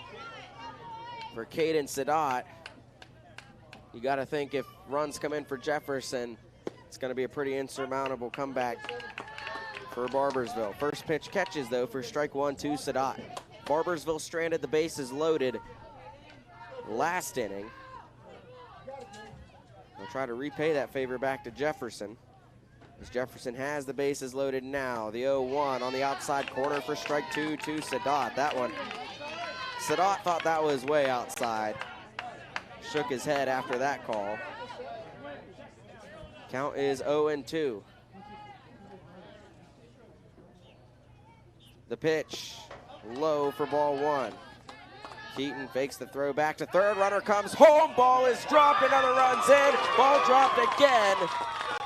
For Caden Sadat, you got to think if runs come in for Jefferson, it's going to be a pretty insurmountable comeback for Barboursville. First pitch catches, though, for strike one to Sadat. Barboursville stranded the bases loaded last inning. They'll try to repay that favor back to Jefferson, as Jefferson has the bases loaded now. The 0-1 on the outside corner for strike two to Sadat. That one, Sadat thought that was way outside. Shook his head after that call. Count is 0-2. The pitch, low for ball one. Keaton fakes the throw back to third. Runner comes home. Ball is dropped. Another run's in. Ball dropped again.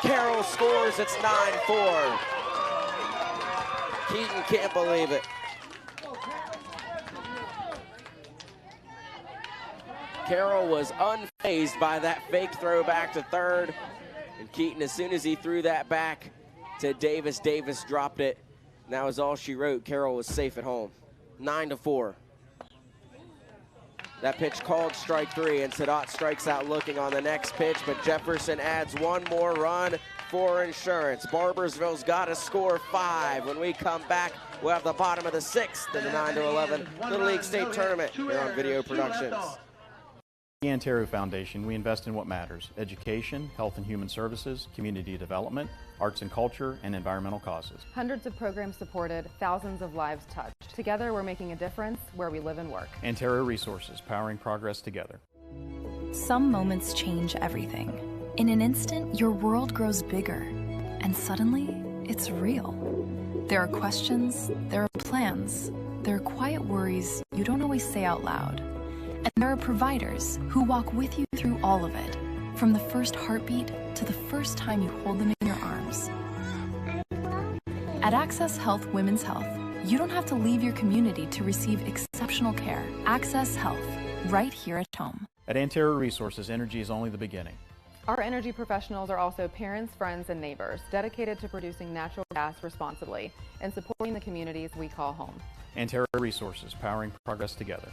Carroll scores. It's 9-4. Keaton can't believe it. Carroll was unfazed by that fake throw back to third. And Keaton, as soon as he threw that back to Davis, Davis dropped it. And that was all she wrote. Carroll was safe at home. 9-4. That pitch called strike three, and Sadat strikes out looking on the next pitch, but Jefferson adds one more run for insurance. Barboursville's got to score 5. When we come back, we'll have the bottom of the 6th in the 9-11 Little League State Tournament here on Video Productions.
The Antero Foundation, we invest in what matters: education, health and human services, community development, arts and culture, and environmental causes.
Hundreds of programs supported, thousands of lives touched. Together, we're making a difference where we live and work.
Antero Resources, powering progress together.
Some moments change everything. In an instant, your world grows bigger, and suddenly, it's real. There are questions, there are plans, there are quiet worries you don't always say out loud. And there are providers who walk with you through all of it, from the first heartbeat to the first time you hold them in your arms. At Access Health Women's Health, you don't have to leave your community to receive exceptional care. Access Health, right here at home.
At Antero Resources, energy is only the beginning.
Our energy professionals are also parents, friends, and neighbors, dedicated to producing natural gas responsibly and supporting the communities we call home.
Antero Resources, powering progress together.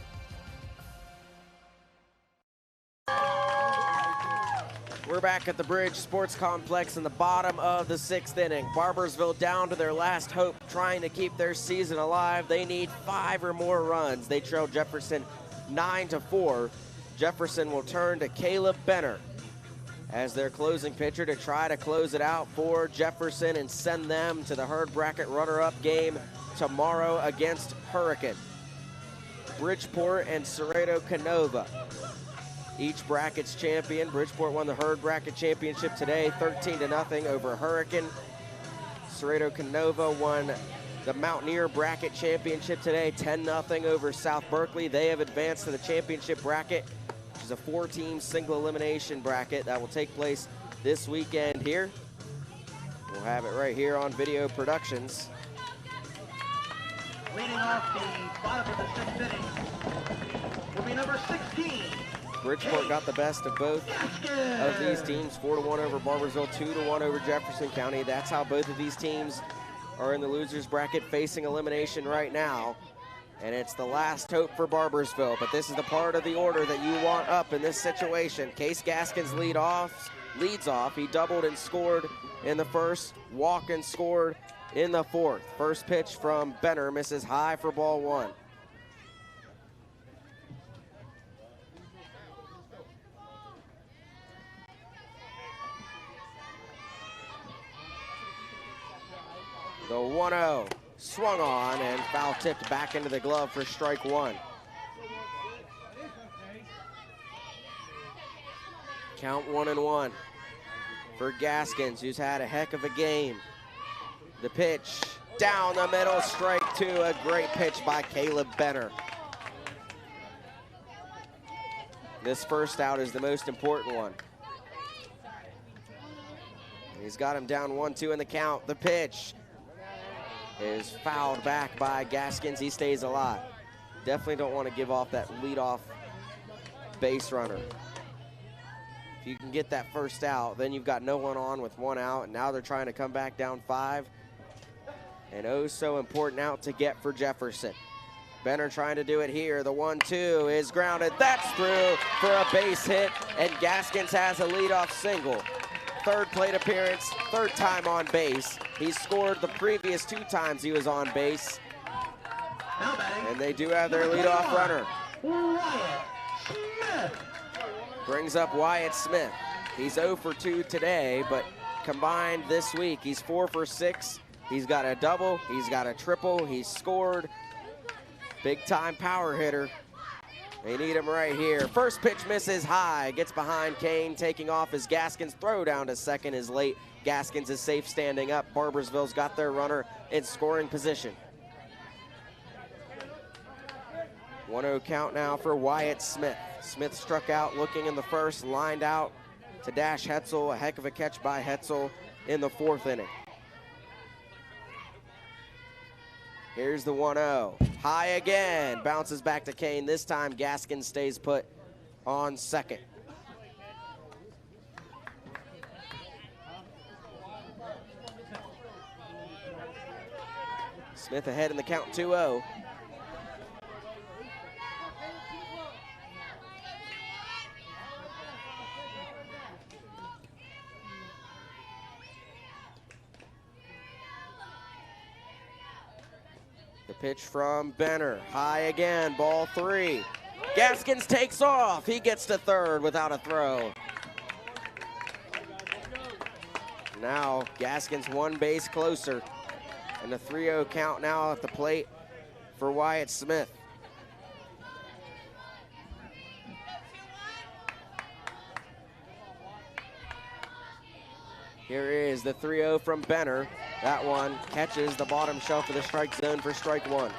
We're back at the Bridge Sports Complex in the bottom of the 6th inning. Barboursville down to their last hope, trying to keep their season alive. They need 5 or more runs. They trail Jefferson 9-4. Jefferson will turn to Caleb Benner as their closing pitcher to try to close it out for Jefferson and send them to the Herd Bracket runner-up game tomorrow against Hurricane. Bridgeport and Cerrito Canova, each bracket's champion. Bridgeport won the Herd Bracket Championship today, 13-0 over Hurricane. Cerrito Canova won the Mountaineer Bracket Championship today, 10-0 over South Berkeley. They have advanced to the championship bracket, which is a 4-team single elimination bracket that will take place this weekend here. We'll have it right here on Video Productions.
Leading off the bottom of the 6th inning will be number 16.
Bridgeport got the best of both of these teams, 4-1 over Barboursville, 2-1 over Jefferson County. That's how both of these teams are in the losers bracket, facing elimination right now. And it's the last hope for Barboursville, but this is the part of the order that you want up in this situation. Case Gaskins leads off. He doubled and scored in the first, walked and scored in the fourth. First pitch from Benner misses high for ball one. The 1-0 swung on and foul tipped back into the glove for strike one. Count 1-1 for Gaskins, who's had a heck of a game. The pitch down the middle, strike two. A great pitch by Caleb Benner. This first out is the most important one. He's got him down 1-2 in the count. The pitch is fouled back by Gaskins. He stays alive. Definitely don't want to give off that leadoff base runner. If you can get that first out, then you've got no one on with 1 out, and now they're trying to come back down 5. And oh, so important out to get for Jefferson. Benner trying to do it here. The 1-2 is grounded. That's through for a base hit, and Gaskins has a leadoff single. third plate appearance, third time on base. He scored the previous 2 times he was on base. And they do have their leadoff runner.
Wyatt Smith.
Brings up Wyatt Smith. He's 0 for 2 today, but combined this week, he's 4 for 6. He's got a double, he's got a triple, he's scored. Big time power hitter. They need him right here. First pitch misses high, gets behind Kane, taking off as Gaskins throw down to second is late. Gaskins is safe standing up. Barboursville's got their runner in scoring position. 1-0 count now for Wyatt Smith. Smith struck out looking in the first, lined out to dash Hetzel. A heck of a catch by Hetzel in the 4th inning. Here's the 1-0. High again. Bounces back to Kane. This time Gaskins stays put on second. Smith ahead in the count 2-0. The pitch from Benner, high again, ball 3. Gaskins takes off, he gets to third without a throw. Now Gaskins 1 base closer, and a 3-0 count now at the plate for Wyatt Smith. Here is the 3-0 from Benner. That one catches the bottom shelf of the strike zone for strike 1.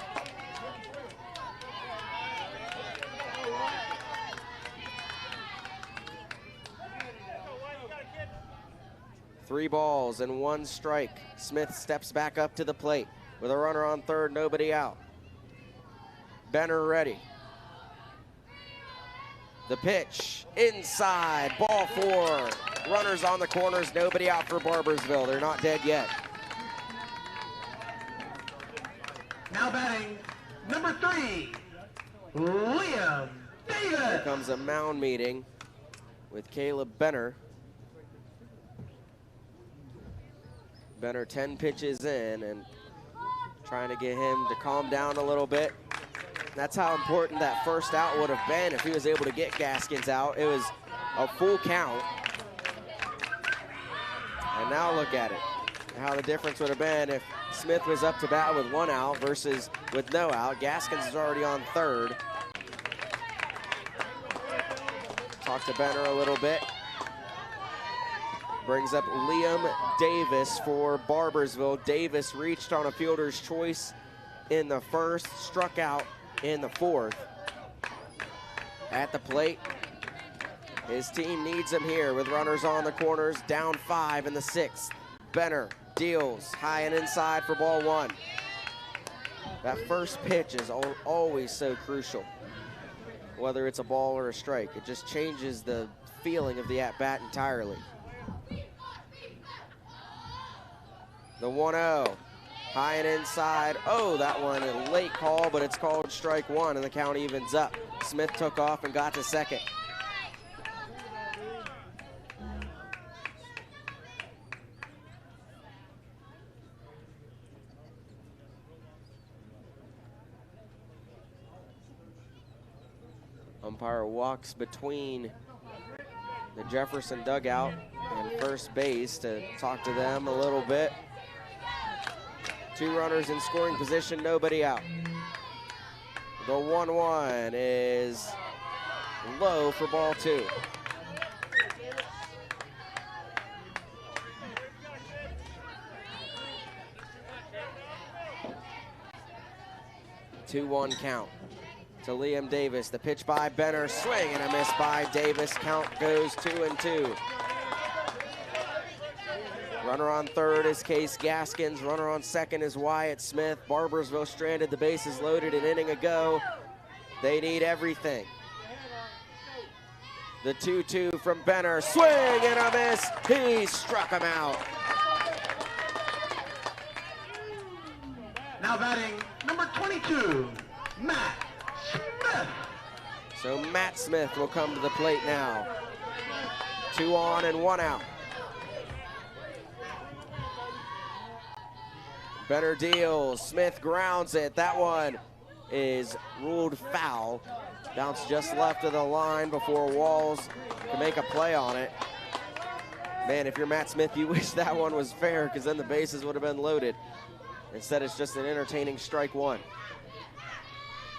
Three balls and 1 strike. Smith steps back up to the plate with a runner on third, nobody out. Benner ready. The pitch inside, ball 4. Runners on the corners, nobody out for Barboursville. They're not dead yet.
Now batting, number 3, Liam Davis.
Here comes a mound meeting with Caleb Benner. Benner 10 pitches in and trying to get him to calm down a little bit. That's how important that first out would have been if he was able to get Gaskins out. It was a full count. And now look at it, how the difference would have been if Smith was up to bat with 1 out versus with no out. Gaskins is already on third. Talk to Benner a little bit. Brings up Liam Davis for Barboursville. Davis reached on a fielder's choice in the first, struck out in the 4th. At the plate, his team needs him here with runners on the corners, down 5 in the 6th. Benner deals high and inside for ball 1. That first pitch is always so crucial, whether it's a ball or a strike. It just changes the feeling of the at-bat entirely. The 1-0, high and inside. Oh, that one a late call, but it's called strike 1 and the count evens up. Smith took off and got to second. Umpire walks between the Jefferson dugout and first base to talk to them a little bit. 2 runners in scoring position, nobody out. The 1-1 is low for ball 2. Two-one count to Liam Davis. The pitch by Benner, swing and a miss by Davis. Count goes 2-2. Runner on third is Case Gaskins. Runner on second is Wyatt Smith. Barboursville stranded, the bases loaded an inning ago. They need everything. The 2-2 from Benner, swing and a miss. He struck him out.
Now batting, number 22, Matt Smith.
So Matt Smith will come to the plate now. 2 on and 1 out. Benner deals. Smith grounds it. That one is ruled foul. Bounced just left of the line before Walls can make a play on it. Man, if you're Matt Smith, you wish that one was fair, because then the bases would have been loaded. Instead, it's just an entertaining strike one.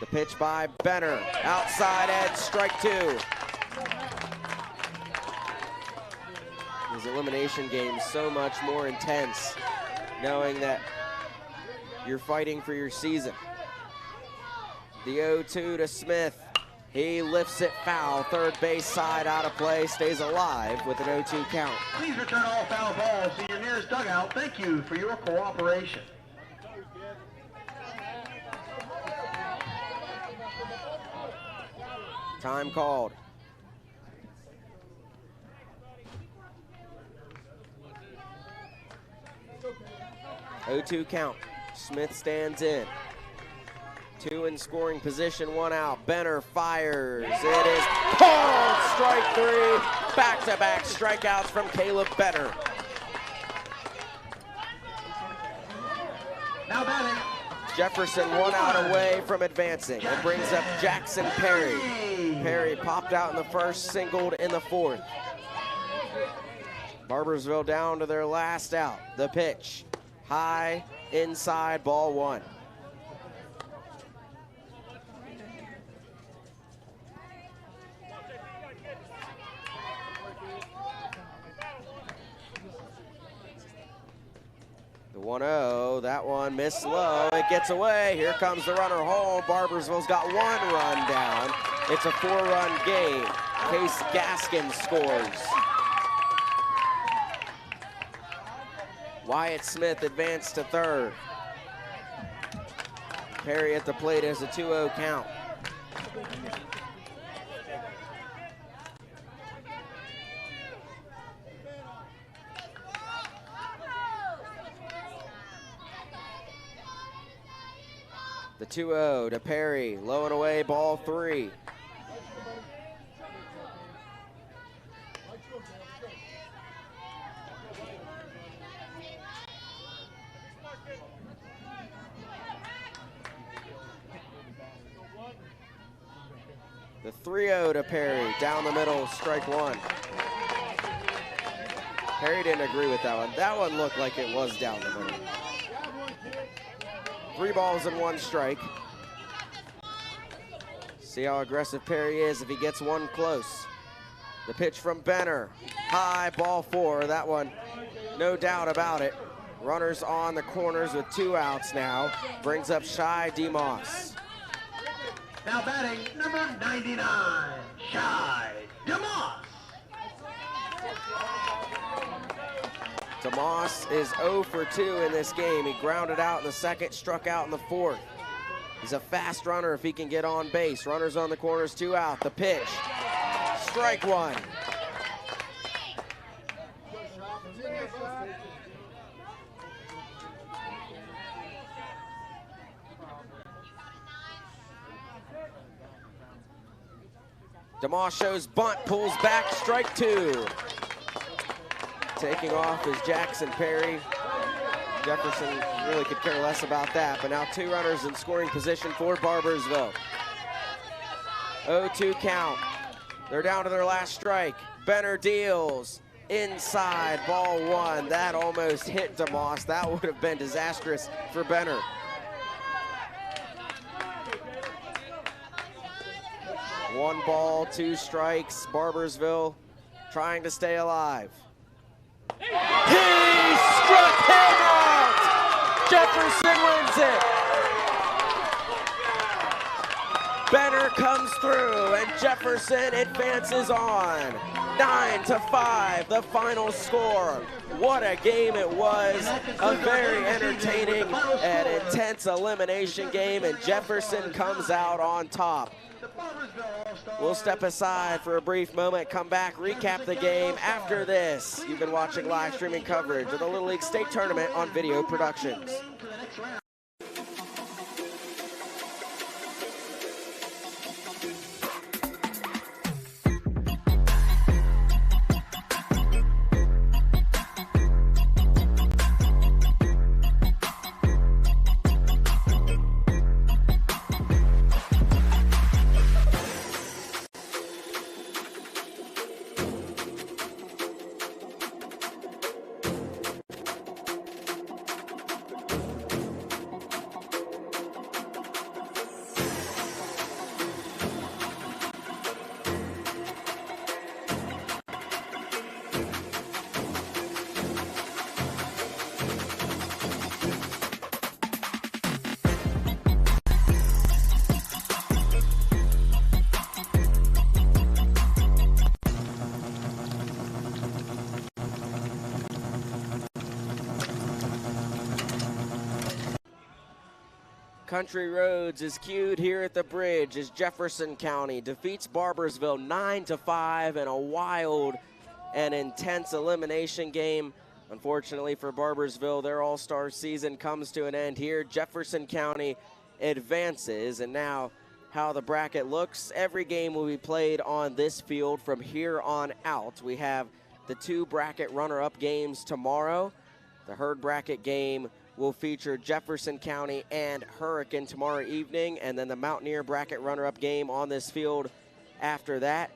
The pitch by Benner. Outside edge, strike two. These elimination games so much more intense, knowing that you're fighting for your season. The 0-2 to Smith. He lifts it foul. Third base side out of play. Stays alive with an 0-2 count.
Please return all foul balls to your nearest dugout. Thank you for your cooperation.
Time called. O2 count. Smith stands in. Two in scoring position, one out. Benner fires. It is called. Strike three. Back-to-back strikeouts from Caleb Benner.
Now batting.
Jefferson 1 out away from advancing. It brings up Jackson Perry. Perry popped out in the first, singled in the fourth. Barboursville down to their last out. The pitch. High, inside, ball one. The 1-0, that one missed low. It gets away. Here comes the runner home. Barboursville's got 1 run down. It's a 4-run game. Case Gaskin scores. Wyatt Smith advanced to third. Perry at the plate as a 2-0 count. The 2-0 to Perry, low and away, ball 3. The 3-0 to Perry, down the middle, strike one. Perry didn't agree with that one. That one looked like it was down the middle. 3 balls and 1 strike. See how aggressive Perry is if he gets one close. The pitch from Benner. High, ball 4. That one, no doubt about it. Runners on the corners with 2 outs now. Brings up Shai DeMoss.
Now batting, number 99, Shai DeMoss.
DeMoss is 0 for 2 in this game. He grounded out in the second, struck out in the fourth. He's a fast runner if he can get on base. Runners on the corners, 2 out. The pitch, strike one. DeMoss shows bunt, pulls back, strike 2. Taking off is Jackson Perry. Jefferson really could care less about that, but now 2 runners in scoring position for Barboursville. 0-2 count. They're down to their last strike. Benner deals. Inside, ball 1. That almost hit DeMoss. That would have been disastrous for Benner. One ball, 2 strikes. Barboursville trying to stay alive. He struck him out! Jefferson wins it! Benner comes through and Jefferson advances on. 9-5, the final score. What a game it was. A very entertaining and intense elimination game, and Jefferson comes out on top. We'll step aside for a brief moment, come back, recap the game after this. You've been watching live streaming coverage of the Little League State Tournament on Video Productions. Country Roads is cued here at the bridge as Jefferson County defeats Barboursville 9-5 in a wild and intense elimination game. Unfortunately for Barboursville, their all-star season comes to an end here. Jefferson County advances, and now how the bracket looks. Every game will be played on this field from here on out. We have the 2 bracket runner-up games tomorrow. The Herd bracket game will feature Jefferson County and Hurricane tomorrow evening, and then the Mountaineer bracket runner-up game on this field after that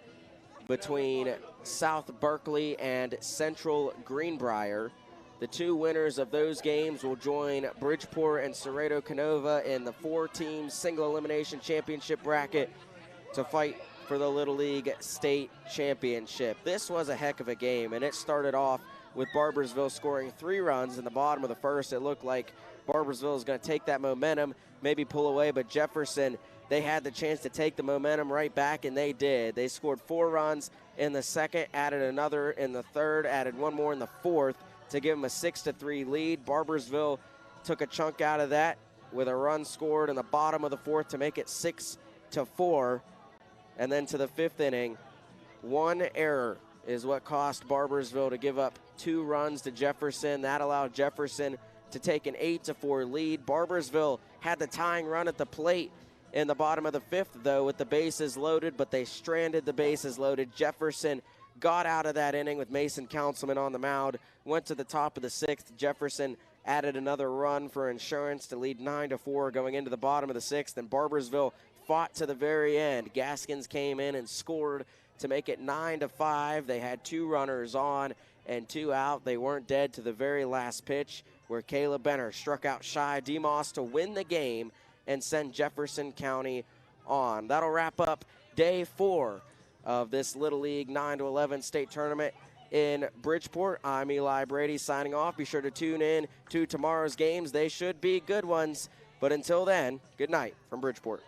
between South Berkeley and Central Greenbrier. The 2 winners of those games will join Bridgeport and Cerrado Canova in the 4-team single elimination championship bracket to fight for the Little League State Championship. This was a heck of a game, and it started off with Barboursville scoring 3 runs in the bottom of the first. It looked like Barboursville is going to take that momentum, maybe pull away, but Jefferson, they had the chance to take the momentum right back, and they did. They scored 4 runs in the second, added another in the third, added 1 more in the fourth to give them a 6-3 lead. Barboursville took a chunk out of that with a run scored in the bottom of the fourth to make it 6-4. And then to the 5th inning, 1 error is what cost Barboursville to give up 2 runs to Jefferson. That allowed Jefferson to take an 8-4 lead. Barboursville had the tying run at the plate in the bottom of the 5th, though, with the bases loaded, but they stranded the bases loaded. Jefferson got out of that inning with Mason Councilman on the mound, went to the top of the 6th. Jefferson added another run for insurance to lead 9-4 going into the bottom of the 6th, and Barboursville fought to the very end. Gaskins came in and scored to make it 9-5. They had 2 runners on and 2 out. They weren't dead to the very last pitch, where Caleb Benner struck out Shy DeMoss to win the game and send Jefferson County on. That'll wrap up day 4 of this Little League 9-11 state tournament in Bridgeport. I'm Eli Brady signing off. Be sure to tune in to tomorrow's games. They should be good ones. But until then, good night from Bridgeport.